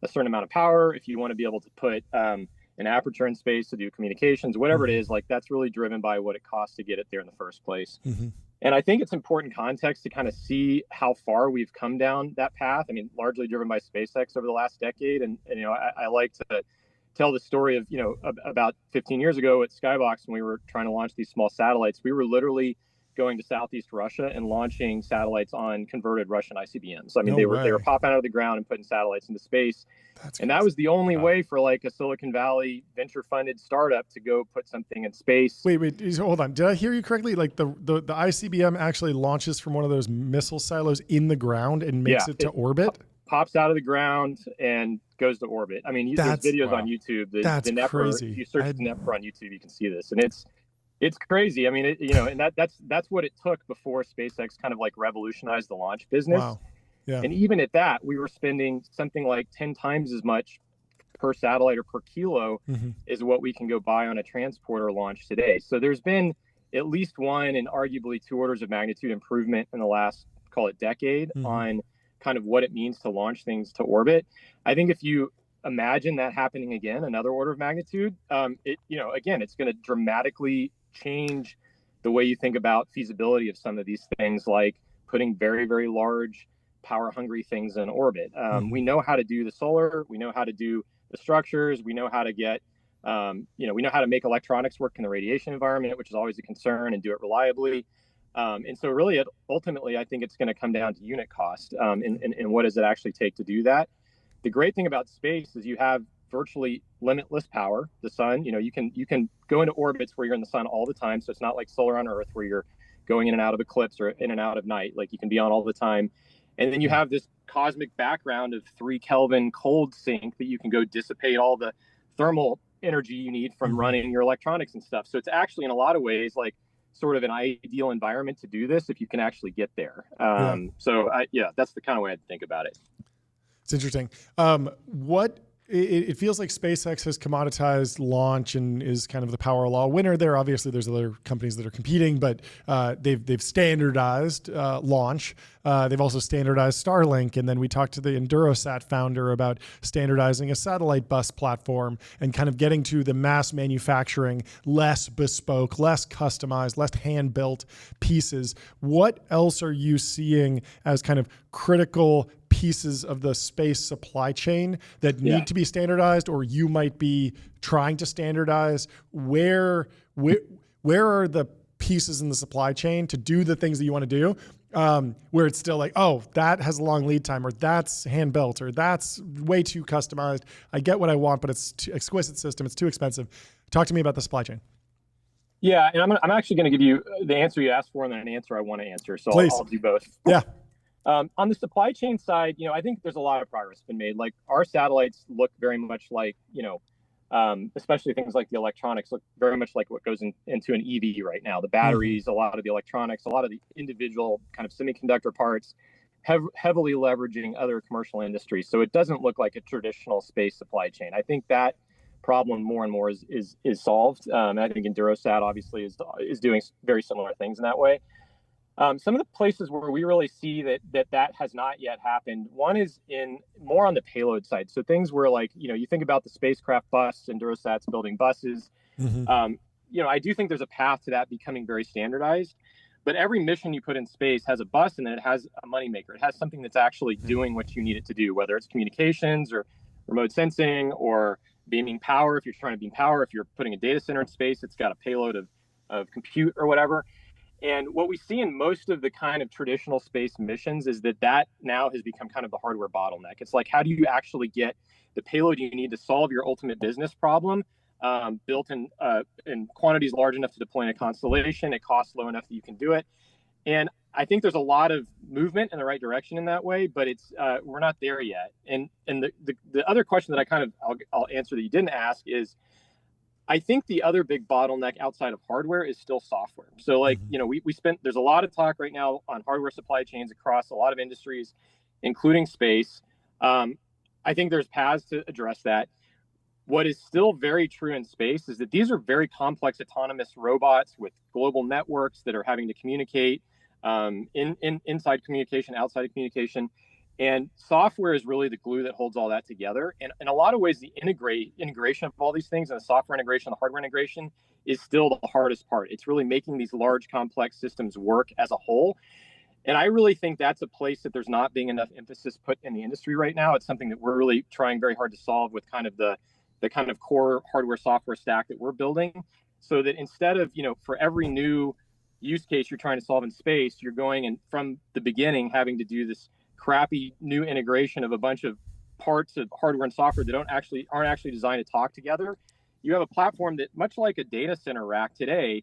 G: a certain amount of power, if you want to be able to put an aperture in space to do communications, whatever it is, like that's really driven by what it costs to get it there in the first place. And I think it's important context to kind of see how far we've come down that path. I mean, largely driven by SpaceX over the last decade. And I like to tell the story of, about 15 years ago at Skybox when we were trying to launch these small satellites. We were literally going to Southeast Russia and launching satellites on converted Russian ICBMs. I mean, they were popping out of the ground and putting satellites into space. That was the only way for like a Silicon Valley venture funded startup to go put something in space.
A: Wait, hold on. Did I hear you correctly? Like the ICBM actually launches from one of those missile silos in the ground and makes it to orbit?
G: Pops out of the ground and goes to orbit. I mean, there's videos on YouTube.
A: That's crazy.
G: If you search the NEPR on YouTube, you can see this, and it's crazy. I mean, and that's what it took before SpaceX kind of like revolutionized the launch business.
A: Wow. Yeah.
G: And even at that, we were spending something like 10 times as much per satellite or per kilo is what we can go buy on a transporter launch today. So there's been at least one and arguably two orders of magnitude improvement in the last, call it decade, on kind of what it means to launch things to orbit. I think if you imagine that happening again, another order of magnitude, again, it's going to dramatically change the way you think about feasibility of some of these things, like putting very, very large power hungry things in orbit. We know how to do the solar, we know how to do the structures, we know how to get, we know how to make electronics work in the radiation environment, which is always a concern, and do it reliably. And so really, ultimately, I think it's going to come down to unit cost and what does it actually take to do that. The great thing about space is you have virtually limitless power. The sun, you can go into orbits where you're in the sun all the time. So it's not like solar on Earth where you're going in and out of eclipse or in and out of night. Like you can be on all the time. And then you have this cosmic background of 3 Kelvin cold sink that you can go dissipate all the thermal energy you need from running your electronics and stuff. So it's actually in a lot of ways like sort of an ideal environment to do this if you can actually get there. So that's the kind of way I think about it.
A: It's interesting. It feels like SpaceX has commoditized launch and is kind of the power law winner there. Obviously, there's other companies that are competing, but they've standardized launch. They've also standardized Starlink, and then we talked to the Endurosat founder about standardizing a satellite bus platform and kind of getting to the mass manufacturing, less bespoke, less customized, less hand-built pieces. What else are you seeing as kind of critical pieces of the space supply chain that need to be standardized, or you might be trying to standardize? Where are the pieces in the supply chain to do the things that you want to do, where it's still like, oh, that has a long lead time, or that's hand built, or that's way too customized. I get what I want, but it's too exquisite system. It's too expensive. Talk to me about the supply chain.
G: Yeah, and I'm actually going to give you the answer you asked for and then an answer I want to answer. So I'll do both.
A: Yeah.
G: On the supply chain side, I think there's a lot of progress been made. Like our satellites look very much like, especially things like the electronics look very much like what goes into an EV right now. The batteries, a lot of the electronics, a lot of the individual kind of semiconductor parts, heavily leveraging other commercial industries. So it doesn't look like a traditional space supply chain. I think that problem more and more is solved. And I think Endurosat obviously is doing very similar things in that way. Some of the places where we really see that has not yet happened, one is in more on the payload side. So things where like, you think about the spacecraft bus, Endurosat's building buses. I do think there's a path to that becoming very standardized, but every mission you put in space has a bus and then it has a moneymaker. It has something that's actually doing what you need it to do, whether it's communications or remote sensing or beaming power. If you're trying to beam power, if you're putting a data center in space, it's got a payload of compute or whatever. And what we see in most of the kind of traditional space missions is that now has become kind of the hardware bottleneck. It's like, how do you actually get the payload you need to solve your ultimate business problem built in quantities large enough to deploy in a constellation? It costs low enough that you can do it. And I think there's a lot of movement in the right direction in that way, but we're not there yet. And the other question that I'll answer that you didn't ask is, I think the other big bottleneck outside of hardware is still software. So there's a lot of talk right now on hardware supply chains across a lot of industries, including space. I think there's paths to address that. What is still very true in space is that these are very complex autonomous robots with global networks that are having to communicate inside communication, outside of communication. And software is really the glue that holds all that together. And in a lot of ways, the integration of all these things and the software integration, the hardware integration is still the hardest part. It's really making these large, complex systems work as a whole. And I really think that's a place that there's not being enough emphasis put in the industry right now. It's something that we're really trying very hard to solve with kind of the kind of core hardware software stack that we're building, so that instead of, for every new use case you're trying to solve in space, you're going and from the beginning having to do this crappy new integration of a bunch of parts of hardware and software that aren't actually designed to talk together. You have a platform that, much like a data center rack today,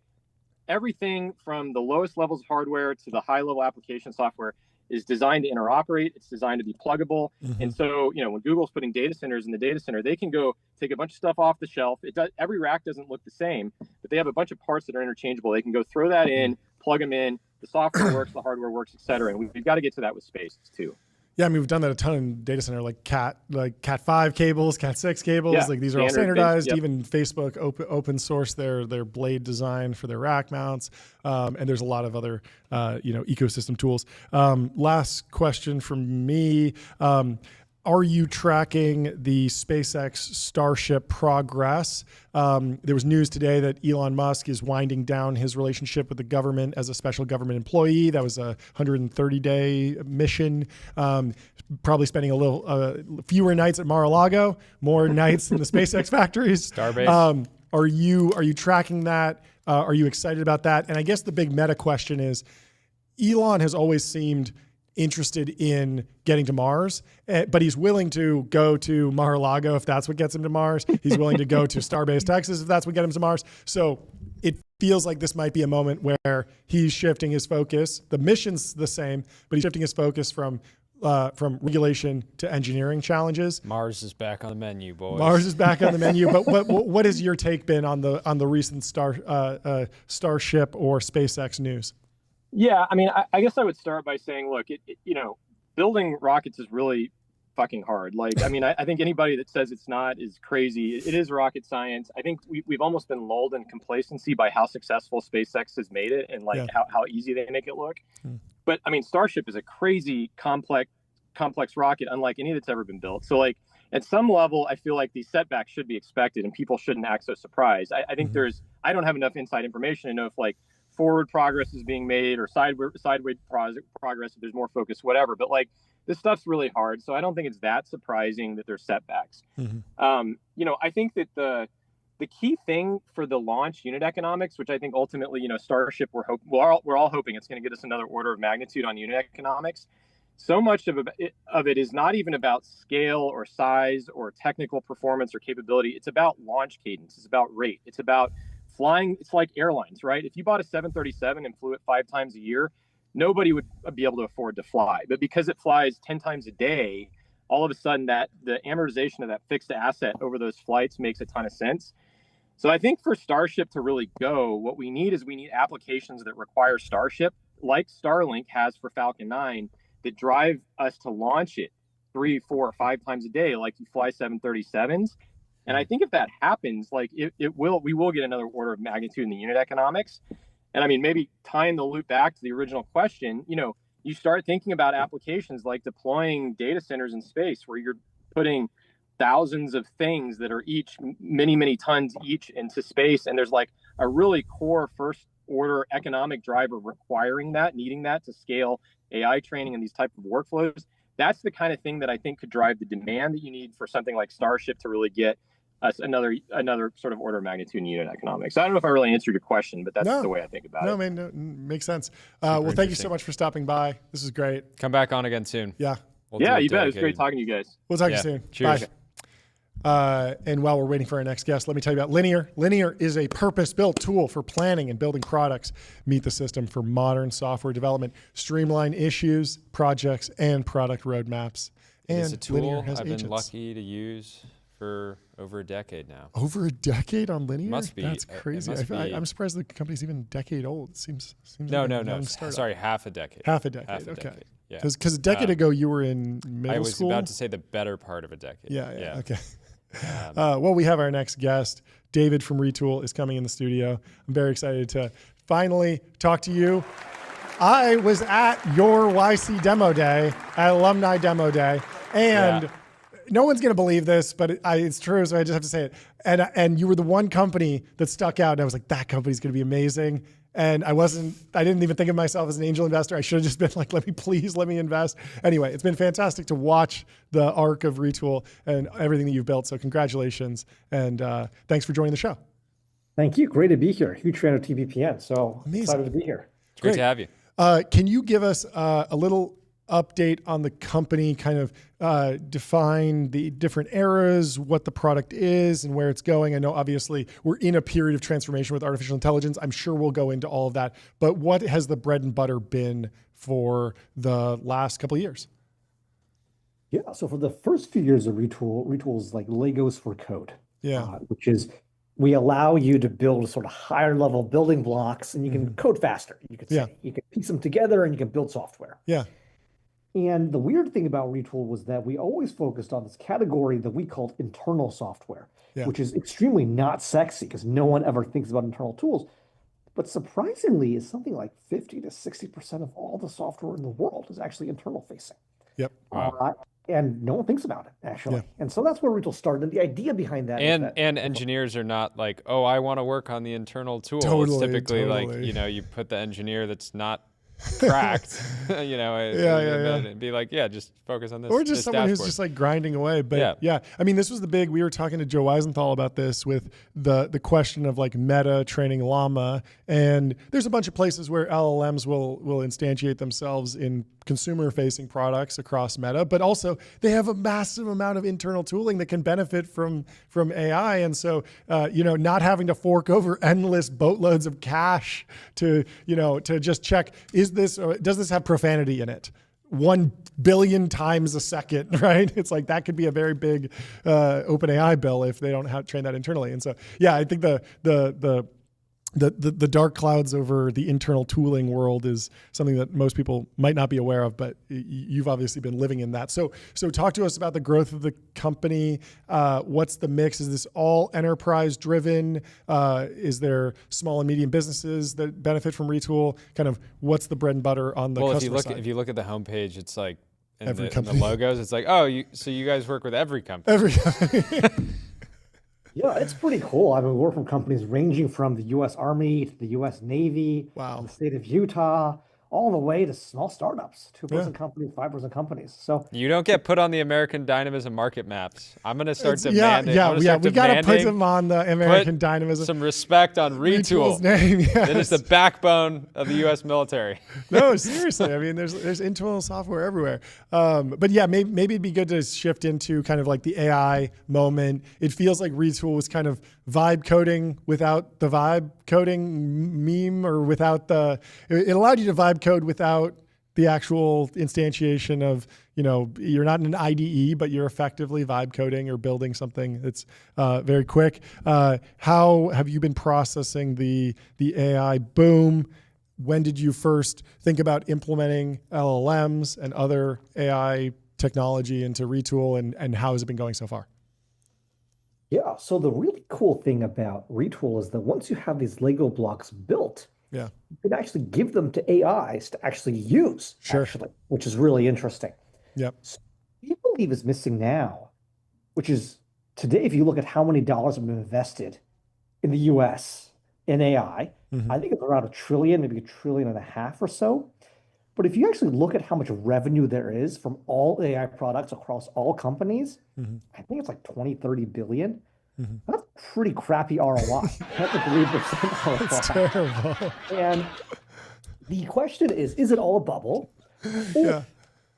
G: everything from the lowest levels of hardware to the high level application software is designed to interoperate. It's designed to be pluggable. And so, when Google's putting data centers in the data center, they can go take a bunch of stuff off the shelf. Every rack doesn't look the same, but they have a bunch of parts that are interchangeable. They can go throw that in, plug them in. The software works, the hardware works, et cetera. And we've got to get to that with space too.
A: Yeah, I mean, we've done that a ton in data center, like Cat 5 cables, Cat 6 cables. Yeah, like these are all standardized. Yep. Even Facebook open source their blade design for their rack mounts. And there's a lot of other ecosystem tools. Last question from me. Are you tracking the SpaceX Starship progress? There was news today that Elon Musk is winding down his relationship with the government as a special government employee. That was a 130-day mission. Probably spending a little fewer nights at Mar-a-Lago, more nights in the SpaceX factories.
B: Starbase.
A: Are you tracking that? Are you excited about that? And I guess the big meta question is, Elon has always seemed interested in getting to Mars, but he's willing to go to Mar-a-Lago if that's what gets him to Mars. He's willing to go to Starbase, Texas if that's what gets him to Mars. So it feels like this might be a moment where he's shifting his focus. The mission's the same, but he's shifting his focus from regulation to engineering challenges.
B: Mars is back on the menu, boys.
A: Mars is back on the menu. But what has your take been on the recent Starship or SpaceX news?
G: Yeah, I mean, I guess I would start by saying, look, building rockets is really fucking hard. Like, I mean, I think anybody that says it's not is crazy. It is rocket science. I think we've almost been lulled in complacency by how successful SpaceX has made it and how easy they make it look. But I mean, Starship is a crazy complex rocket, unlike any that's ever been built. So like at some level, I feel like these setbacks should be expected and people shouldn't act so surprised. I think I don't have enough inside information to know if like forward progress is being made or sideways progress, if there's more focus, whatever. But like this stuff's really hard. So I don't think it's that surprising that there's setbacks. I think that the key thing for the launch unit economics, which I think ultimately, Starship, we're all hoping it's going to get us another order of magnitude on unit economics. So much of it is not even about scale or size or technical performance or capability. It's about launch cadence. It's about rate. It's about flying. It's like airlines, right? If you bought a 737 and flew it 5 times a year, nobody would be able to afford to fly. But because it flies 10 times a day, all of a sudden that the amortization of that fixed asset over those flights makes a ton of sense. So I think for Starship to really go, what we need applications that require Starship, like Starlink has for Falcon 9, that drive us to launch it 3, 4, 5 times a day, like you fly 737s. And I think if that happens, like we will get another order of magnitude in the unit economics. And I mean, maybe tying the loop back to the original question, you start thinking about applications like deploying data centers in space where you're putting thousands of things that are each many, many tons each into space. And there's like a really core first order economic driver requiring that, needing that to scale AI training and these type of workflows. That's the kind of thing that I think could drive the demand that you need for something like Starship to really get us another sort of order of magnitude in unit economics. I don't know if I really answered your question, but that's the way I think about it.
A: No, man, makes sense. Well, thank you so much for stopping by. This is great.
B: Come back on again soon.
A: Yeah.
G: You bet. It was great talking to you guys.
A: We'll talk to you soon.
B: Cheers.
A: Bye. And while we're waiting for our next guest, let me tell you about Linear. Linear is a purpose-built tool for planning and building products. Meet the system for modern software development, streamline issues, projects, and product roadmaps. And
B: it's a tool
A: Linear has
B: I've
A: agents.
B: been lucky to use for over a decade now.
A: Over a decade on Linear?
B: Must be.
A: That's crazy. I'm surprised the company's even a decade old. It seems
B: no.
A: Startup.
B: Sorry, half a decade.
A: Half a decade.
B: Half a
A: okay.
B: decade. Yeah.
A: Because a decade ago you were in middle school.
B: I was about to say the better part of a decade.
A: Yeah. Okay. Well, we have our next guest. David from Retool is coming in the studio. I'm very excited to finally talk to you. I was at your YC demo day, at Alumni Demo Day, and no one's going to believe this, but it's true, so I just have to say it. And you were the one company that stuck out, and I was like, that company's going to be amazing. And I didn't even think of myself as an angel investor. I should have just been like, let me invest. Anyway, it's been fantastic to watch the arc of Retool and everything that you've built. So congratulations. And thanks for joining the show.
H: Thank you. Great to be here. Huge fan of TBPN. So
A: amazing.
H: Excited to be here.
B: It's great to have you.
A: Can you give us a little update on the company, kind of define the different eras, what the product is and where it's going? I know obviously we're in a period of transformation with artificial intelligence. I'm sure we'll go into all of that, but what has the bread and butter been for the last couple of years?
H: Yeah, so for the first few years of Retool is like Legos for code. Which is we allow you to build sort of higher level building blocks and you can code faster. You could say you can piece them together and you can build software.
A: Yeah.
H: And the weird thing about Retool was that we always focused on this category that we called internal software, which is extremely not sexy because no one ever thinks about internal tools. But surprisingly, is something like 50 to 60% of all the software in the world is actually internal facing.
A: Yep.
H: And no one thinks about it, actually. Yeah. And so that's where Retool started. And the idea behind that is that
B: engineers are not like, oh, I want to work on the internal tool.
A: Totally,
B: it's typically like, you put the engineer that's not cracked, you know,
A: Yeah.
B: be like, yeah, just focus on this.
A: Or just
B: this
A: someone who's
B: dashboard.
A: just like grinding away. But yeah, I mean, this was the big, we were talking to Joe Weisenthal about this with the question of like Meta training Llama. And there's a bunch of places where LLMs will instantiate themselves in consumer facing products across Meta, but also they have a massive amount of internal tooling that can benefit from AI. And so, not having to fork over endless boatloads of cash to just check, does this have profanity in it? 1 billion times a second, right? It's like that could be a very big OpenAI bill if they don't train that internally. And so, yeah, I think the dark clouds over the internal tooling world is something that most people might not be aware of, but you've obviously been living in that. So talk to us about the growth of the company. What's the mix? Is this all enterprise driven? Is there small and medium businesses that benefit from Retool? Kind of what's the bread and butter on the customer side?
B: If you look at the homepage, it's like in
A: every
B: the logos, it's like, so you guys work with every company.
A: Every company.
H: Yeah, it's pretty cool. I mean, we work from companies ranging from the U.S. Army to the U.S. Navy,
A: wow,
H: the state of Utah, all the way to small startups, 2-person companies, 5-person companies. So
B: you don't get put on the American Dynamism market maps. I'm going to start demanding.
A: We got to put them on the American Dynamism.
B: Some respect on Retool.
A: Name, yes.
B: It is the backbone of the U.S. military.
A: No, seriously. I mean, there's internal software everywhere. But yeah, maybe it'd be good to shift into kind of like the AI moment. It feels like Retool was kind of vibe coding without the vibe coding meme, or without it allowed you to vibe code without the actual instantiation of, you're not in an IDE, but you're effectively vibe coding or building something that's very quick. How have you been processing the AI boom? When did you first think about implementing LLMs and other AI technology into Retool, and how has it been going so far?
H: Yeah, so the really cool thing about Retool is that once you have these Lego blocks built, you can actually give them to AIs to actually use, which is really interesting.
A: Yep.
H: So what we believe is missing now, which is today, if you look at how many dollars have been invested in the US in AI, I think it's around $1 trillion, maybe $1.5 trillion or so. But if you actually look at how much revenue there is from all AI products across all companies, I think it's like 20-30 billion. That's pretty crappy ROI. That's a 3% ROI.
A: That's terrible.
H: And the question is it all a bubble? Or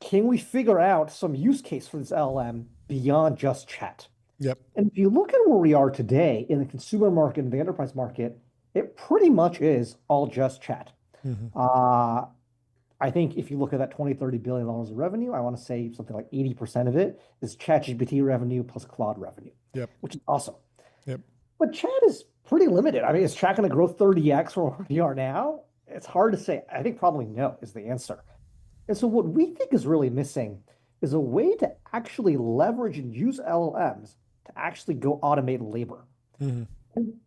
H: can we figure out some use case for this LLM beyond just chat?
A: Yep.
H: And if you look at where we are today in the consumer market and the enterprise market, it pretty much is all just chat. I think if you look at that $20-30 billion of revenue, I want to say something like 80% of it is ChatGPT revenue plus Claude revenue, which is awesome.
A: Yep.
H: But chat is pretty limited. I mean, is chat going to grow 30x from where we are now? It's hard to say. I think probably no is the answer. And so what we think is really missing is a way to actually leverage and use LLMs to actually go automate labor. And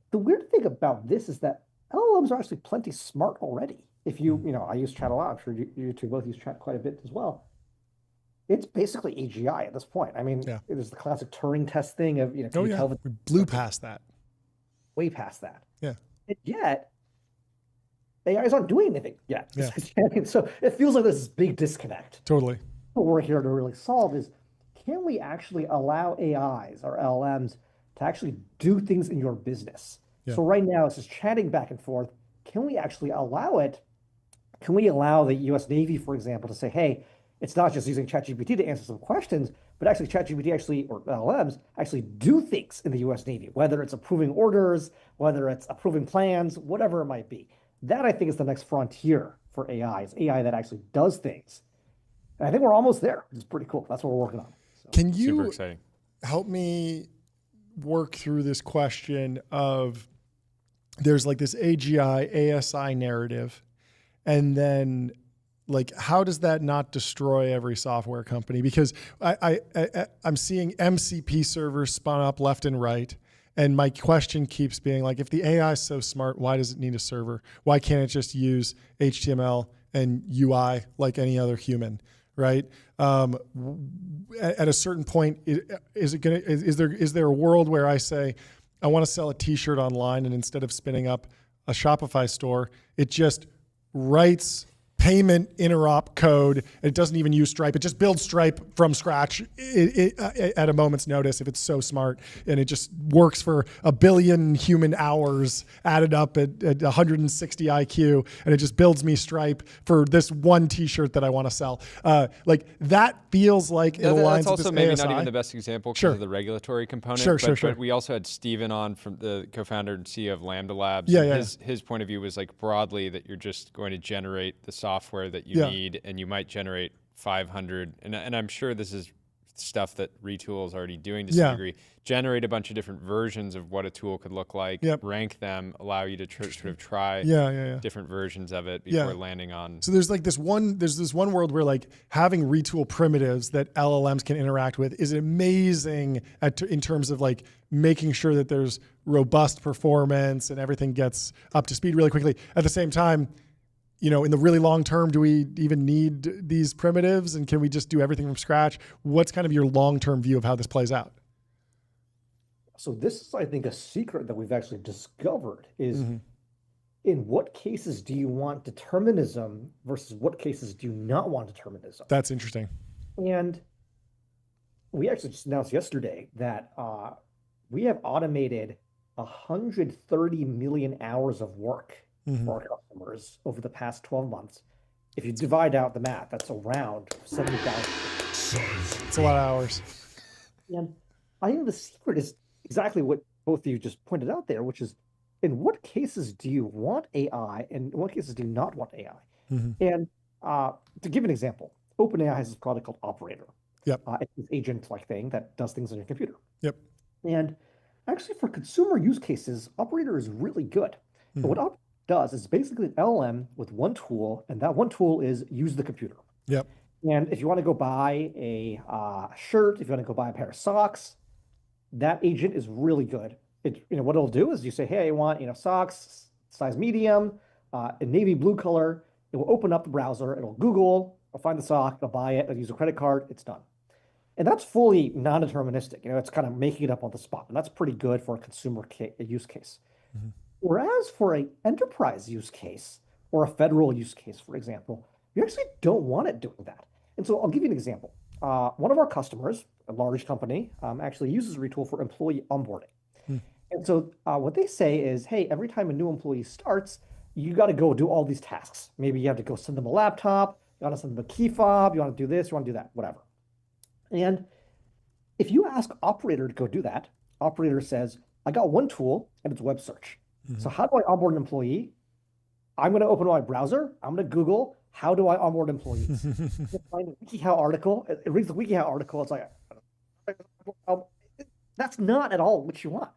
H: the weird thing about this is that LLMs are actually plenty smart already. If I use chat a lot. I'm sure you two both use chat quite a bit as well. It's basically AGI at this point. I mean, it is the classic Turing test thing of, we
A: blew past that.
H: Way past that.
A: Yeah.
H: And yet, AIs aren't doing anything yet. Yeah. So it feels like there's this big disconnect.
A: Totally.
H: What we're here to really solve is, can we actually allow AIs or LLMs to actually do things in your business? So right now, it's just chatting back and forth. Can we actually allow it? Can we allow the US Navy, for example, to say, hey, it's not just using ChatGPT to answer some questions, but actually ChatGPT or LLMs actually do things in the US Navy, whether it's approving orders, whether it's approving plans, whatever it might be. That, I think, is the next frontier for AI, is AI that actually does things. And I think we're almost there. It's pretty cool. That's what we're working on. So.
A: Can you
B: Super exciting.
A: Help me work through this question of, there's like this AGI, ASI narrative, and then like, how does that not destroy every software company? Because I'm seeing MCP servers spun up left and right. And my question keeps being like, if the AI is so smart, why does it need a server? Why can't it just use HTML and UI like any other human, right? At a certain point, is there a world where I say, I want to sell a t-shirt online, and instead of spinning up a Shopify store, it just writes payment interop code. It doesn't even use Stripe. It just builds Stripe from scratch at a moment's notice if it's so smart. And it just works for 1 billion human hours added up at 160 IQ. And it just builds me Stripe for this one t-shirt that I want to sell. Like that feels like it aligns
B: that's also
A: with this
B: maybe
A: ASI.
B: not even the best example because
A: Sure.
B: of the regulatory component.
A: Sure.
B: But we also had Steven on, from the co-founder and CEO of Lambda Labs.
A: Yeah.
B: His point of view was like broadly that you're just going to generate the software that you need, and you might generate 500. And I'm sure this is stuff that Retool is already doing to some degree. Generate a bunch of different versions of what a tool could look like, rank them, allow you to sort of try different versions of it before landing on.
A: So there's like this one world where like having Retool primitives that LLMs can interact with is amazing in terms of like making sure that there's robust performance and everything gets up to speed really quickly. At the same time, you know, in the really long term, do we even need these primitives, and can we just do everything from scratch? What's kind of your long-term view of how this plays out?
H: So this is, I think, a secret that we've actually discovered is in what cases do you want determinism versus what cases do you not want determinism?
A: That's interesting.
H: And we actually just announced yesterday that we have automated 130 million hours of work for our customers over the past 12 months. If you divide out the math, that's around 70,000.
A: It's a lot of hours.
H: And I think the secret is exactly what both of you just pointed out there, which is in what cases do you want AI and in what cases do you not want AI? And to give an example, OpenAI has this product called Operator. It's this agent-like thing that does things on your computer. And actually for consumer use cases, Operator is really good. But what Operator does is basically an LLM with one tool, and that one tool is use the computer. And if you want to go buy a shirt, if you want to go buy a pair of socks, that agent is really good. What it'll do is you say, hey, I want socks, size medium, a navy blue color. It will open up the browser. It'll Google, it'll find the sock, it'll buy it, it'll use a credit card, it's done. And that's fully non-deterministic. It's kind of making it up on the spot. And that's pretty good for a consumer use case. Whereas for an enterprise use case or a federal use case, for example, you actually don't want it doing that. And so I'll give you an example. One of our customers, a large company, actually uses Retool for employee onboarding. And so what they say is, hey, every time a new employee starts, you got to go do all these tasks. Maybe you have to go send them a laptop, you want to send them a key fob, you want to do this, you want to do that, whatever. And if you ask Operator to go do that, Operator says, I got one tool and it's web search. So how do I onboard an employee? I'm going to open my browser. I'm going to Google, how do I onboard employees? Find a WikiHow article. It reads the WikiHow article. It's like, that's not at all what you want.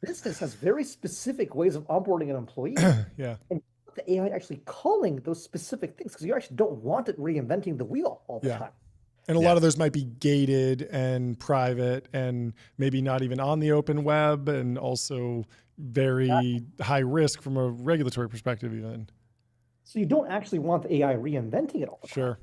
H: Business has very specific ways of onboarding an employee. And the AI actually calling those specific things because you actually don't want it reinventing the wheel all the time.
A: And a lot of those might be gated and private and maybe not even on the open web, and also very high risk from a regulatory perspective even.
H: So you don't actually want the AI reinventing it all the time.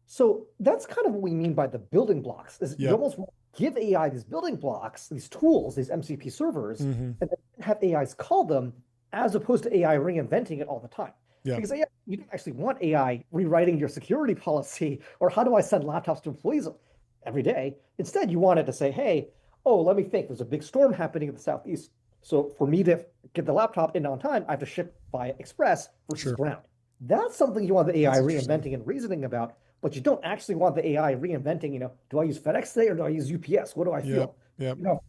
H: So that's kind of what we mean by the building blocks. Is you almost want to give AI these building blocks, these tools, these MCP servers, and then have AIs call them as opposed to AI reinventing it all the time. Because you don't actually want AI rewriting your security policy or how do I send laptops to employees every day. Instead, you want it to say, hey, let me think. There's a big storm happening in the Southeast. So for me to get the laptop in on time, I have to ship by express versus ground. That's something you want the AI reinventing and reasoning about, but you don't actually want the AI reinventing, do I use FedEx today or do I use UPS? What do I feel? You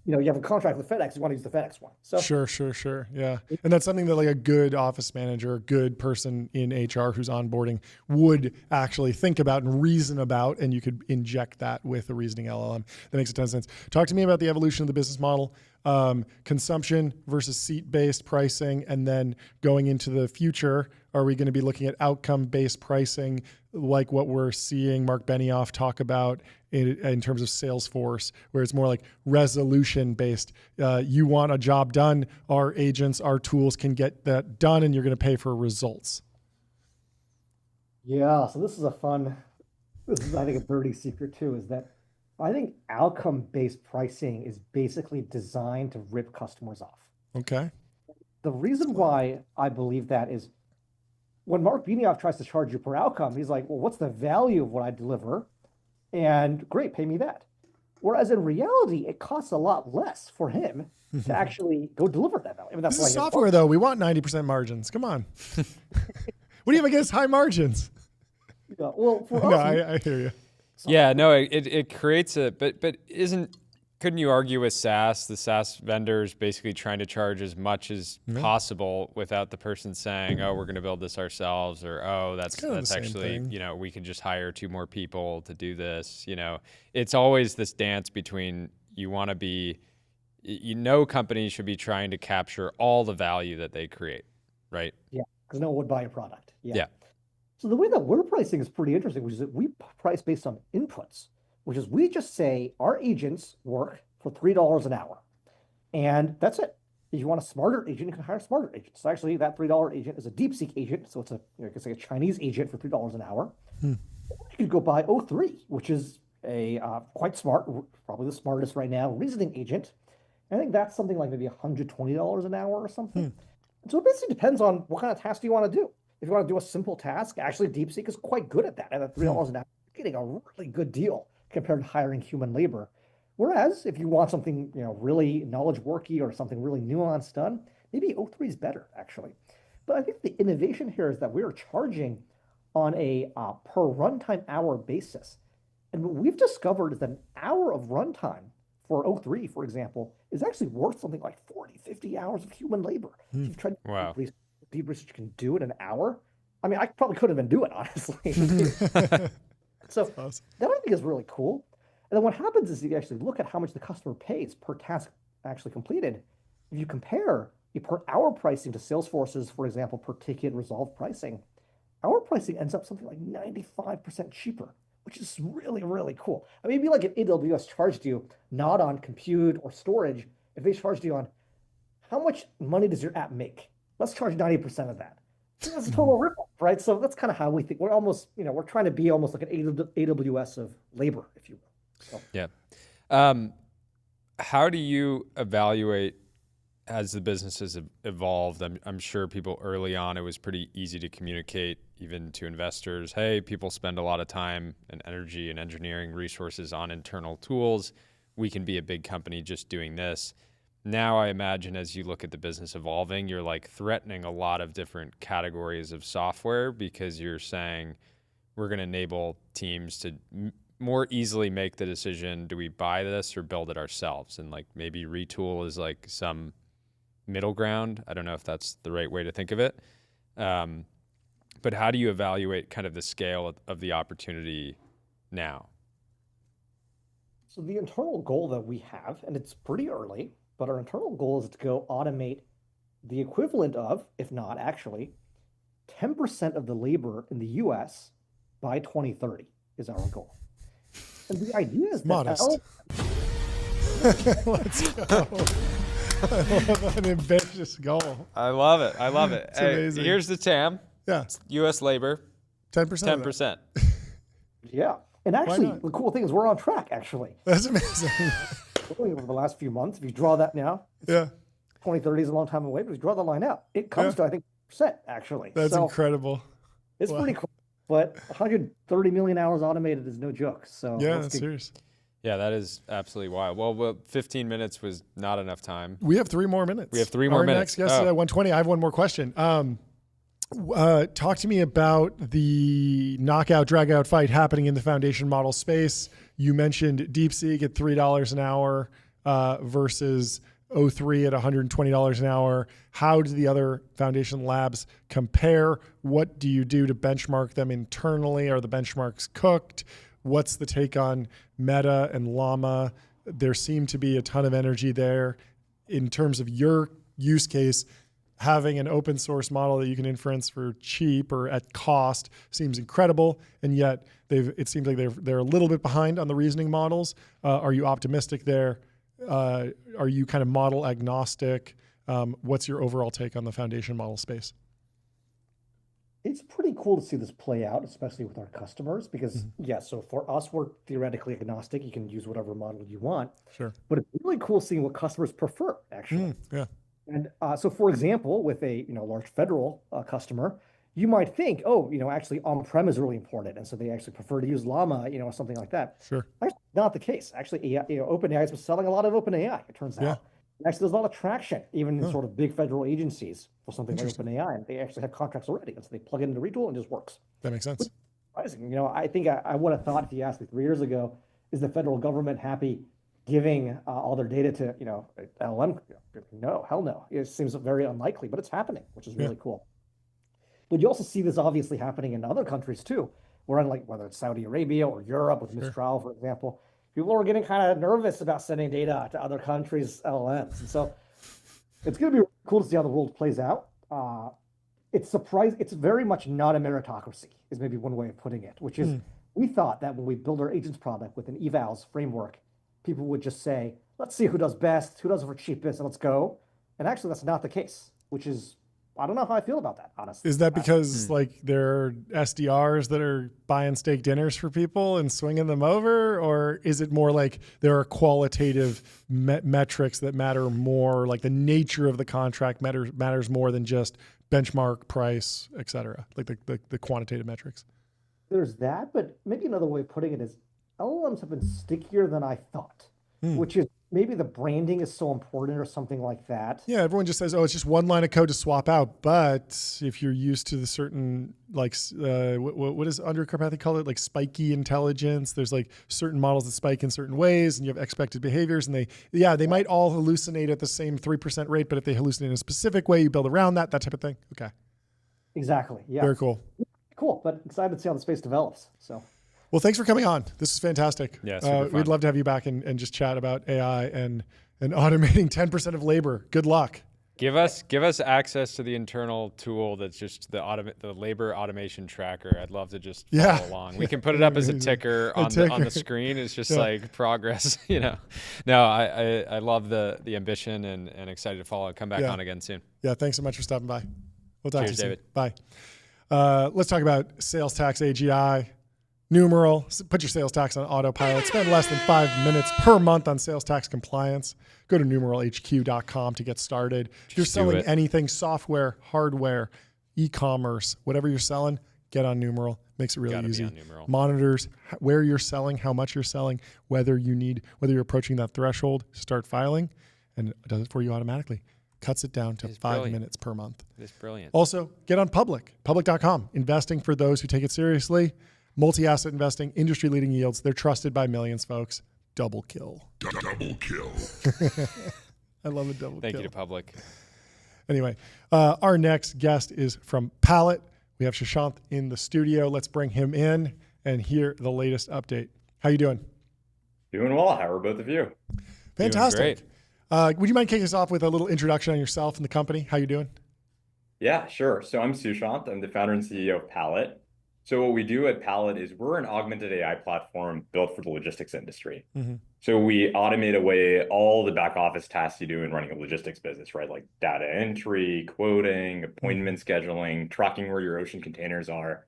H: have a contract with FedEx, you want to use the FedEx one. So
A: Sure. Yeah. And that's something that like a good office manager, a good person in HR who's onboarding would actually think about and reason about, and you could inject that with a reasoning LLM. That makes a ton of sense. Talk to me about the evolution of the business model, consumption versus seat-based pricing, and then going into the future, are we going to be looking at outcome-based pricing like what we're seeing Mark Benioff talk about in terms of Salesforce, where it's more like resolution-based? You want a job done, our agents, our tools can get that done, and you're going to pay for results.
H: Yeah, so this is I think a dirty secret too, is that I think outcome-based pricing is basically designed to rip customers off.
A: Okay.
H: The reason why I believe that is when Mark Benioff tries to charge you per outcome, he's like, well, what's the value of what I deliver? And great, pay me that. Whereas in reality, it costs a lot less for him to actually go deliver that value. I mean, that's
A: This is
H: why
A: software, though. We want 90% margins. Come on. What do you have against high margins?
H: Yeah, well, for
A: No,
H: us,
A: I hear you.
B: Yeah, no, it creates but couldn't you argue with SaaS, the SaaS vendors basically trying to charge as much as possible without the person saying, oh, we're going to build this ourselves, or, oh, that's actually,
A: thing.
B: you know, we can just hire 2 more people to do this. You know, it's always this dance between you want to be, companies should be trying to capture all the value that they create, right?
H: yeah, because no one would buy a product.
B: Yeah.
H: So the way that we're pricing is pretty interesting, which is that we price based on inputs, which is we just say our agents work for $3 an hour. And that's it. If you want a smarter agent, you can hire a smarter agent. So actually that $3 agent is a DeepSeek agent. So it's it's like a Chinese agent for $3 an hour. You could go buy O3, which is a quite smart, probably the smartest right now, reasoning agent. I think that's something like maybe $120 an hour or something. And so it basically depends on what kind of task you want to do. If you want to do a simple task, actually DeepSeek is quite good at that. At $3 an hour, you're getting a really good deal compared to hiring human labor. Whereas if you want something, really knowledge worky or something really nuanced done, maybe O3 is better actually. But I think the innovation here is that we're charging on a per runtime hour basis. And what we've discovered is that an hour of runtime for O3, for example, is actually worth something like 40, 50 hours of human labor. If you've tried to deep research you can do in an hour. I mean, I probably couldn't even do it, honestly. So
A: awesome.
H: That I think is really cool. And then what happens is you actually look at how much the customer pays per task actually completed. If you compare the per hour pricing to Salesforce's, for example, per ticket resolved pricing, our pricing ends up something like 95% cheaper, which is really, really cool. I mean, it'd be like if AWS charged you not on compute or storage, if they charged you on how much money does your app make? Let's charge 90% of that. That's a total rip-off, right? So that's kind of how we think. We're almost, we're trying to be almost like an AWS of labor, if you will. So.
B: Yeah. How do you evaluate as the business has evolved? I'm sure people early on, it was pretty easy to communicate even to investors. Hey, people spend a lot of time and energy and engineering resources on internal tools. We can be a big company just doing this. Now I imagine as you look at the business evolving, you're like threatening a lot of different categories of software because you're saying we're going to enable teams to more easily make the decision, do we buy this or build it ourselves? And like maybe Retool is like some middle ground. I don't know if that's the right way to think of it. But how do you evaluate kind of the scale of the opportunity now?
H: So the internal goal that we have, and it's pretty early, but our internal goal is to go automate the equivalent of, if not actually, 10% of the labor in the US by 2030 is our goal. And the idea is
A: modest. Let's go. I love an ambitious goal.
B: I love it. I love it.
A: It's amazing.
B: Here's the TAM.
A: Yeah.
B: US labor.
A: 10%.
B: 10%.
H: Yeah. And actually, the cool thing is we're on track, actually.
A: That's amazing.
H: Over the last few months, if you draw that now, 2030 is a long time away, but if you draw the line out, it comes to, I think, percent actually.
A: That's incredible.
H: It's pretty cool. But 130 million hours automated is no joke. So
A: yeah, that's serious.
B: Yeah, that is absolutely wild. Well, 15 minutes was not enough time.
A: We have 3 more minutes.
B: We have 3 more minutes.
A: Next guest is at 120. I have one more question. Talk to me about the knockout, drag-out fight happening in the foundation model space. You mentioned DeepSeek at $3 an hour versus O3 at $120 an hour. How do the other foundation labs compare? What do you do to benchmark them internally? Are the benchmarks cooked? What's the take on Meta and Llama? There seemed to be a ton of energy there. In terms of your use case, having an open source model that you can inference for cheap or at cost seems incredible, and yet it seems like they're a little bit behind on the reasoning models. Are you optimistic there? Are you kind of model agnostic? What's your overall take on the foundation model space?
H: It's pretty cool to see this play out, especially with our customers, because so for us, we're theoretically agnostic. You can use whatever model you want.
A: Sure.
H: But it's really cool seeing what customers prefer, actually.
A: Yeah.
H: And so, for example, with a large federal customer, you might think, oh, actually on-prem is really important. And so they actually prefer to use Llama, or something like that.
A: Sure.
H: That's not the case. Actually, AI, OpenAI has been selling a lot of OpenAI, it turns out. Actually, there's a lot of traction, even in sort of big federal agencies for something like OpenAI. And they actually have contracts already. And so they plug it into Retool and it just works.
A: That makes sense.
H: Surprising. I think I would have thought if you asked me 3 years ago, is the federal government happy giving all their data to, LLM? No, hell no. It seems very unlikely, but it's happening, which is really cool. But you also see this obviously happening in other countries too, where whether it's Saudi Arabia or Europe with Mistral, for example, people are getting kind of nervous about sending data to other countries' LLMs. And so it's going to be cool to see how the world plays out. It's very much not a meritocracy, is maybe one way of putting it, which is we thought that when we build our agents product with an evals framework, people would just say, let's see who does best, who does it for cheapest, and let's go. And actually, that's not the case, which is, I don't know how I feel about that, honestly.
A: Is that because there are SDRs that are buying steak dinners for people and swinging them over? Or is it more like there are qualitative metrics that matter more, like the nature of the contract matters more than just benchmark, price, et cetera, like the quantitative metrics?
H: There's that, but maybe another way of putting it is LLMs have been stickier than I thought, which is maybe the branding is so important or something like that.
A: Yeah, everyone just says, oh, it's just one line of code to swap out. But if you're used to the certain, what does Andrew Karpathy call it? Like spiky intelligence. There's like certain models that spike in certain ways and you have expected behaviors. And they might all hallucinate at the same 3% rate. But if they hallucinate in a specific way, you build around that type of thing. Okay.
H: Exactly. Yeah.
A: Very cool.
H: Cool. But excited to see how the space develops. So.
A: Well, thanks for coming on. This is fantastic.
B: Yeah, super fun.
A: We'd love to have you back and just chat about AI and automating 10% of labor. Good luck.
B: Give us access to the internal tool that's just the labor automation tracker. I'd love to just follow along. We can put it up as a ticker on the screen. It's just like progress. No, I love the ambition and excited to follow. Come back on again soon.
A: Yeah, thanks so much for stopping by. We'll talk to you soon.
B: David.
A: Bye. Let's talk about sales tax AGI. Numeral, put your sales tax on autopilot. Spend less than 5 minutes per month on sales tax compliance. Go to numeralhq.com to get started. If you're selling anything, software, hardware, e-commerce, whatever you're selling, get on Numeral. Makes it really easy. Monitors where you're selling, how much you're selling, whether you're approaching that threshold, start filing, and it does it for you automatically. Cuts it down to 5 minutes per month.
B: It's brilliant.
A: Also, get on public.com. Investing for those who take it seriously. Multi-asset investing, industry-leading yields. They're trusted by millions, folks. Double kill. Double kill. I love a double kill.
B: Thank you to Public.
A: Anyway, our next guest is from Pallet. We have Sushanth in the studio. Let's bring him in and hear the latest update. How you doing?
I: Doing well. How are both of you?
A: Fantastic. Would you mind kicking us off with a little introduction on yourself and the company? How you doing?
I: Yeah, sure. So I'm Sushanth. I'm the founder and CEO of Pallet. So what we do at Pallet is we're an augmented AI platform built for the logistics industry. So we automate away all the back office tasks you do in running a logistics business, right? Like data entry, quoting, appointment scheduling, tracking where your ocean containers are.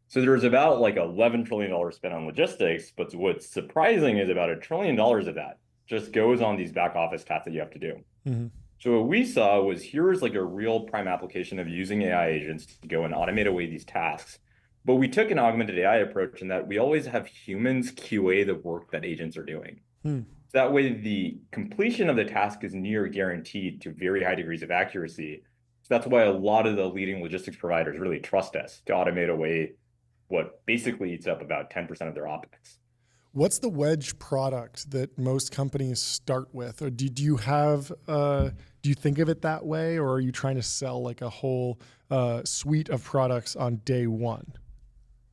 I: So there's about like $11 trillion spent on logistics, but what's surprising is about $1 trillion of that just goes on these back office tasks that you have to do. So what we saw was here's like a real prime application of using AI agents to go and automate away these tasks. But we took an augmented AI approach in that we always have humans QA the work that agents are doing. So that way the completion of the task is near guaranteed to very high degrees of accuracy. So that's why a lot of the leading logistics providers really trust us to automate away what basically eats up about 10% of their OpEx.
A: What's the wedge product that most companies start with? Or do you have, do you think of it that way? Or are you trying to sell like a whole suite of products on day one?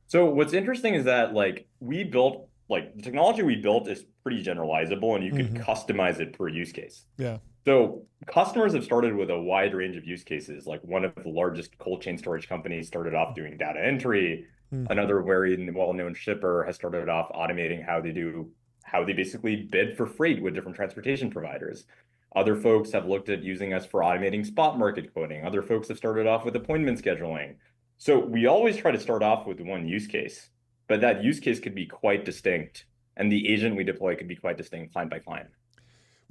I: So what's interesting is that we built, the technology we built is pretty generalizable and you can customize it per use case.
A: Yeah.
I: So customers have started with a wide range of use cases. Like one of the largest cold chain storage companies started off doing data entry. Another very well-known shipper has started off automating how they basically bid for freight with different transportation providers. Other folks have looked at using us for automating spot market quoting. Other folks have started off with appointment scheduling. So we always try to start off with one use case, but that use case could be quite distinct. And the agent we deploy could be quite distinct client by client.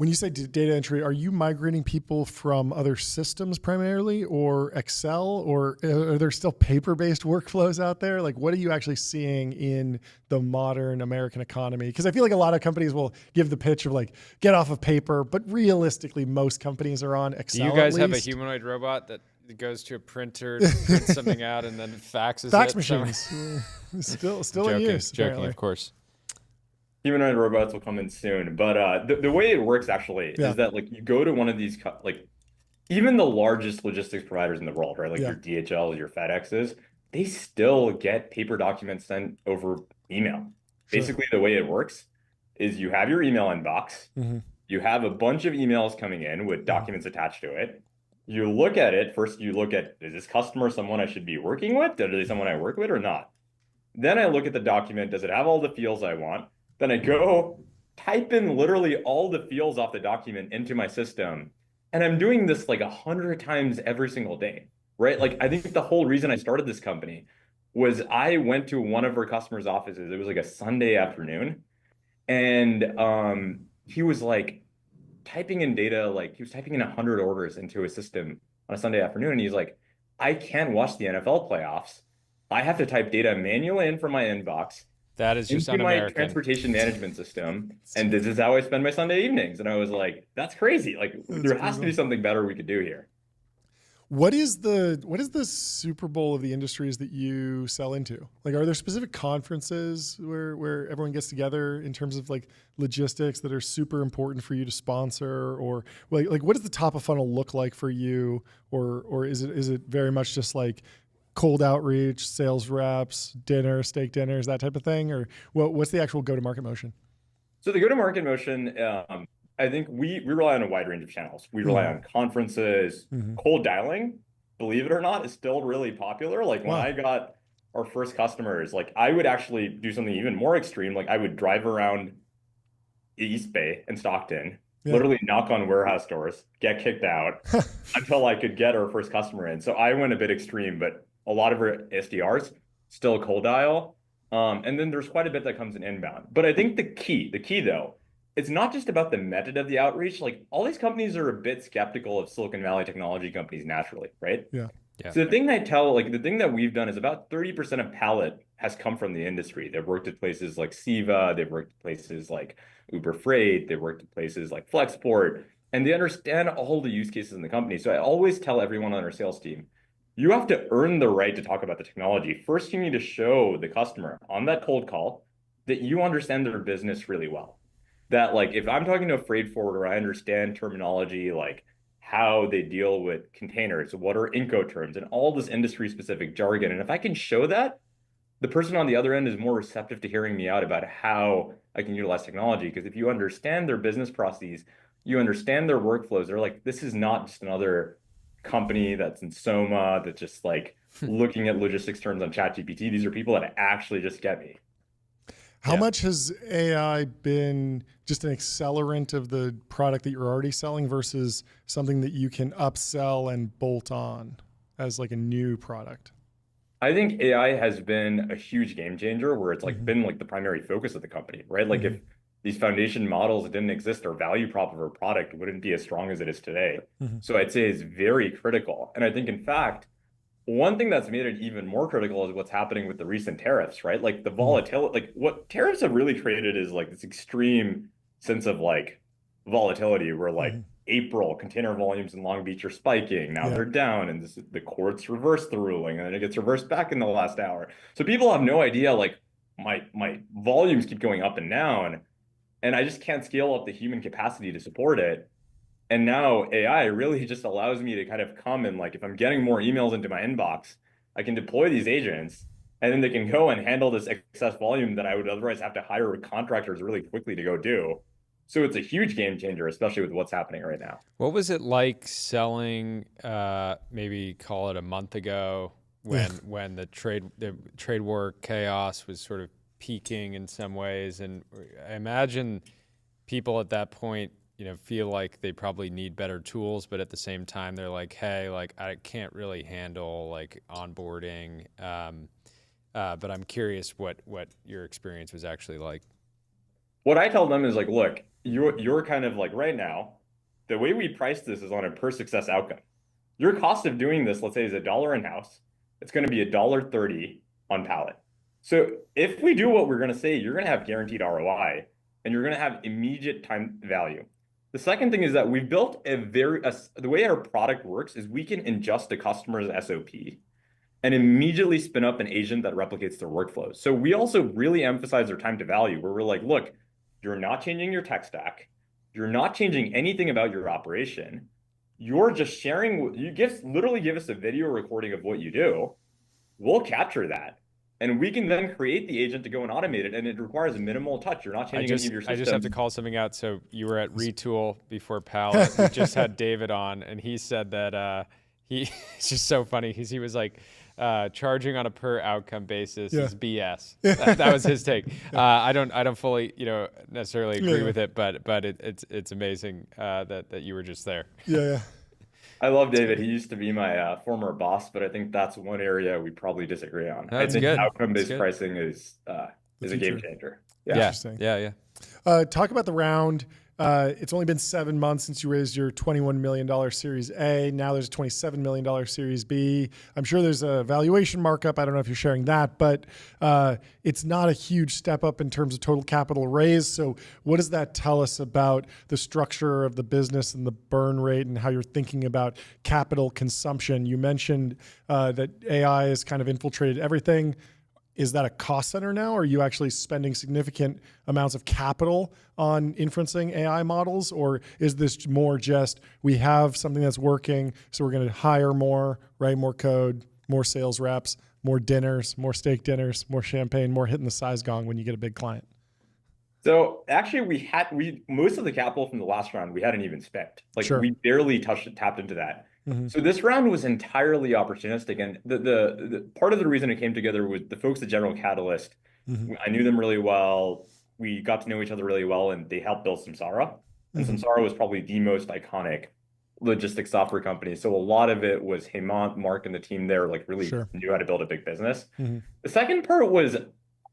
A: When you say data entry, are you migrating people from other systems primarily, or Excel, or are there still paper-based workflows out there? Like, what are you actually seeing in the modern American economy? Because I feel like a lot of companies will give the pitch of like, get off of paper, but realistically, most companies are on Excel.
B: Do you guys have a humanoid robot that goes to a printer, prints something out, and then faxes
A: fax
B: it?
A: machines? still
B: joking,
A: in use.
B: Joking,
A: apparently.
B: of course.
I: Humanoid robots will come in soon, but the way it works actually is that like you go to one of these like even the largest logistics providers in the world, right? Like your DHLs, your FedExes, they still get paper documents sent over email. Sure. Basically, the way it works is you have your email inbox, you have a bunch of emails coming in with documents attached to it. You look at it first. You look at, is this customer someone I should be working with? Are they someone I work with or not? Then I look at the document. Does it have all the fields I want? Then I go type in literally all the fields off the document into my system. And I'm doing this like 100 times every single day, right? Like, I think the whole reason I started this company was I went to one of our customers' offices. It was like a Sunday afternoon. And he was like typing in data, like he was typing in 100 orders into a system on a Sunday afternoon. And he's like, I can't watch the NFL playoffs. I have to type data manually in from my inbox.
B: That is just
I: into
B: un-American.
I: My transportation management system, and this is how I spend my Sunday evenings. And I was like, "That's crazy! Like, there has to be something better we could do here."
A: What is the Super Bowl of the industries that you sell into? Like, are there specific conferences where everyone gets together in terms of like logistics that are super important for you to sponsor, or like what does the top of funnel look like for you, or is it very much just like cold outreach, sales reps, dinner, steak dinners, that type of thing? Or what's the actual go-to-market motion?
I: So the go-to-market motion, I think we rely on a wide range of channels. We rely on conferences, cold dialing, believe it or not, is still really popular. Like when I got our first customers, like I would actually do something even more extreme. Like I would drive around East Bay and Stockton, literally knock on warehouse doors, get kicked out until I could get our first customer in. So I went a bit extreme, but a lot of our SDRs still cold dial. And then there's quite a bit that comes in inbound. But I think the key though, it's not just about the method of the outreach. Like all these companies are a bit skeptical of Silicon Valley technology companies naturally, right? Yeah. So the thing that we've done is about 30% of Pallet has come from the industry. They've worked at places like Siva, they've worked at places like Uber Freight, they've worked at places like Flexport, and they understand all the use cases in the company. So I always tell everyone on our sales team, you have to earn the right to talk about the technology. First, you need to show the customer on that cold call that you understand their business really well. That like, if I'm talking to a freight forwarder, I understand terminology, like how they deal with containers, what are Incoterms, and all this industry-specific jargon. And if I can show that, the person on the other end is more receptive to hearing me out about how I can utilize technology. Because if you understand their business processes, you understand their workflows, they're like, this is not just another company that's in Soma that's just like looking at logistics terms on ChatGPT. These are people that actually just get me.
A: How much has AI been just an accelerant of the product that you're already selling versus something that you can upsell and bolt on as like a new product?
I: I think AI has been a huge game changer where it's like been like the primary focus of the company, right? Like if these foundation models didn't exist, our value prop of our product wouldn't be as strong as it is today. So I'd say it's very critical. And I think in fact, one thing that's made it even more critical is what's happening with the recent tariffs, right? Like the volatility, like what tariffs have really created is like this extreme sense of like volatility where like April container volumes in Long Beach are spiking. Now they're down and the courts reverse the ruling and then it gets reversed back in the last hour. So people have no idea, like my volumes keep going up and down and I just can't scale up the human capacity to support it. And now AI really just allows me to kind of come and like, if I'm getting more emails into my inbox, I can deploy these agents and then they can go and handle this excess volume that I would otherwise have to hire contractors really quickly to go do. So it's a huge game changer, especially with what's happening right now.
B: What was it like selling, maybe call it a month ago when the trade war chaos was sort of peaking in some ways? And I imagine people at that point, feel like they probably need better tools, but at the same time, they're like, hey, like I can't really handle like onboarding. But I'm curious what your experience was actually like.
I: What I tell them is like, look, you're kind of like right now, the way we price this is on a per success outcome. Your cost of doing this, let's say, is $1 in-house. It's going to be $1.30 on Pallet. So if we do what we're going to say, you're going to have guaranteed ROI and you're going to have immediate time value. The second thing is that we've built the way our product works is we can ingest a customer's SOP and immediately spin up an agent that replicates their workflows. So we also really emphasize their time to value, where we're like, look, you're not changing your tech stack. You're not changing anything about your operation. You're just sharing, literally give us a video recording of what you do. We'll capture that. And we can then create the agent to go and automate it. And it requires a minimal touch. You're not changing any of your systems.
B: I just have to call something out. So you were at Retool before Pallet. We just had David on, and he said that it's just so funny. He was like, charging on a per outcome basis is BS. That was his take. I don't fully, necessarily agree with it, but it's amazing that you were just there.
A: Yeah.
I: I love David. He used to be my former boss, but I think that's one area we probably disagree on.
B: That's
I: I think
B: good.
I: Outcome-based pricing is a game changer.
B: Yeah.
A: Interesting.
B: Yeah.
A: Talk about the round. It's only been 7 months since you raised your $21 million Series A. Now there's a $27 million Series B. I'm sure there's a valuation markup. I don't know if you're sharing that, but it's not a huge step up in terms of total capital raised. So what does that tell us about the structure of the business and the burn rate and how you're thinking about capital consumption? You mentioned that AI has kind of infiltrated everything. Is that a cost center now? Or are you actually spending significant amounts of capital on inferencing AI models? Or is this more just, we have something that's working, so we're going to hire more, write more code, more sales reps, more dinners, more steak dinners, more champagne, more hitting the size gong when you get a big client?
I: So actually most of the capital from the last round, we hadn't even spent. We barely tapped into that. Mm-hmm. So this round was entirely opportunistic, and the part of the reason it came together was the folks at General Catalyst. Mm-hmm. I knew them really well. We got to know each other really well, and they helped build Samsara. And mm-hmm. Samsara was probably the most iconic logistics software company. So a lot of it was Hemant, Mark, and the team there really knew how to build a big business. Mm-hmm. The second part was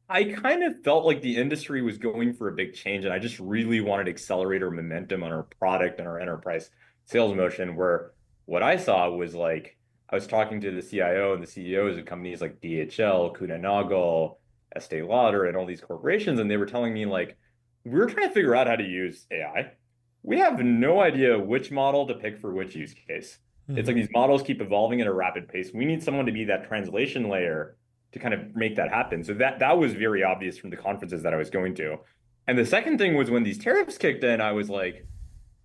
I: I kind of felt like the industry was going for a big change, and I just really wanted to accelerate our momentum on our product and our enterprise sales motion, where what I saw was I was talking to the CIO and the CEOs of companies like DHL, Kuehne Nagel, Estee Lauder, and all these corporations, and they were telling me we're trying to figure out how to use AI. We have no idea which model to pick for which use case. Mm-hmm. It's like these models keep evolving at a rapid pace. We need someone to be that translation layer to kind of make that happen. So that was very obvious from the conferences that I was going to. And the second thing was when these tariffs kicked in, I was like,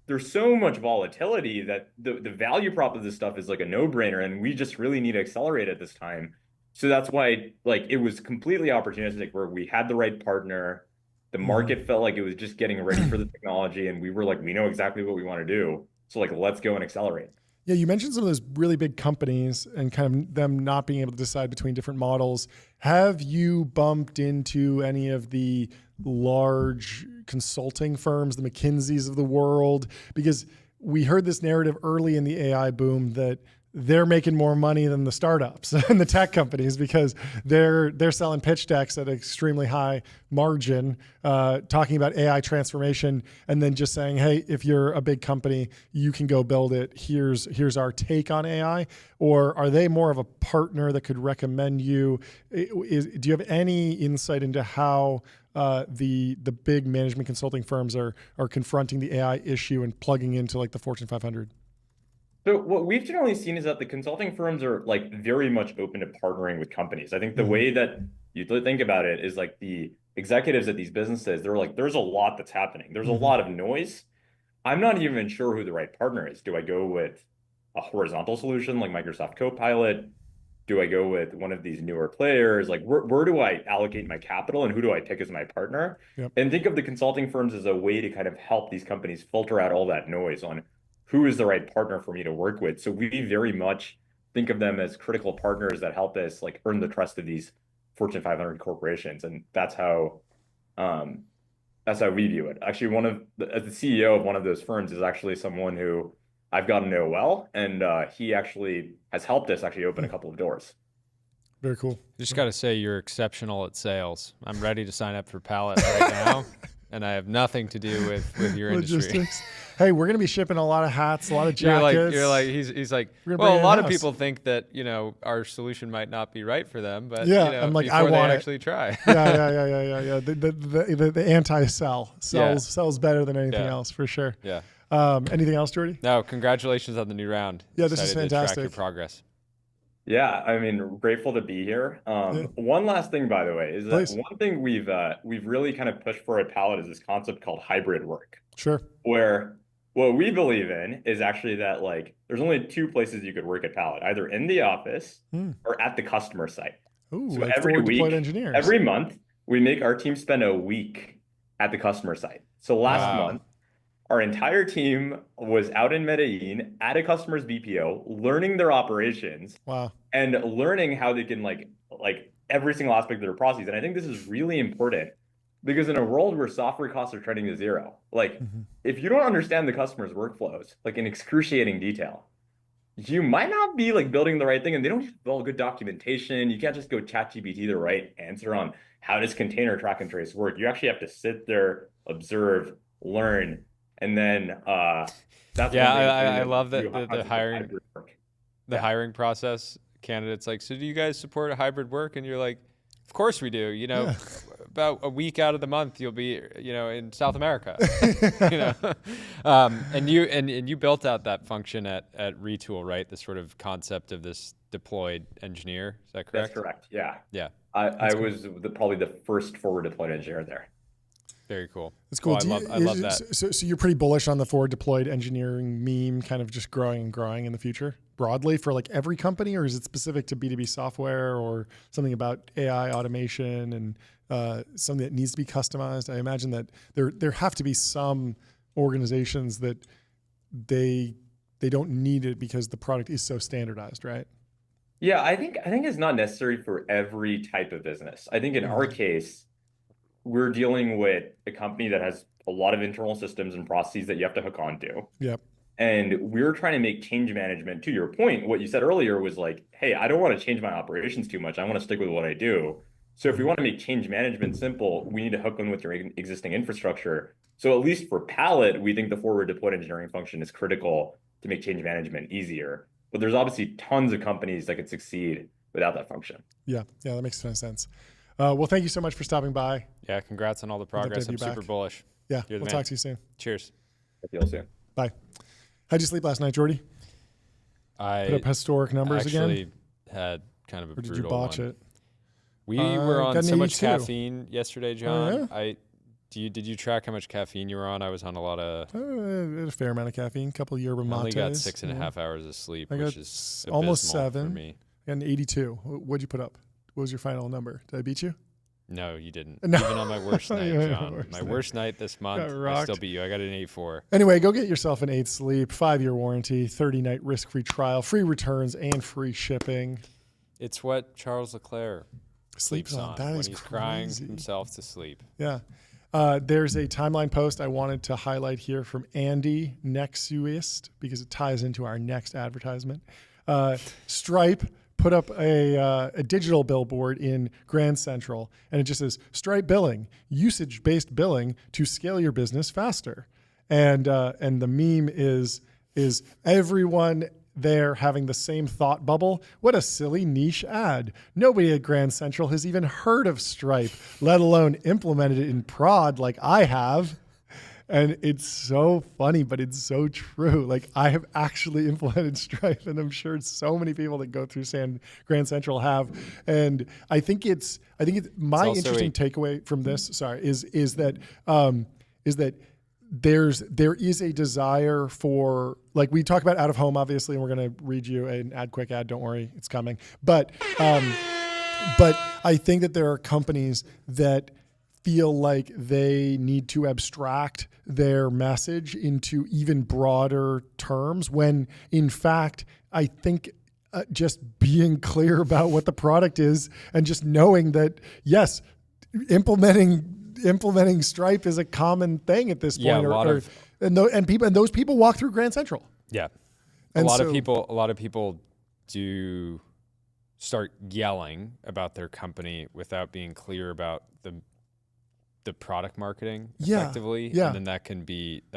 I: there's so much volatility that the value prop of this stuff is like a no-brainer, and we just really need to accelerate at this time. So that's why it was completely opportunistic, where we had the right partner. The market felt like it was just getting ready for the technology, and we were like, we know exactly what we want to do. So let's go and accelerate.
A: Yeah, you mentioned some of those really big companies and kind of them not being able to decide between different models. Have you bumped into any of the large consulting firms, the McKinseys of the world? Because we heard this narrative early in the AI boom that they're making more money than the startups and the tech companies because they're selling pitch decks at an extremely high margin, talking about AI transformation, and then just saying, hey, if you're a big company, you can go build it. Here's our take on AI. Or are they more of a partner that could recommend you? Do you have any insight into how the big management consulting firms are confronting the AI issue and plugging into the Fortune 500?
I: So what we've generally seen is that the consulting firms are very much open to partnering with companies. I think the way that you think about it is the executives at these businesses, they're there's a lot that's happening. There's a lot of noise. I'm not even sure who the right partner is. Do I go with a horizontal solution like Microsoft Copilot? Do I go with one of these newer players? Where do I allocate my capital, and who do I pick as my partner? Yep. And think of the consulting firms as a way to kind of help these companies filter out all that noise on who is the right partner for me to work with. So we very much think of them as critical partners that help us earn the trust of these Fortune 500 corporations. And that's how we view it. Actually, the CEO of one of those firms is actually someone who I've gotten to know well. And he actually has helped us open a couple of doors.
A: Very cool.
B: Just got to say, you're exceptional at sales. I'm ready to sign up for Pallet right now. and I have nothing to do with your industry.
A: Logistics. Hey, we're going to be shipping a lot of hats, a lot of jackets.
B: You're like, he's like,
A: We're gonna
B: well,
A: bring
B: a
A: it
B: lot of
A: in-house.
B: people think that, our solution might not be right for them, but
A: Yeah,
B: you know,
A: I'm like,
B: before
A: I
B: they
A: want it.
B: actually try.
A: Yeah. The anti-sell sells better than anything else for sure.
B: Yeah.
A: Anything else, Jordy?
B: No, congratulations on the new round.
A: Yeah, this is
B: Excited to track
A: fantastic.
B: your progress.
I: Yeah, I mean, grateful to be here. One last thing, by the way, is that
A: Please.
I: one thing we've really kind of pushed for at Pallet is this concept called hybrid work,
A: Sure.
I: where what we believe in is actually that like there's only two places you could work at Pallet, either in the office or at the customer site.
A: Ooh,
I: So
A: like
I: every
A: forward
I: week,
A: deployed engineers.
I: every month, we make our team spend a week at the customer site. So last month, our entire team was out in Medellin at a customer's BPO, learning their operations.
A: Wow.
I: And learning how they can like every single aspect of their process. And I think this is really important because in a world where software costs are trending to zero, like if you don't understand the customer's workflows, like in excruciating detail, you might not be like building the right thing, and they don't have all good documentation. You can't just go ChatGPT the right answer on how does container track and trace work. You actually have to sit there, observe, learn, and then that's
B: I love that the hiring
I: the
B: hiring process. Candidates like, so do you guys support a hybrid work? And you're like, of course we do. About a week out of the month you'll be in South America. And you built out that function at Retool, right? The sort of concept of this deployed engineer. Is that correct?
I: That's correct. Yeah.
B: I
I: was probably the first forward deployed engineer there.
B: Very cool.
A: It's cool.
B: I love that.
A: So you're pretty bullish on the forward deployed engineering meme kind of just growing and growing in the future broadly for like every company, or is it specific to B2B software or something about AI automation and something that needs to be customized? I imagine that there have to be some organizations that they don't need it because the product is so standardized, right?
I: Yeah, I think it's not necessary for every type of business. I think in our case, we're dealing with a company that has a lot of internal systems and processes that you have to hook onto.
A: Yep.
I: And we're trying to make change management, to your point, what you said earlier was like, hey, I don't want to change my operations too much. I want to stick with what I do. So if we want to make change management simple, we need to hook in with your existing infrastructure. So at least for Pallet, we think the forward deployed engineering function is critical to make change management easier. But there's obviously tons of companies that could succeed without that function.
A: Yeah, that makes a ton of sense. Well, thank you so much for stopping by.
B: Yeah, congrats on all the progress. I'm super bullish.
A: Yeah, we'll talk to you soon.
B: Cheers.
I: Talk to you soon.
A: Bye. How'd you sleep last night, Jordy?
B: I
A: put up historic numbers again.
B: Actually had kind of a brutal
A: did you botch
B: one.
A: it?
B: We were on so much
A: 82.
B: caffeine yesterday, John.
A: Oh, yeah?
B: Did you track how much caffeine you were on? I was on a lot of.
A: A fair amount of caffeine, a couple of yerba mates.
B: I only got 6.5 hours of sleep, which is
A: almost
B: abysmal
A: 7
B: for me.
A: And 82. What'd you put up? What was your final number? Did I beat you?
B: No, you didn't.
A: No.
B: Even on my worst night, John. My worst night this month, I still beat you. I got an 84.
A: Anyway, go get yourself an 8 sleep, 5-year warranty, 30-night risk-free trial, free returns, and free shipping.
B: It's what Charles Leclerc sleeps on
A: that
B: when
A: is
B: he's crying
A: crazy.
B: himself to sleep.
A: Yeah. There's a timeline post I wanted to highlight here from Andy Nexuist because it ties into our next advertisement. Stripe put up a digital billboard in Grand Central, and it just says Stripe billing, usage-based billing to scale your business faster. And the meme is everyone there having the same thought bubble. What a silly niche ad. Nobody at Grand Central has even heard of Stripe, let alone implemented it in prod like I have. And it's so funny, but it's so true. Like I have actually implemented Stripe, and I'm sure so many people that go through Grand Central have. And I think my interesting takeaway from this, is that there is a desire for, like, we talk about out of home, obviously, and we're going to read you an quick ad. Don't worry, it's coming. But I think that there are companies that feel like they need to abstract their message into even broader terms when, in fact, I think just being clear about what the product is and just knowing that, yes, implementing Stripe is a common thing at this point. And those people walk through Grand Central.
B: Yeah. A lot of people do start yelling about their company without being clear about the product marketing
A: Yeah,
B: effectively.
A: yeah.
B: And then that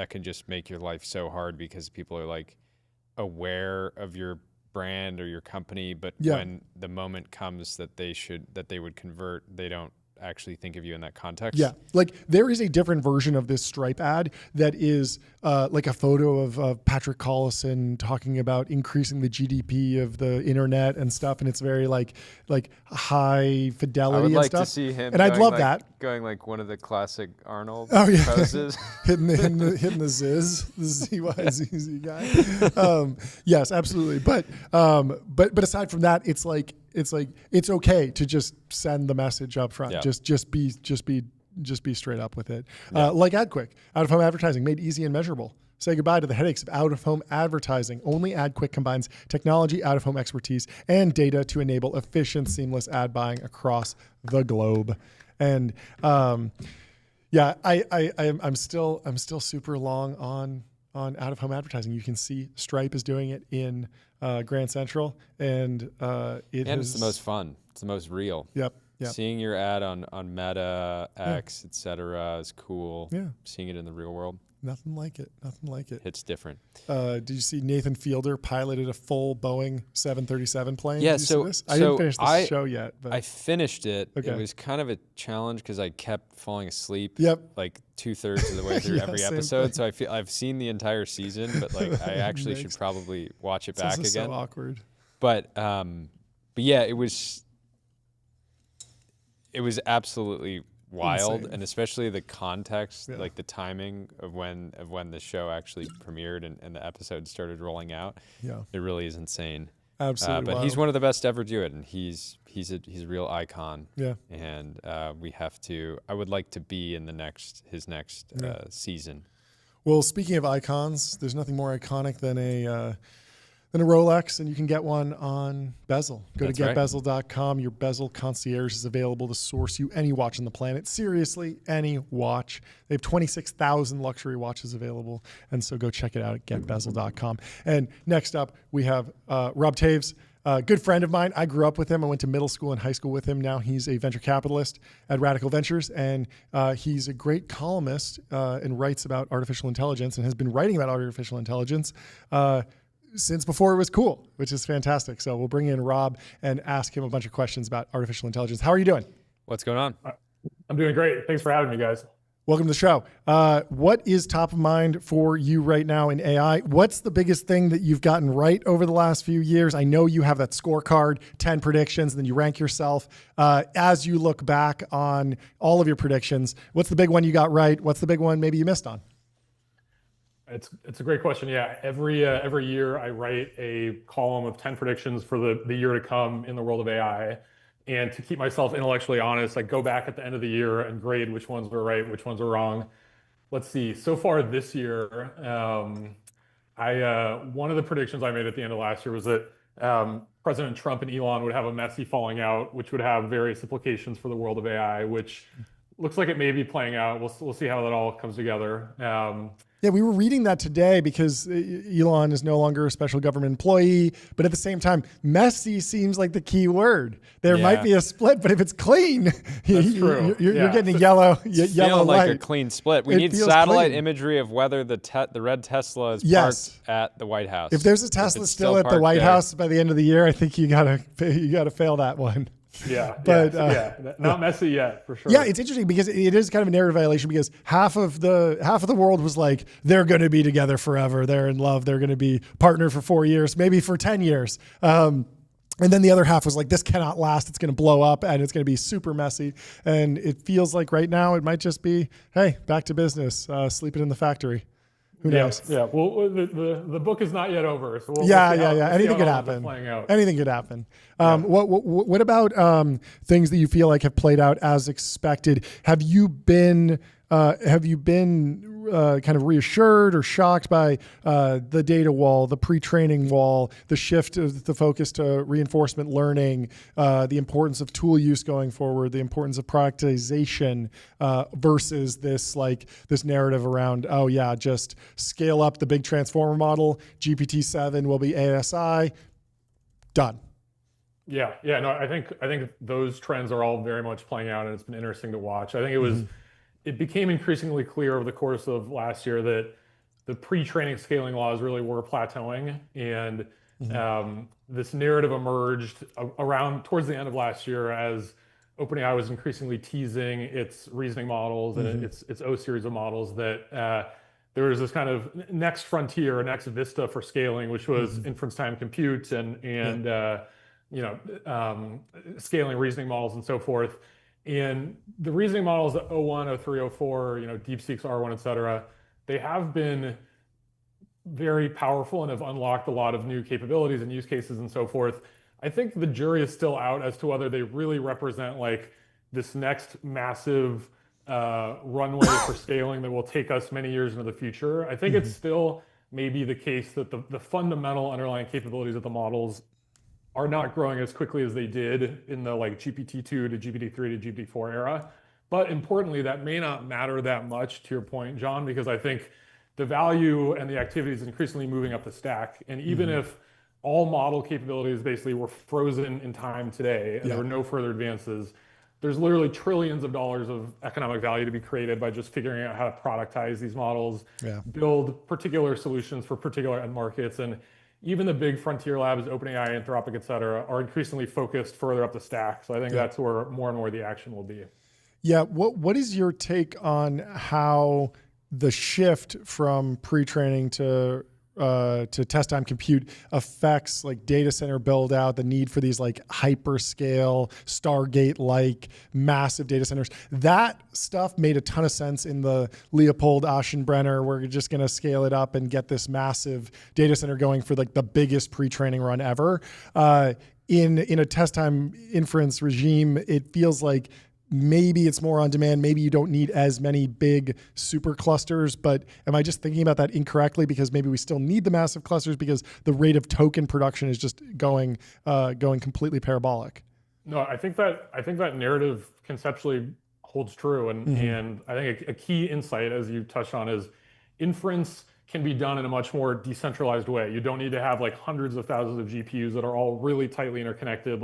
B: can just make your life so hard because people are like aware of your brand or your company, but when the moment comes that they would convert, they don't actually think of you in that context.
A: Yeah, like there is a different version of this Stripe ad that is like a photo of Patrick Collison talking about increasing the GDP of the internet and stuff, and it's very like high fidelity
B: I would
A: and
B: like
A: stuff.
B: to see him,
A: and I'd love
B: like,
A: that
B: going like one of the classic Arnold
A: hitting
B: poses,
A: the ziz, the ZYZZ guy. Yes, absolutely. But aside from that, it's okay to just send the message up front.
B: Yeah.
A: Just be straight up with it. Like AdQuick, out-of-home advertising made easy and measurable. Say goodbye to the headaches of out-of-home advertising. Only AdQuick combines technology, out-of-home expertise, and data to enable efficient, seamless ad buying across the globe. And I'm still super long on out-of-home advertising. You can see Stripe is doing it in Grand Central, and
B: it's the most fun. It's the most real.
A: Yep.
B: Seeing your ad on Meta, X, etc. is cool.
A: Yeah.
B: Seeing it in the real world.
A: Nothing like it.
B: It's different.
A: Did you see Nathan Fielder piloted a full Boeing 737 plane?
B: Yeah,
A: I didn't finish the show yet. But
B: I finished it.
A: Okay.
B: It was kind of a challenge because I kept falling asleep.
A: Yep.
B: Like 2/3 of the way through every episode. So I've seen the entire season, but like I actually should probably watch it back again.
A: So awkward.
B: But yeah, it was absolutely wild.
A: Insane.
B: And especially the context, like the timing of when the show actually premiered and the episodes started rolling out.
A: Yeah,
B: it really is insane.
A: Absolutely,
B: but
A: wild.
B: He's one of the best to ever do it, and he's a real icon.
A: Yeah,
B: and I would like to be in his next season.
A: Well, speaking of icons, there's nothing more iconic than a Rolex, and you can get one on Bezel. Go to getbezel.com. Your Bezel concierge is available to source you any watch on the planet. Seriously, any watch. They have 26,000 luxury watches available, and so go check it out at getbezel.com. And next up, we have Rob Toews, a good friend of mine. I grew up with him. I went to middle school and high school with him. Now he's a venture capitalist at Radical Ventures, and he's a great columnist and writes about artificial intelligence and has been writing about artificial intelligence since before it was cool, which is fantastic. So we'll bring in Rob and ask him a bunch of questions about artificial intelligence. How are you doing?
B: What's going on?
J: I'm doing great. Thanks for having me, guys.
A: Welcome to the show. What is top of mind for you right now in AI? What's the biggest thing that you've gotten right over the last few years? I know you have that scorecard, 10 predictions, and then you rank yourself. As you look back on all of your predictions, what's the big one you got right? What's the big one maybe you missed on?
J: It's a great question. Yeah, every year I write a column of 10 predictions for the year to come in the world of AI. And to keep myself intellectually honest, I go back at the end of the year and grade which ones were right, which ones are wrong. Let's see. So far this year, one of the predictions I made at the end of last year was that President Trump and Elon would have a messy falling out, which would have various implications for the world of AI, which looks like it may be playing out. We'll see how that all comes together.
A: Yeah, we were reading that today because Elon is no longer a special government employee, but at the same time, messy seems like the key word. There might be a split, but if it's clean, you're getting a yellow light.
B: Like a clean split. We need satellite imagery of whether the red Tesla is parked at the White House.
A: If there's a Tesla still at the White House by the end of the year, I think you gotta fail that one.
J: Not messy yet, for sure.
A: Yeah, it's interesting because it is kind of a narrative violation because half of the world was like, they're going to be together forever, they're in love, they're going to be partnered for 4 years, maybe for 10 years. And then the other half was like, this cannot last, it's going to blow up and it's going to be super messy. And it feels like right now it might just be, hey, back to business, sleeping in the factory. Who knows?
J: Yeah. Well, the book is not yet over. So we'll
A: Anything could happen. Anything could happen. What about things that you feel like have played out as expected? Have you been kind of reassured or shocked by the data wall, the pre-training wall, the shift of the focus to reinforcement learning, the importance of tool use going forward, the importance of productization versus this narrative around, just scale up the big transformer model, GPT-7 will be ASI, done.
J: I think those trends are all very much playing out, and it's been interesting to watch. I think it was it became increasingly clear over the course of last year that the pre-training scaling laws really were plateauing, and this narrative emerged around towards the end of last year as OpenAI was increasingly teasing its reasoning models and its O series of models that there was this kind of next frontier, next vista for scaling, which was inference time compute and scaling reasoning models and so forth. And the reasoning models, the O1, O3, O4, DeepSeek's R1, et cetera, they have been very powerful and have unlocked a lot of new capabilities and use cases and so forth. I think the jury is still out as to whether they really represent like this next massive runway for scaling that will take us many years into the future. I think it's still maybe the case that the fundamental underlying capabilities of the models are not growing as quickly as they did in the like GPT-2 to GPT-3 to GPT-4 era. But importantly, that may not matter that much, to your point, John, because I think the value and the activity is increasingly moving up the stack. And even if all model capabilities basically were frozen in time today and there were no further advances, there's literally trillions of dollars of economic value to be created by just figuring out how to productize these models, build particular solutions for particular end markets. And even the big frontier labs, OpenAI, Anthropic, et cetera, are increasingly focused further up the stack. So I think that's where more and more the action will be.
A: Yeah. What is your take on how the shift from pre-training to test time compute affects like data center build out, the need for these like hyperscale Stargate-like massive data centers? That stuff made a ton of sense in the Leopold Aschenbrenner. We're just going to scale it up and get this massive data center going for like the biggest pre-training run ever. In a test time inference regime, it feels like maybe it's more on demand. Maybe you don't need as many big super clusters, but am I just thinking about that incorrectly? Because maybe we still need the massive clusters because the rate of token production is just going completely parabolic.
J: No, I think that narrative conceptually holds true. And I think a key insight, as you touched on, is inference can be done in a much more decentralized way. You don't need to have like hundreds of thousands of GPUs that are all really tightly interconnected,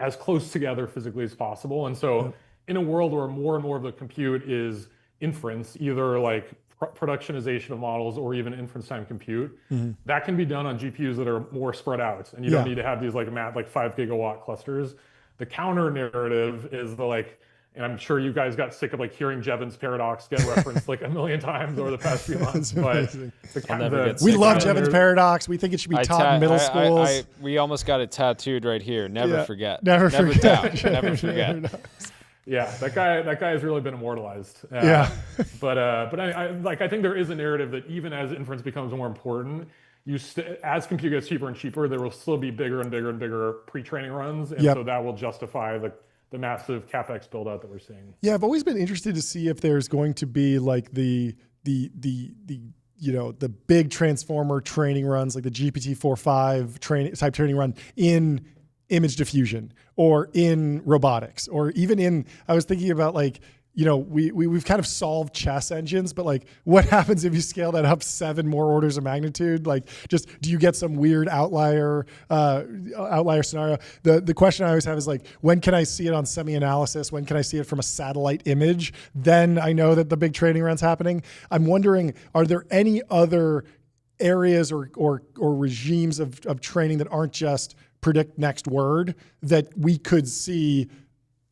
J: as close together physically as possible. And so in a world where more and more of the compute is inference, either like productionization of models or even inference time compute, that can be done on GPUs that are more spread out. And you don't need to have these like 5 gigawatt clusters. The counter narrative is and I'm sure you guys got sick of like hearing Jevons paradox get referenced like a million times over the past few months. But
A: we love Jevons paradox. We think it should be taught in middle schools.
B: We almost got it tattooed right here. Never forget.
A: Never forget.
B: Doubt. Never forget.
J: Yeah, that guy has really been immortalized. But I think there is a narrative that even as inference becomes more important, as compute gets cheaper and cheaper, there will still be bigger and bigger and bigger pre-training runs, and so that will justify the massive CapEx build out that we're seeing. Yeah,
A: I've always been interested to see if there's going to be like the big transformer training runs, like the GPT-4.5 type training run in image diffusion or in robotics, or even I was thinking about like, we've kind of solved chess engines, but like what happens if you scale that up 7 more orders of magnitude? Like just, do you get some weird outlier scenario? The question I always have is like, when can I see it on semi-analysis? When can I see it from a satellite image? Then I know that the big training run's happening. I'm wondering, are there any other areas or regimes of training that aren't just predict next word that we could see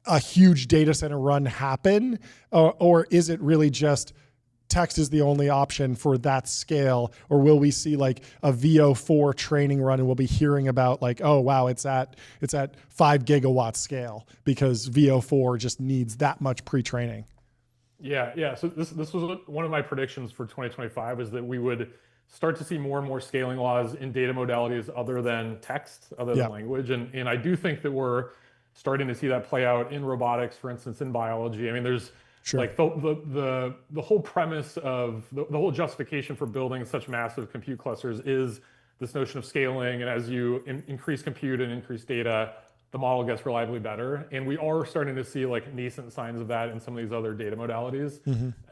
A: a huge data center run happen, or is it really just text is the only option for that scale? Or will we see like a VO4 training run and we'll be hearing about like, oh wow, it's at 5 gigawatt scale because VO4 just needs that much pre-training?
J: Yeah. So this was one of my predictions for 2025, is that we would start to see more and more scaling laws in data modalities other than text, other than language, and I do think that we're starting to see that play out in robotics, for instance, in biology. I mean, there's like the whole premise of the whole justification for building such massive compute clusters is this notion of scaling. And as you increase compute and increase data, the model gets reliably better. And we are starting to see like nascent signs of that in some of these other data modalities.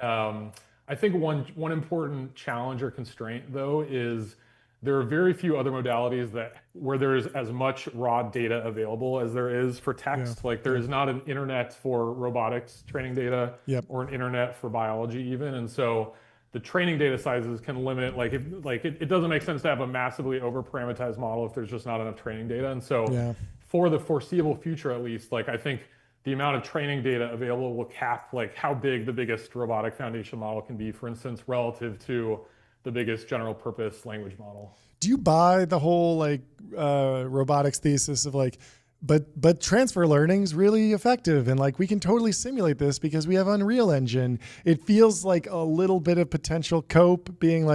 J: I think one important challenge or constraint though is there are very few other modalities where there's as much raw data available as there is for text. Like there is not an internet for robotics training data or an internet for biology even. And so the training data sizes can limit, it doesn't make sense to have a massively over-parameterized model if there's just not enough training data. And so for the foreseeable future, at least, I think the amount of training data available will cap how big the biggest robotic foundation model can be, for instance, relative to the biggest general purpose language model.
A: Do you buy the whole robotics thesis of but transfer learning's really effective and we can totally simulate this because we have Unreal Engine? It feels like a little bit of potential cope being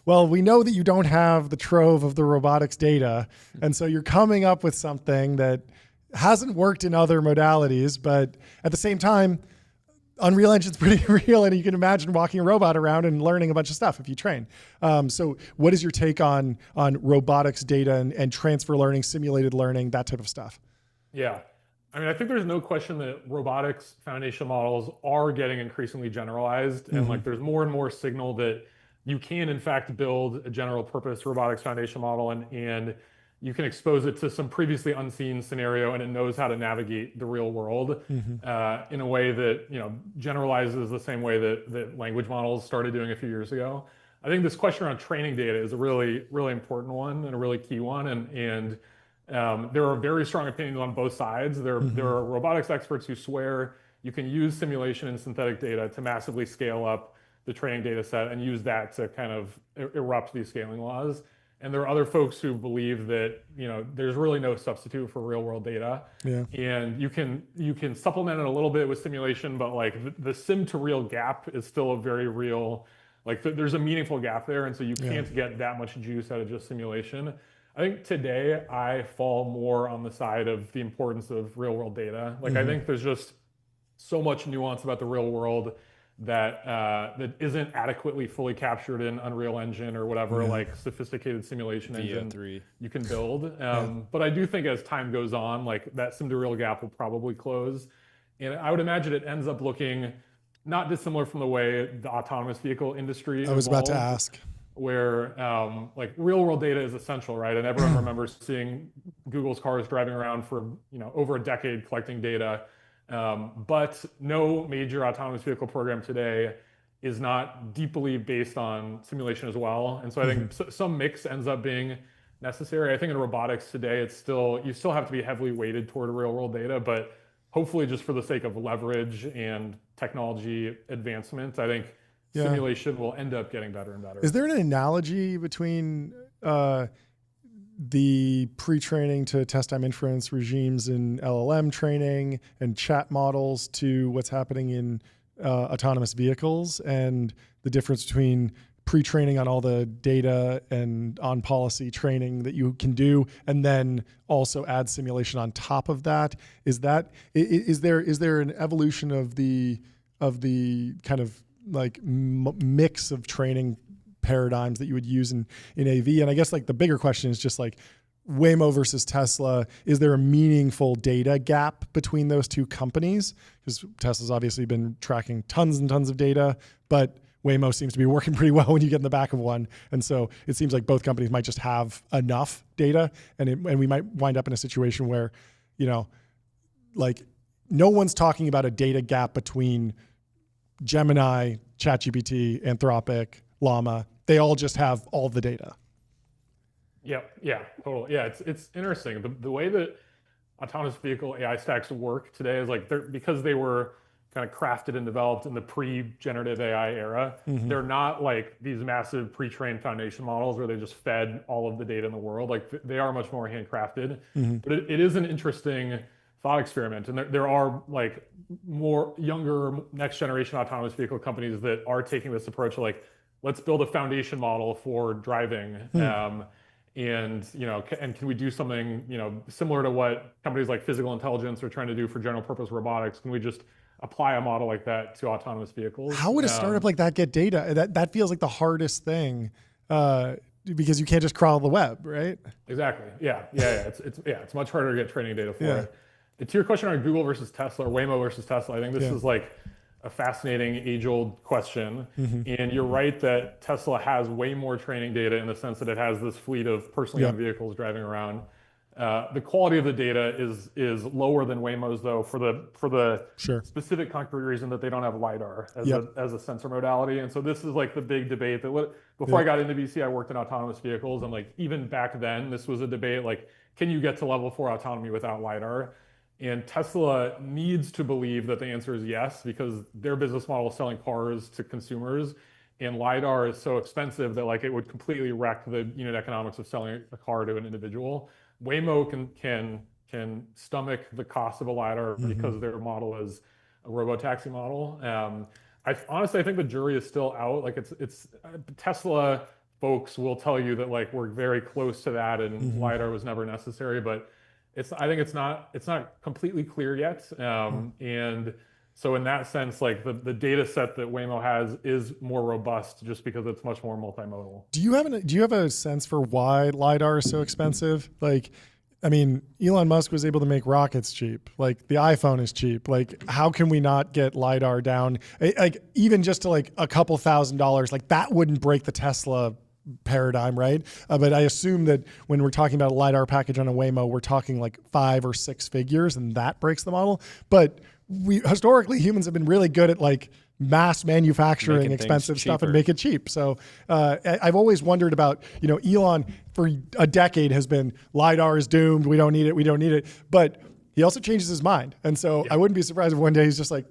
A: well, we know that you don't have the trove of the robotics data. And so you're coming up with something that hasn't worked in other modalities, but at the same time, Unreal Engine's pretty real, and you can imagine walking a robot around and learning a bunch of stuff if you train. So what is your take on robotics data and transfer learning, simulated learning, that type of stuff?
J: Yeah. I mean, I think there's no question that robotics foundation models are getting increasingly generalized. And there's more and more signal that you can, in fact, build a general purpose robotics foundation model and you can expose it to some previously unseen scenario and it knows how to navigate the real world in a way that generalizes the same way that language models started doing a few years ago. I think this question around training data is a really, really important one and a really key one. And there are very strong opinions on both sides. There are robotics experts who swear you can use simulation and synthetic data to massively scale up the training data set and use that to kind of erupt these scaling laws. And there are other folks who believe that there's really no substitute for real world data. And you can supplement it a little bit with simulation, but the sim to real gap is still a very real, there's a meaningful gap there, and so you can't get that much juice out of just simulation. I think today I fall more on the side of the importance of real world data. I think there's just so much nuance about the real world that isn't adequately fully captured in Unreal Engine or whatever sophisticated simulation engine you can build. But I do think as time goes on, that sim to real gap will probably close. And I would imagine it ends up looking not dissimilar from the way the autonomous vehicle industry
A: I was about to
J: evolved,
A: ask.
J: where real world data is essential, right? And everyone remembers seeing Google's cars driving around for over a decade collecting data. But no major autonomous vehicle program today is not deeply based on simulation as well. And so I think some mix ends up being necessary. I think in robotics today, you still have to be heavily weighted toward real world data, but hopefully just for the sake of leverage and technology advancement, I think simulation will end up getting better and better.
A: Is there an analogy between the pre-training to test time inference regimes in LLM training and chat models to what's happening in autonomous vehicles, and the difference between pre-training on all the data and on policy training that you can do, and then also add simulation on top of that? Is there an evolution of the kind of mix of training paradigms that you would use in AV? And I guess the bigger question is just Waymo versus Tesla. Is there a meaningful data gap between those two companies? Because Tesla's obviously been tracking tons and tons of data, but Waymo seems to be working pretty well when you get in the back of one. And so it seems like both companies might just have enough data, and we might wind up in a situation where, no one's talking about a data gap between Gemini, ChatGPT, Anthropic, Llama. They all just have all the data.
J: Yeah, totally. Yeah, it's interesting. The way that autonomous vehicle AI stacks work today is because they were kind of crafted and developed in the pre-generative AI era. They're not these massive pre-trained foundation models where they just fed all of the data in the world. They are much more handcrafted. But it is an interesting thought experiment. And there are more younger next generation autonomous vehicle companies that are taking this approach of let's build a foundation model for driving. And can we do something similar to what companies like Physical Intelligence are trying to do for general purpose robotics? Can we just apply a model like that to autonomous vehicles?
A: How would a startup like that get data? That feels like the hardest thing, because you can't just crawl the web, right?
J: Exactly. Yeah. It's much harder to get training data for it. To your question on Google versus Tesla or Waymo versus Tesla, I think this is a fascinating age-old question. And you're right that Tesla has way more training data in the sense that it has this fleet of personally owned vehicles driving around. The quality of the data is lower than Waymo's, though, for the specific concrete reason that they don't have LiDAR as a sensor modality. And so this is like the big debate that before I got into VC, I worked in autonomous vehicles, and like even back then, this was a debate like, can you get to level 4 autonomy without LiDAR? And Tesla needs to believe that the answer is yes, because their business model is selling cars to consumers, and LiDAR is so expensive that like it would completely wreck the unit economics of selling a car to an individual. Waymo can stomach the cost of a LiDAR because their model is a robo-taxi model. Honestly, I think the jury is still out. Like it's Tesla folks will tell you that like we're very close to that, and LiDAR was never necessary, but I think it's not completely clear yet. And so in that sense, like the data set that Waymo has is more robust just because it's much more multimodal.
A: Do you have a sense for why LiDAR is so expensive? Like, I mean, Elon Musk was able to make rockets cheap. Like the iPhone is cheap. Like, how can we not get LiDAR down? Like even just to like a couple $1,000s, like that wouldn't break the Tesla paradigm, right? But I assume that when we're talking about a LiDAR package on a Waymo, we're talking like 5 or 6 figures, and that breaks the model. But historically, humans have been really good at like mass manufacturing
B: making
A: expensive stuff and make it cheap. So I've always wondered about, Elon for a decade has been LiDAR is doomed. We don't need it. We don't need it. But he also changes his mind. And so I wouldn't be surprised if one day he's just like,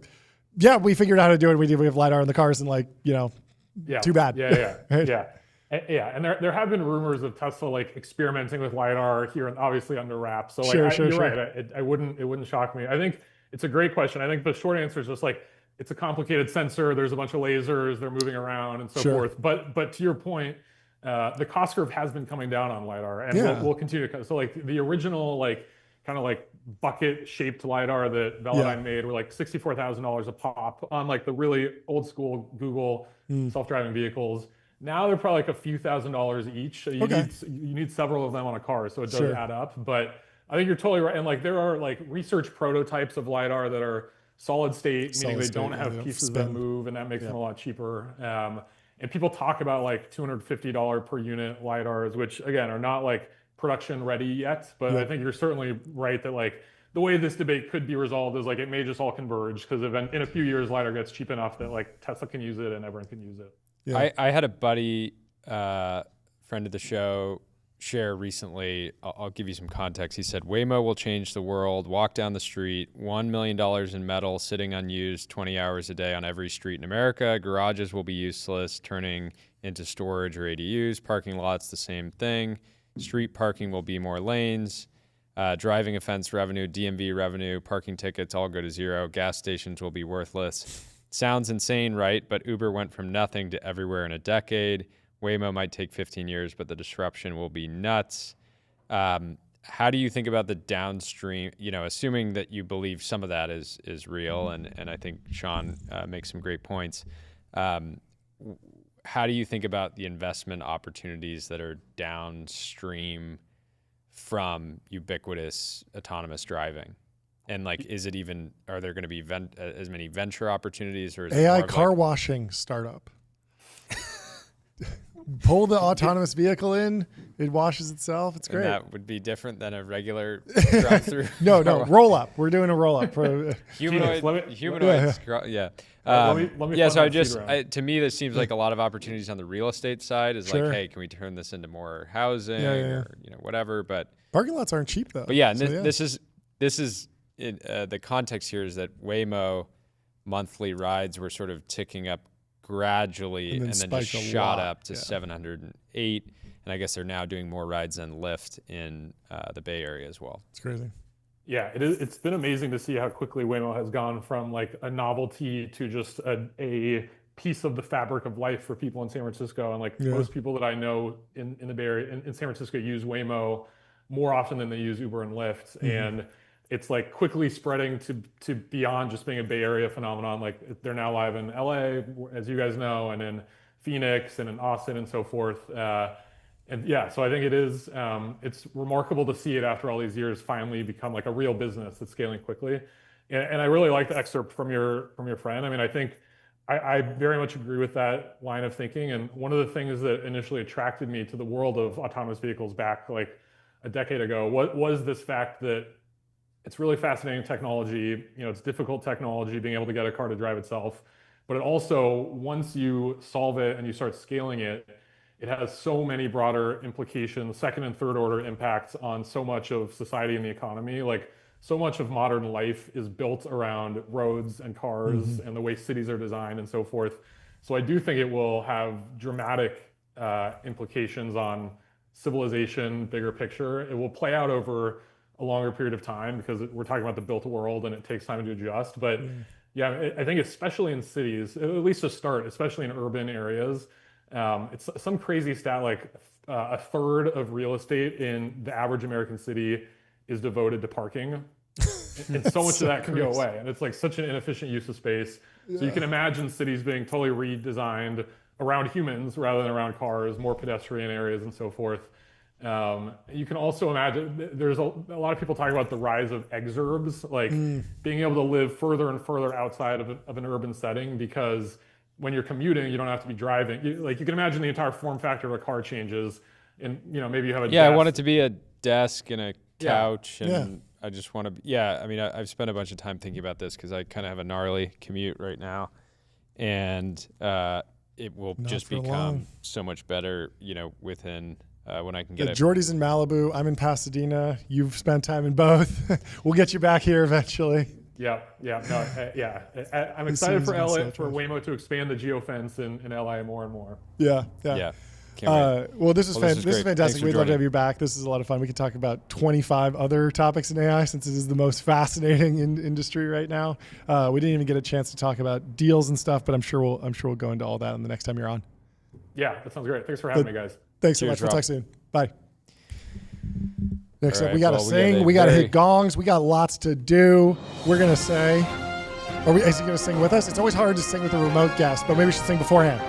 A: yeah, we figured out how to do it. We have LiDAR in the cars, and like, too bad.
J: Yeah, and there have been rumors of Tesla like experimenting with LiDAR here, and obviously under wraps. So like, you're right. It wouldn't shock me. I think it's a great question. I think the short answer is just like, it's a complicated sensor. There's a bunch of lasers. They're moving around and so forth. But to your point, the cost curve has been coming down on LiDAR, and we'll continue to. So like the original like kind of like bucket shaped LiDAR that Velodyne made were like $64,000 a pop on like the really old school Google self-driving vehicles. Now they're probably like a few $1,000s each. You need several of them on a car, so it does add up. But I think you're totally right. And like there are like research prototypes of LiDAR that are solid state, meaning they don't have pieces that move, and that makes them a lot cheaper. And people talk about like $250 per unit LiDARs, which again are not like production ready yet. But I think you're certainly right that like the way this debate could be resolved is like it may just all converge, because in a few years LiDAR gets cheap enough that like Tesla can use it and everyone can use it.
B: I had a buddy, friend of the show, share recently. I'll give you some context. He said, Waymo will change the world. Walk down the street, $1 million in metal sitting unused 20 hours a day on every street in America. Garages will be useless, turning into storage or ADUs. Parking lots, the same thing. Street parking will be more lanes. Driving offense revenue, DMV revenue, parking tickets all go to zero. Gas stations will be worthless. Sounds insane, right? But Uber went from nothing to everywhere in a decade. Waymo might take 15 years, but the disruption will be nuts. How do you think about the downstream, assuming that you believe some of that is real, and I think Sean makes some great points. How do you think about the investment opportunities that are downstream from ubiquitous autonomous driving? And like, are there going to be as many venture opportunities, or is
A: AI
B: it
A: car washing startup? Pull the autonomous vehicle in, it washes itself. It's great.
B: And that would be different than a regular drive-through.
A: No, roll up. We're doing a roll up.
B: Humanoids. Yeah. So to me, this seems like a lot of opportunities on the real estate side. Is like, hey, can we turn this into more housing or whatever? But
A: parking lots aren't cheap though.
B: But this is the context here is that Waymo monthly rides were sort of ticking up gradually and then just shot up to 708. And I guess they're now doing more rides than Lyft in the Bay Area as well.
A: It's crazy.
J: Yeah, it's been amazing to see how quickly Waymo has gone from like a novelty to just a piece of the fabric of life for people in San Francisco. And like most people that I know in the Bay Area, in San Francisco, use Waymo more often than they use Uber and Lyft. And it's like quickly spreading to beyond just being a Bay Area phenomenon. Like they're now live in LA, as you guys know, and in Phoenix and in Austin and so forth. So I think it is, it's remarkable to see it after all these years finally become like a real business that's scaling quickly. And I really like the excerpt from your friend. I mean, I think I very much agree with that line of thinking. And one of the things that initially attracted me to the world of autonomous vehicles back like a decade ago was this fact that it's really fascinating technology. You know, it's difficult technology, being able to get a car to drive itself. But it also, once you solve it and you start scaling it, it has so many broader implications, second and third order impacts on so much of society and the economy. Like, so much of modern life is built around roads and cars and the way cities are designed and so forth. So I do think it will have dramatic implications on civilization, bigger picture. It will play out over a longer period of time because we're talking about the built world and it takes time to adjust. But yeah, I think especially in cities, at least to start, especially in urban areas, it's some crazy stat like a third of real estate in the average American city is devoted to parking. And so much of that can go away. And it's like such an inefficient use of space. So you can imagine cities being totally redesigned around humans rather than around cars, more pedestrian areas and so forth. You can also imagine there's a lot of people talking about the rise of exurbs, like being able to live further and further outside of an urban setting, because when you're commuting, you don't have to be driving. You can imagine the entire form factor of a car changes, and maybe you have a
B: desk. I want it
J: desk.
B: to be a desk and a couch, and I just want to. I mean, I've spent a bunch of time thinking about this because I kind of have a gnarly commute right now, and it will just become so much better, within. When I can get it.
A: Jordy's in Malibu. I'm in Pasadena. You've spent time in both. We'll get you back here eventually.
J: I'm excited for Waymo to expand the geofence in LA more and more.
A: Yeah. Well, this is fantastic. We'd love to have you back. This is a lot of fun. We could talk about 25 other topics in AI since it is the most fascinating industry right now. We didn't even get a chance to talk about deals and stuff, but I'm sure we'll go into all that the next time you're on.
J: Yeah, that sounds great. Thanks for having me, guys.
A: Thanks so much. We'll talk soon. Bye. Next up, we got to sing. We got to hit gongs. We got lots to do. We're going to say, is he going to sing with us? It's always hard to sing with a remote guest, but maybe we should sing beforehand.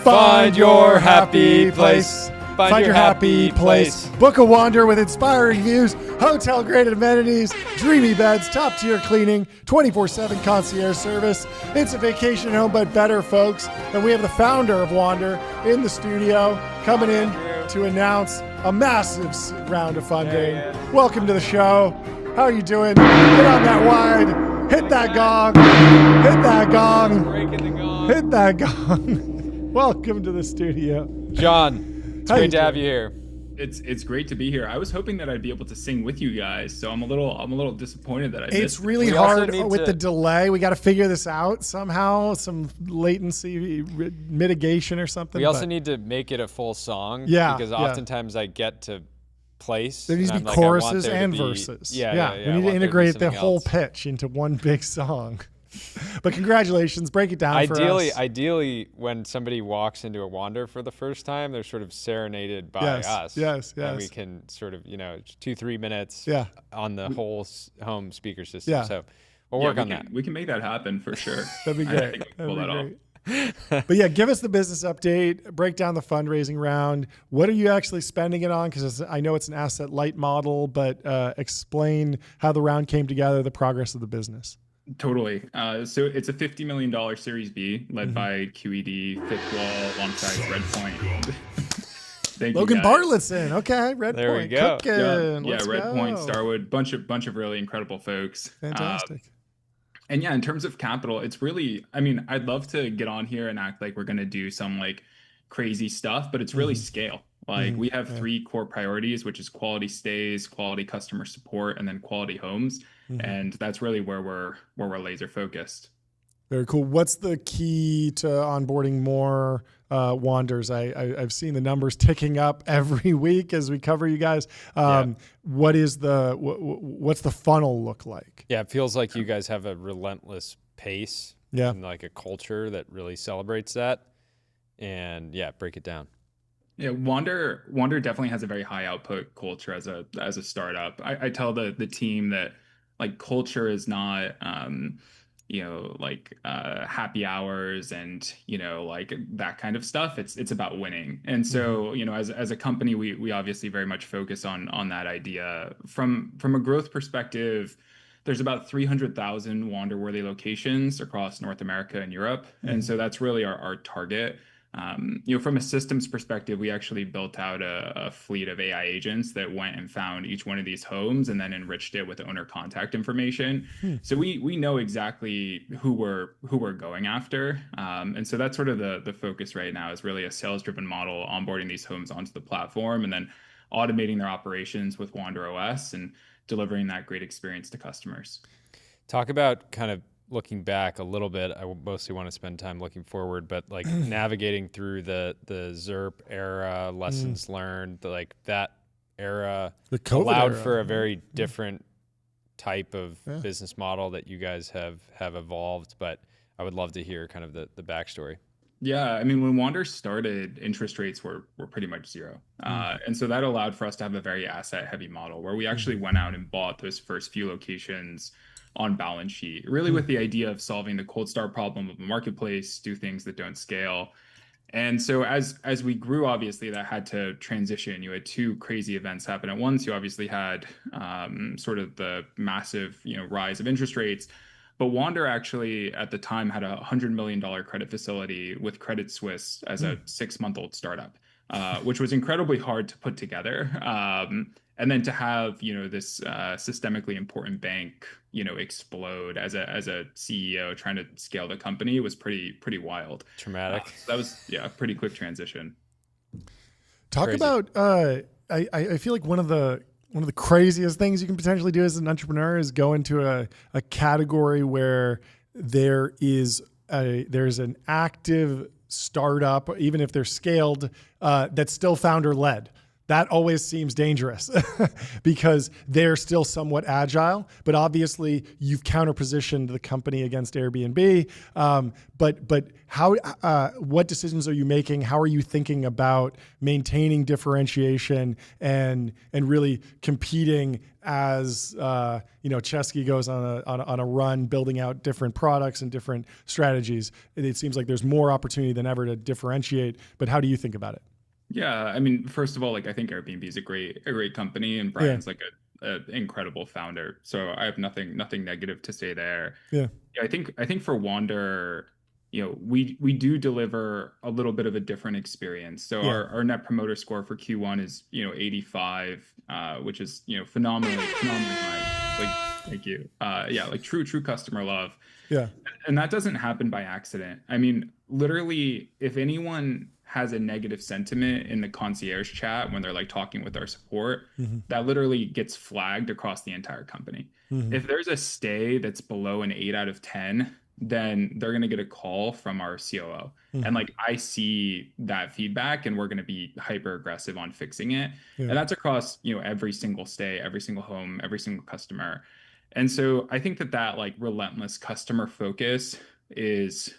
B: Find your happy place.
A: Find your happy place. Book a wander with inspiring views, hotel graded amenities, dreamy beds, top tier cleaning, 24/7 concierge service. It's a vacation home, but better, folks. And we have the founder of Wander in the studio coming in to announce a massive round of funding. Welcome to the show. How are you doing? Get on that wide. Hit that gong. Hit that gong. Hit that gong. Welcome to the studio.
B: John. It's great to have you here.
K: It's great to be here. I was hoping that I'd be able to sing with you guys, so I'm a little disappointed that I missed.
A: It's really hard with the delay. We got to figure this out somehow, some latency mitigation or something.
B: We also need to make it a full song. Because oftentimes I get to place.
A: There needs to be choruses and verses. We need to integrate the whole pitch into one big song. But congratulations, break it down for us.
B: Ideally, when somebody walks into a Wander for the first time, they're sort of serenaded by us.
A: Yes.
B: And we can sort of, 2-3 minutes on the whole home speaker system.
A: Yeah.
B: So we'll work on that.
K: We can make that happen for sure.
A: That'd be great. But give us the business update, break down the fundraising round. What are you actually spending it on? Because I know it's an asset light model, but explain how the round came together, the progress of the business.
K: Totally. So it's a $50 million Series B led by QED, Fifth Wall, alongside Redpoint. Thank
A: Logan
K: you guys.
A: Bartlett's in. Okay, Redpoint.
B: There we go.
K: Redpoint, Starwood, bunch of really incredible folks.
A: Fantastic.
K: And in terms of capital, it's really, I'd love to get on here and act like we're going to do some like crazy stuff, but it's really scale. We have 3 core priorities, which is quality stays, quality customer support, and then quality homes. And that's really where we're laser focused.
A: Very cool. What's the key to onboarding more Wanders? I've seen the numbers ticking up every week as we cover you guys. What's the funnel look like?
B: Yeah, it feels like you guys have a relentless pace. And like a culture that really celebrates that. And break it down.
K: Yeah, Wander definitely has a very high output culture as a startup. I tell the team that like culture is not happy hours and like that kind of stuff. It's about winning. And so as a company, we obviously very much focus on that idea. From a growth perspective, there's about 300,000 wander-worthy locations across North America and Europe. And so that's really our target. From a systems perspective, we actually built out a fleet of AI agents that went and found each one of these homes and then enriched it with owner contact information. So we know exactly who we're going after. And so that's sort of the focus right now, is really a sales-driven model, onboarding these homes onto the platform and then automating their operations with Wander OS and delivering that great experience to customers.
B: Talk about kind of looking back a little bit. I mostly want to spend time looking forward, but like navigating through the ZERP era, lessons learned, like that era allowed for a very different type of business model that you guys have evolved. But I would love to hear kind of the backstory.
K: Yeah, I mean, when Wander started, interest rates were pretty much zero. And so that allowed for us to have a very asset-heavy model where we actually went out and bought those first few locations on balance sheet, really with the idea of solving the cold start problem of a marketplace, do things that don't scale. And so as we grew, obviously, that had to transition. You had two crazy events happen at once. You obviously had sort of the massive rise of interest rates. But Wander actually, at the time, had a $100 million credit facility with Credit Suisse as a 6-month-old startup, which was incredibly hard to put together. And then to have this systemically important bank explode as a CEO trying to scale the company was pretty wild.
B: Traumatic.
K: So that was a pretty quick transition.
A: Talk Crazy. About I feel like one of the craziest things you can potentially do as an entrepreneur is go into a category where there's an active startup, even if they're scaled, that's still founder led. That always seems dangerous because they're still somewhat agile, but obviously you've counterpositioned the company against Airbnb. But how? What decisions are you making? How are you thinking about maintaining differentiation and really competing as Chesky goes on a run, building out different products and different strategies? It seems like there's more opportunity than ever to differentiate. But how do you think about it?
K: Yeah, I mean, first of all, I think Airbnb is a great company, and Brian's an incredible founder. So I have nothing negative to say there. Yeah, I think for Wander, we do deliver a little bit of a different experience. So our net promoter score for Q1 is 85, which is phenomenally high. Thank you. True customer love. Yeah, and that doesn't happen by accident. I mean, literally, if anyone has a negative sentiment in the concierge chat when they're talking with our support, that literally gets flagged across the entire company. If there's a stay that's below an 8 out of 10, then they're going to get a call from our COO. And I see that feedback, and we're going to be hyper aggressive on fixing it. And that's across, every single stay, every single home, every single customer. And so I think that relentless customer focus is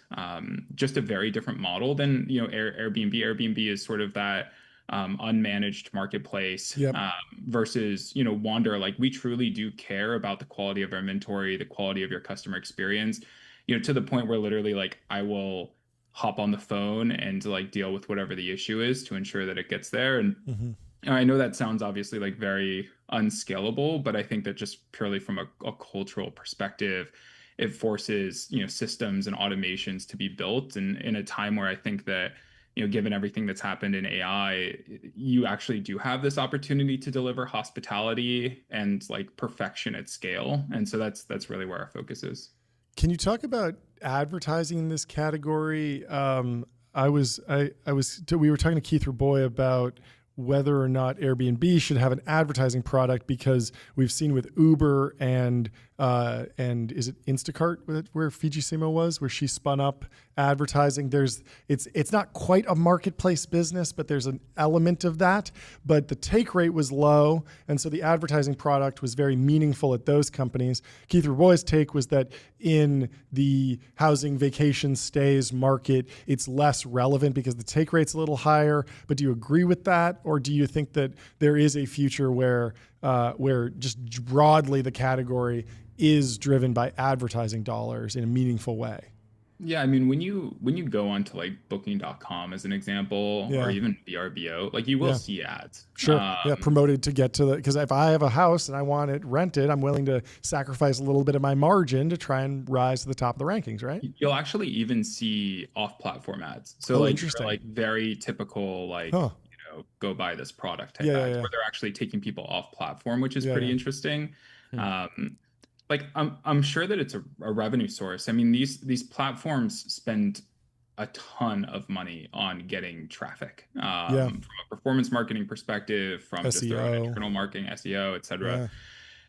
K: just a very different model than Airbnb. Airbnb is sort of that unmanaged marketplace versus Wander. We truly do care about the quality of our inventory, the quality of your customer experience, to the point where literally I will hop on the phone and deal with whatever the issue is to ensure that it gets there. And I know that sounds obviously very unscalable, but I think that just purely from a cultural perspective, it forces systems and automations to be built, and in a time where I think that given everything that's happened in AI, you actually do have this opportunity to deliver hospitality and perfection at scale. And so that's really where our focus is.
A: Can you talk about advertising in this category? We were talking to Keith Raboy about whether or not Airbnb should have an advertising product, because we've seen with Uber and is it Instacart where Fiji Simo was, where she spun up advertising. It's not quite a marketplace business, but there's an element of that. But the take rate was low, and so the advertising product was very meaningful at those companies. Keith Raboy's take was that in the housing, vacation, stays market, it's less relevant because the take rate's a little higher. But do you agree with that, or do you think that there is a future where just broadly the category is driven by advertising dollars in a meaningful way?
K: Yeah, I mean, when you go onto like booking.com as an example, or even VRBO, like you will see ads.
A: Sure. Promoted to get to the, because if I have a house and I want it rented, I'm willing to sacrifice a little bit of my margin to try and rise to the top of the rankings, right?
K: You'll actually even see off-platform ads. So like, like very typical, like, go buy this product type ads, where they're actually taking people off platform, which is pretty interesting. Like I'm sure that it's a revenue source. I mean, these platforms spend a ton of money on getting traffic, from a performance marketing perspective, from
A: SEO.
K: just their own internal marketing, SEO, et cetera.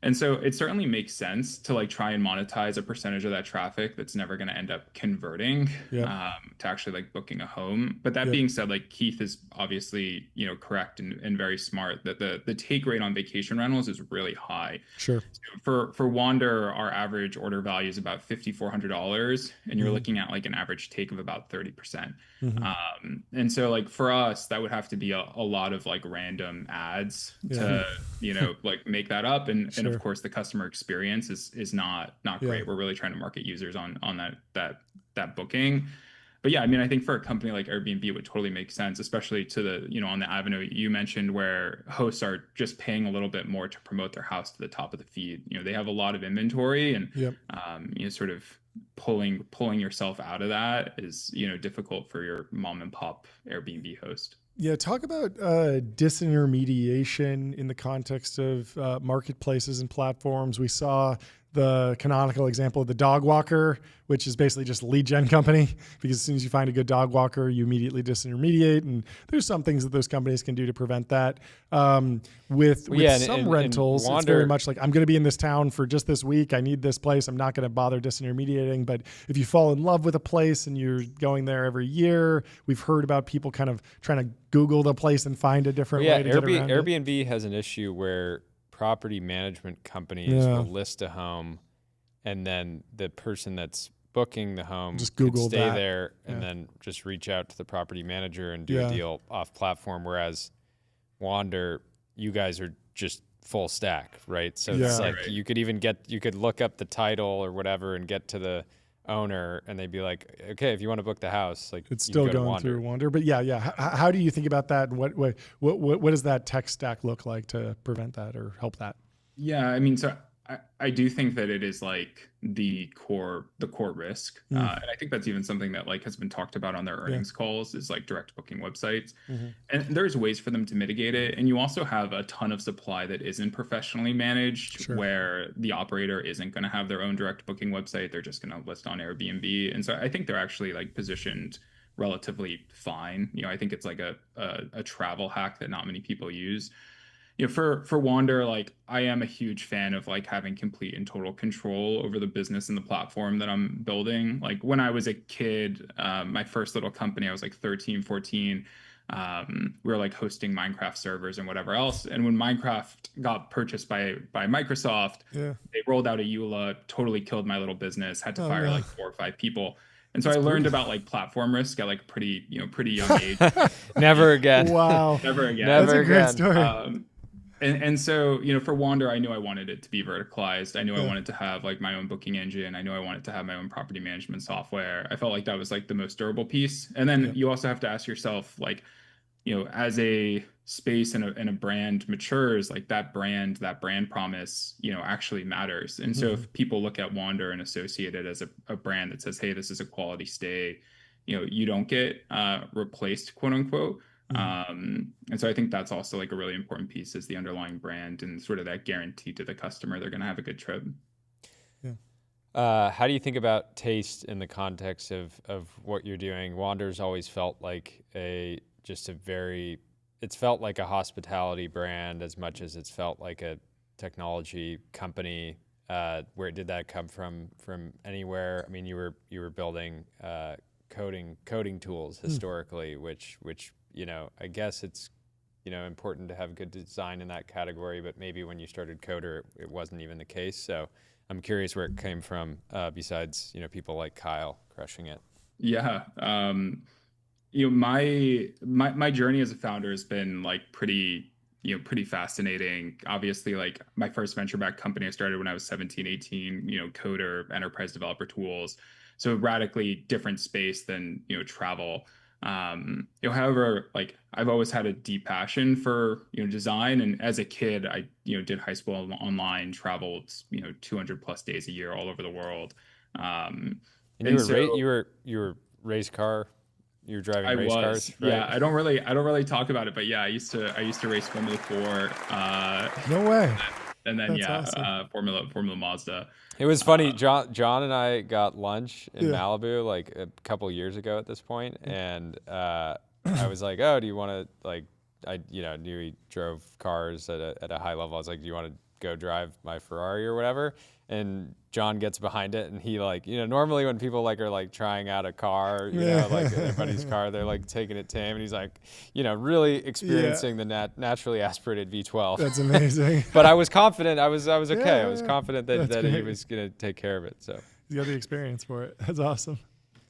K: And so it certainly makes sense to like try and monetize a percentage of that traffic that's never going to end up converting to actually like booking a home. But that being said, like Keith is obviously, correct and very smart that the take rate on vacation rentals is really high.
A: Sure.
K: So for Wander, our average order value is about $5,400, and you're looking at like an average take of about 30%. And so like for us, that would have to be a lot of like random ads to, like make that up. And of course the customer experience is not great. We're really trying to market users on that booking. But yeah, I mean, I think for a company like Airbnb, it would totally make sense, especially to the, on the avenue you mentioned where hosts are just paying a little bit more to promote their house to the top of the feed. They have a lot of inventory, and sort of pulling yourself out of that is, difficult for your mom and pop Airbnb host.
A: Yeah, talk about disintermediation in the context of marketplaces and platforms. We saw the canonical example of the dog walker, which is basically just a lead gen company, because as soon as you find a good dog walker, you immediately disintermediate. And there's some things that those companies can do to prevent that. With some rentals, it's very much like, I'm going to be in this town for just this week. I need this place. I'm not going to bother disintermediating. But if you fall in love with a place and you're going there every year, we've heard about people kind of trying to Google the place and find a different way to get around it.
B: Airbnb has an issue where property management companies will list a home, and then the person that's booking the home
A: just Google
B: stay there and then just reach out to the property manager and do a deal off platform. Whereas Wander, you guys are just full stack, right? So it's like you could look up the title or whatever and get to the owner, and they'd be like, okay, if you want to book the house, like
A: it's still going through Wander. But how do you think about that? What does that tech stack look like to prevent that or help that?
K: Yeah, I mean, so I do think that it is like the core risk, and I think that's even something that like has been talked about on their earnings calls, is like direct booking websites, and there's ways for them to mitigate it. And you also have a ton of supply that isn't professionally managed, where the operator isn't going to have their own direct booking website. They're just going to list on Airbnb, and so I think they're actually like positioned relatively fine. I think it's like a travel hack that not many people use. For Wander, like I am a huge fan of like having complete and total control over the business and the platform that I'm building. Like when I was a kid, my first little company, I was like 13, 14. We were like hosting Minecraft servers and whatever else. And when Minecraft got purchased by Microsoft, they rolled out a EULA, totally killed my little business, had to fire like 4 or 5 people. And so I learned about like platform risk at like pretty young age.
B: Never again.
A: Wow.
K: Never again.
A: That's a great story.
K: And so, for Wander, I knew I wanted it to be verticalized. I knew I wanted to have like my own booking engine. I knew I wanted to have my own property management software. I felt like that was like the most durable piece. And then you also have to ask yourself, like, as a space and a brand matures, like that brand promise, actually matters. And so if people look at Wander and associate it as a brand that says, hey, this is a quality stay, you don't get replaced, quote unquote. And so I think that's also like a really important piece, is the underlying brand and sort of that guarantee to the customer they're going to have a good trip.
B: How do you think about taste in the context of what you're doing? Wander's always felt like it's felt like a hospitality brand as much as it's felt like a technology company. Where did that come from anywhere? I mean, you were building coding tools historically, which I guess it's, important to have good design in that category, but maybe when you started Coder, it wasn't even the case. So I'm curious where it came from, besides, people like Kyle crushing it.
K: Yeah. My journey as a founder has been like pretty fascinating. Obviously, like my first venture-backed company I started when I was 17, 18, Coder, enterprise developer tools. So radically different space than, travel. However, like I've always had a deep passion for, design. And as a kid, I, did high school online, traveled, 200 plus days a year all over the world.
B: And you were race car. You were driving race cars, right?
K: Yeah. I don't really talk about it, but yeah, I used to race Formula 4.
A: No way.
K: And then
A: That's awesome.
K: Formula Mazda.
B: It was funny. John and I got lunch in Malibu like a couple years ago at this point, and I was like, "Oh, do you want to like?" I knew he drove cars at a high level. I was like, "Do you want to go drive my Ferrari or whatever?" And John gets behind it, and he like, normally when people like are like trying out a car, like their buddy's car, they're like taking it to him, and he's like, really experiencing the naturally aspirated V12.
A: That's amazing.
B: But I was confident. I was okay. I was confident that he was gonna take care of it. So
A: you got the experience for it. That's awesome.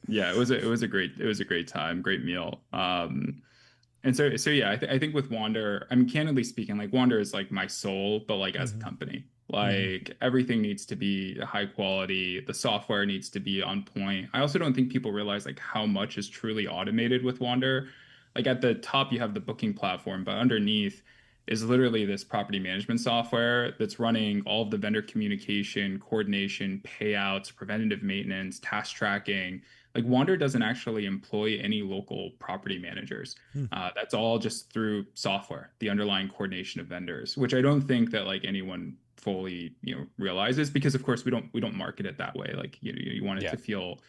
K: Yeah, it was a great time, great meal. And so yeah, I think with Wander, I mean, candidly speaking, like Wander is like my soul, but like as a company. Like everything needs to be high quality. The software needs to be on point. I also don't think people realize like how much is truly automated with Wander. Like at the top, you have the booking platform, but underneath is literally this property management software that's running all of the vendor communication, coordination, payouts, preventative maintenance, task tracking. Like Wander doesn't actually employ any local property managers. That's all just through software, the underlying coordination of vendors, which I don't think that like anyone fully realizes, because of course we don't market it that way. Like you want it to feel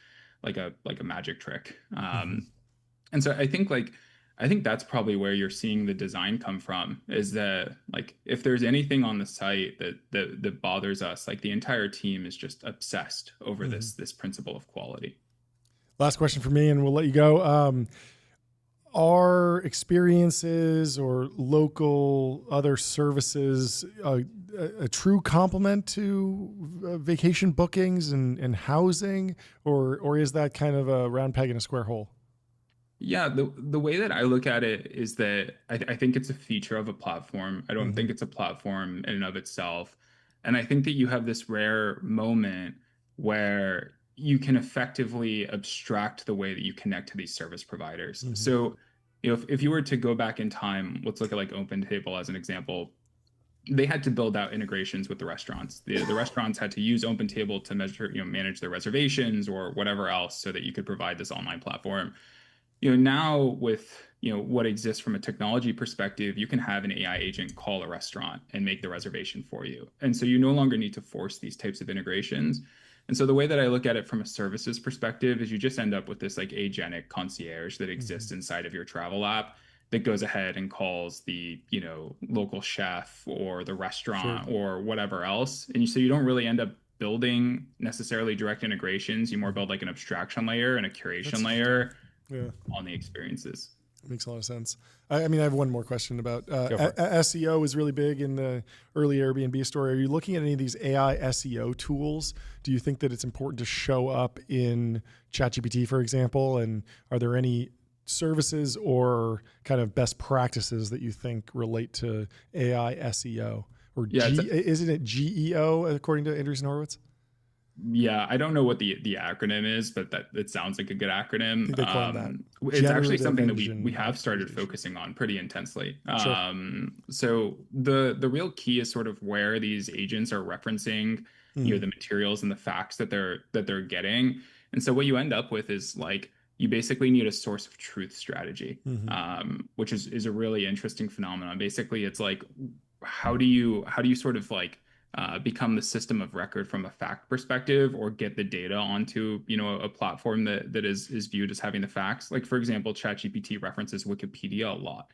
K: like a magic trick. And so I think that's probably where you're seeing the design come from, is that like if there's anything on the site that bothers us, like the entire team is just obsessed over this principle of quality.
A: Last question for me, and we'll let you go. Are experiences or local other services a true complement to vacation bookings and housing, or is that kind of a round peg in a square hole?
K: Yeah, the way that I look at it is that I think it's a feature of a platform. I don't think it's a platform in and of itself. And I think that you have this rare moment where you can effectively abstract the way that you connect to these service providers. So, if you were to go back in time, let's look at like OpenTable as an example. They had to build out integrations with the restaurants. The restaurants had to use OpenTable to manage their reservations or whatever else, so that you could provide this online platform. Now with what exists from a technology perspective, you can have an AI agent call a restaurant and make the reservation for you. And so you no longer need to force these types of integrations. And so the way that I look at it from a services perspective is you just end up with this like agentic concierge that exists inside of your travel app that goes ahead and calls the, local chef or the restaurant or whatever else. And so you don't really end up building necessarily direct integrations. You more build like an abstraction layer and a curation layer on the experiences.
A: Makes a lot of sense. I mean, I have one more question about SEO is really big in the early Airbnb story. Are you looking at any of these AI SEO tools? Do you think that it's important to show up in ChatGPT, for example? And are there any services or kind of best practices that you think relate to AI SEO? Or isn't it GEO according to Andreessen Horowitz?
K: Yeah, I don't know what the acronym is, but that it sounds like a good acronym.
A: I think they call it that.
K: It's actually something that we have started focusing on pretty intensely. So the real key is sort of where these agents are referencing the materials and the facts that they're getting. And so what you end up with is like you basically need a source of truth strategy, which is a really interesting phenomenon. Basically, it's like how do you sort of like become the system of record from a fact perspective, or get the data onto a platform that is viewed as having the facts. Like for example, ChatGPT references Wikipedia a lot.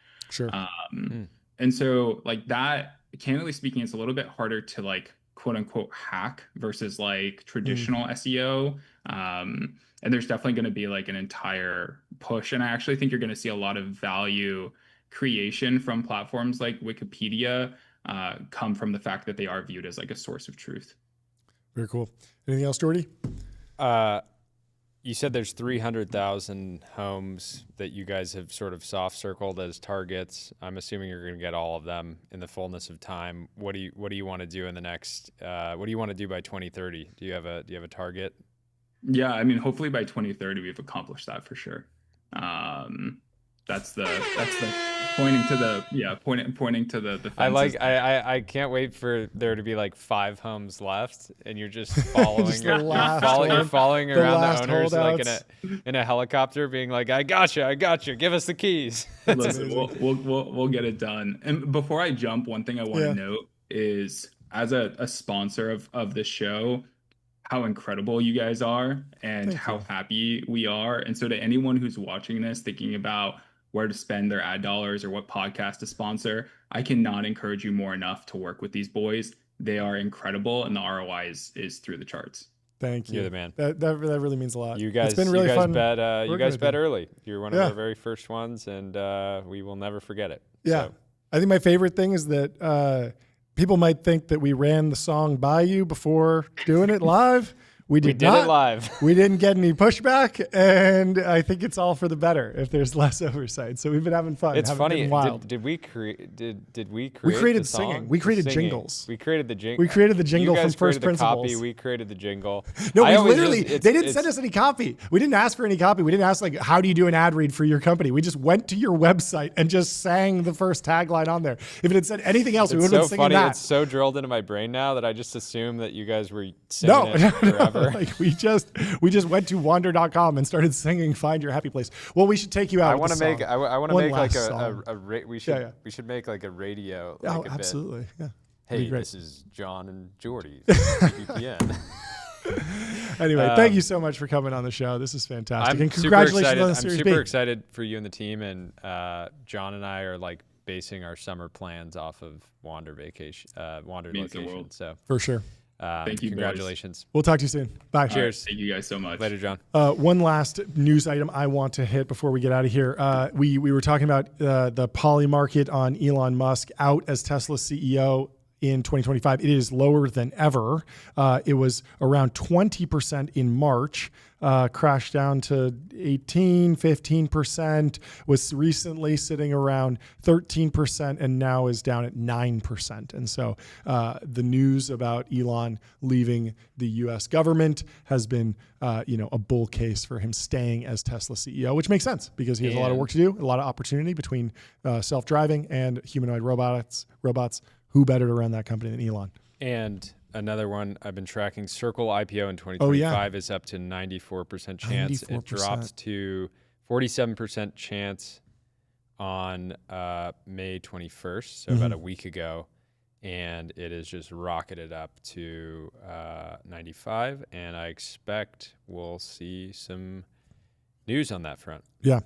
K: And so like that, candidly speaking, it's a little bit harder to like quote unquote hack versus like traditional SEO. And there's definitely going to be like an entire push, and I actually think you're going to see a lot of value creation from platforms like Wikipedia come from the fact that they are viewed as like a source of truth.
A: Very cool. Anything else, Jordy?
B: You said there's 300,000 homes that you guys have sort of soft circled as targets. I'm assuming you're going to get all of them in the fullness of time. What do you want to do in the next? What do you want to do by 2030? Do you have a target?
K: Yeah, I mean, hopefully by 2030 we've accomplished that for sure. That's the pointing to the fences.
B: I can't wait for there to be like 5 homes left, and you're just following you're following around the owners like in a helicopter, being like, I gotcha, give us the keys.
K: Listen, we'll get it done. And before I jump, one thing I want to note is, as a sponsor of this show, how incredible you guys are and how happy we are. And so to anyone who's watching this, thinking about where to spend their ad dollars or what podcast to sponsor, I cannot encourage you more enough to work with these boys. They are incredible, and the ROI is through the charts.
A: Thank you.
B: You're the man.
A: That really means a lot.
B: You guys,
A: it's been really fun.
B: You guys bet early. You're one of our very first ones, and we will never forget it.
A: Yeah.
B: So.
A: I think my favorite thing is that people might think that we ran the song by you before doing it live. We did not.
B: It live.
A: We didn't get any pushback, and I think it's all for the better if there's less oversight. So we've been having fun.
B: It's funny.
A: Wild.
B: Did we create? Did we create?
A: We created
B: the song?
A: singing. We created jingles.
B: We created the jingle.
A: We created the jingle
B: you guys
A: from First
B: created the
A: Principles.
B: Copy. We created the jingle.
A: No, we literally. They didn't send us any copy. We didn't ask for any copy. We didn't ask like, how do you do an ad read for your company? We just went to your website and just sang the first tagline on there. If it had said anything else, we would have been singing that.
B: It's so drilled into my brain now that I just assume that you guys were singing it forever.
A: Like we just went to wander.com and started singing "Find Your Happy Place." Well, we should take you out.
B: I want to make. I want to make like we should make like a radio.
A: Like absolutely. Yeah.
B: Hey, this is John and Jordy from TBPN.
A: Anyway, thank you so much for coming on the show. This is fantastic. And congratulations on the Series B.
B: I'm super excited for you and the team. And John and I are like basing our summer plans off of Wander vacation, Wander location. So
A: for sure.
K: Thank you.
B: Congratulations.
A: We'll talk to you soon. Bye.
B: Cheers.
K: Thank you guys so much.
B: Later, John.
A: One last news item I want to hit before we get out of here. We were talking about the poly market on Elon Musk out as Tesla's CEO in 2025. It is lower than ever. It was around 20% in March, crashed down to 18, 15%, was recently sitting around 13%, and now is down at 9%. And so the news about Elon leaving the US government has been a bull case for him staying as Tesla CEO, which makes sense because he has a lot of work to do, a lot of opportunity between self-driving and humanoid robots. Who better to run that company than Elon?
B: And another one I've been tracking, Circle IPO in 2025 is up to 94% chance. 94%. It dropped to 47% chance on May 21st, so about a week ago. And it is just rocketed up to 95. And I expect we'll see some news on that front.
A: Yeah.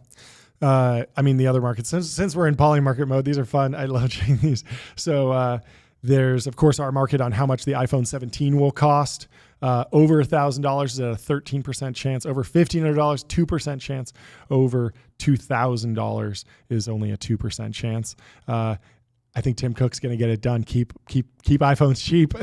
A: I mean, the other markets, since we're in poly market mode, these are fun. I love checking these. So there's, of course, our market on how much the iPhone 17 will cost. Over $1,000 is at a 13% chance. Over $1,500, 2% chance. Over $2,000 is only a 2% chance. I think Tim Cook's going to get it done. Keep iPhones cheap.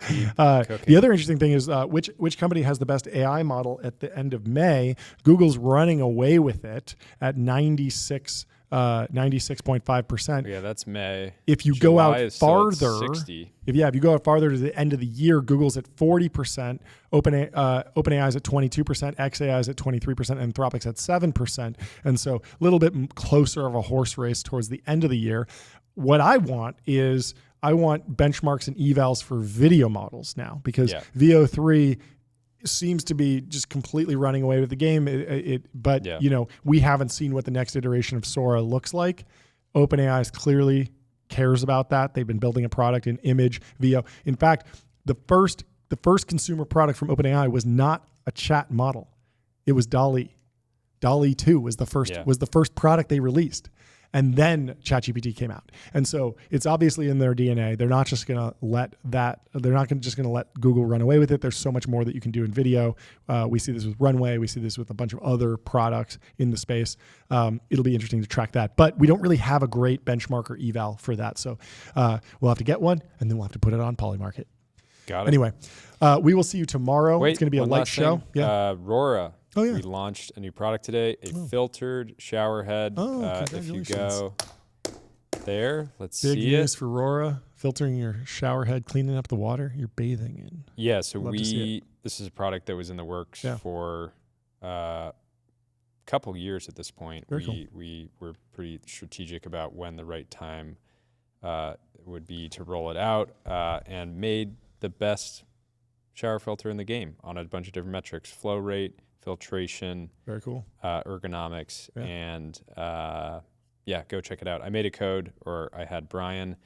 A: The other interesting thing is which company has the best AI model at the end of May. Google's running away with it at 96.5%.
B: Yeah, that's May.
A: If you go out farther, if you go out farther to the end of the year, Google's at 40%, OpenAI is at 22%, XAI is at 23%, and Anthropic's at 7%. And so a little bit closer of a horse race towards the end of the year. What I want is benchmarks and evals for video models now, because VO3 seems to be just completely running away with the game. But we haven't seen what the next iteration of Sora looks like. OpenAI clearly cares about that. They've been building a product in image VO. In fact, the first consumer product from OpenAI was not a chat model. It was DALL-E. DALL-E 2 was the first product they released. And then ChatGPT came out. And so it's obviously in their DNA. They're not just going to let Google run away with it. There's so much more that you can do in video. We see this with Runway. We see this with a bunch of other products in the space. It'll be interesting to track that. But we don't really have a great benchmark or eval for that. So we'll have to get one, and then we'll have to put it on Polymarket.
B: Got it.
A: Anyway, we will see you tomorrow. It's going to be a light show.
B: Yeah. Rora.
A: Oh, yeah.
B: We launched a new product today, a filtered shower head. If you go there, let's see it.
A: Big news for Rora, filtering your shower head, cleaning up the water you're bathing in.
B: Yeah, so we this is a product that was in the works for a couple years at this point. We were pretty strategic about when the right time would be to roll it out, and made the best shower filter in the game on a bunch of different metrics: flow rate, filtration,
A: very cool,
B: ergonomics, and go check it out. I made a code, or I had Brian,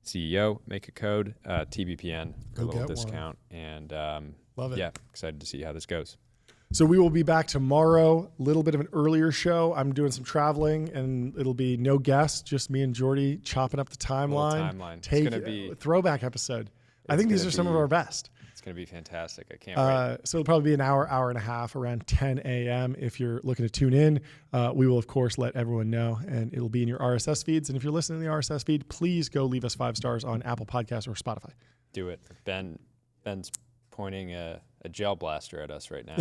B: CEO, make a code, TBPN, for a little discount, and
A: love it.
B: Yeah, excited to see how this goes.
A: So we will be back tomorrow, a little bit of an earlier show. I'm doing some traveling, and it'll be no guest, just me and Jordy chopping up the timeline.
B: It's going to be
A: a throwback episode. I think these are some of our best.
B: It's going to be fantastic. I can't wait.
A: So it'll probably be an hour and a half, around 10 a.m. If you're looking to tune in, we will, of course, let everyone know, and it'll be in your RSS feeds. And if you're listening to the RSS feed, please go leave us 5 stars on Apple Podcasts or Spotify.
B: Do it. Ben's pointing a gel blaster at us right now.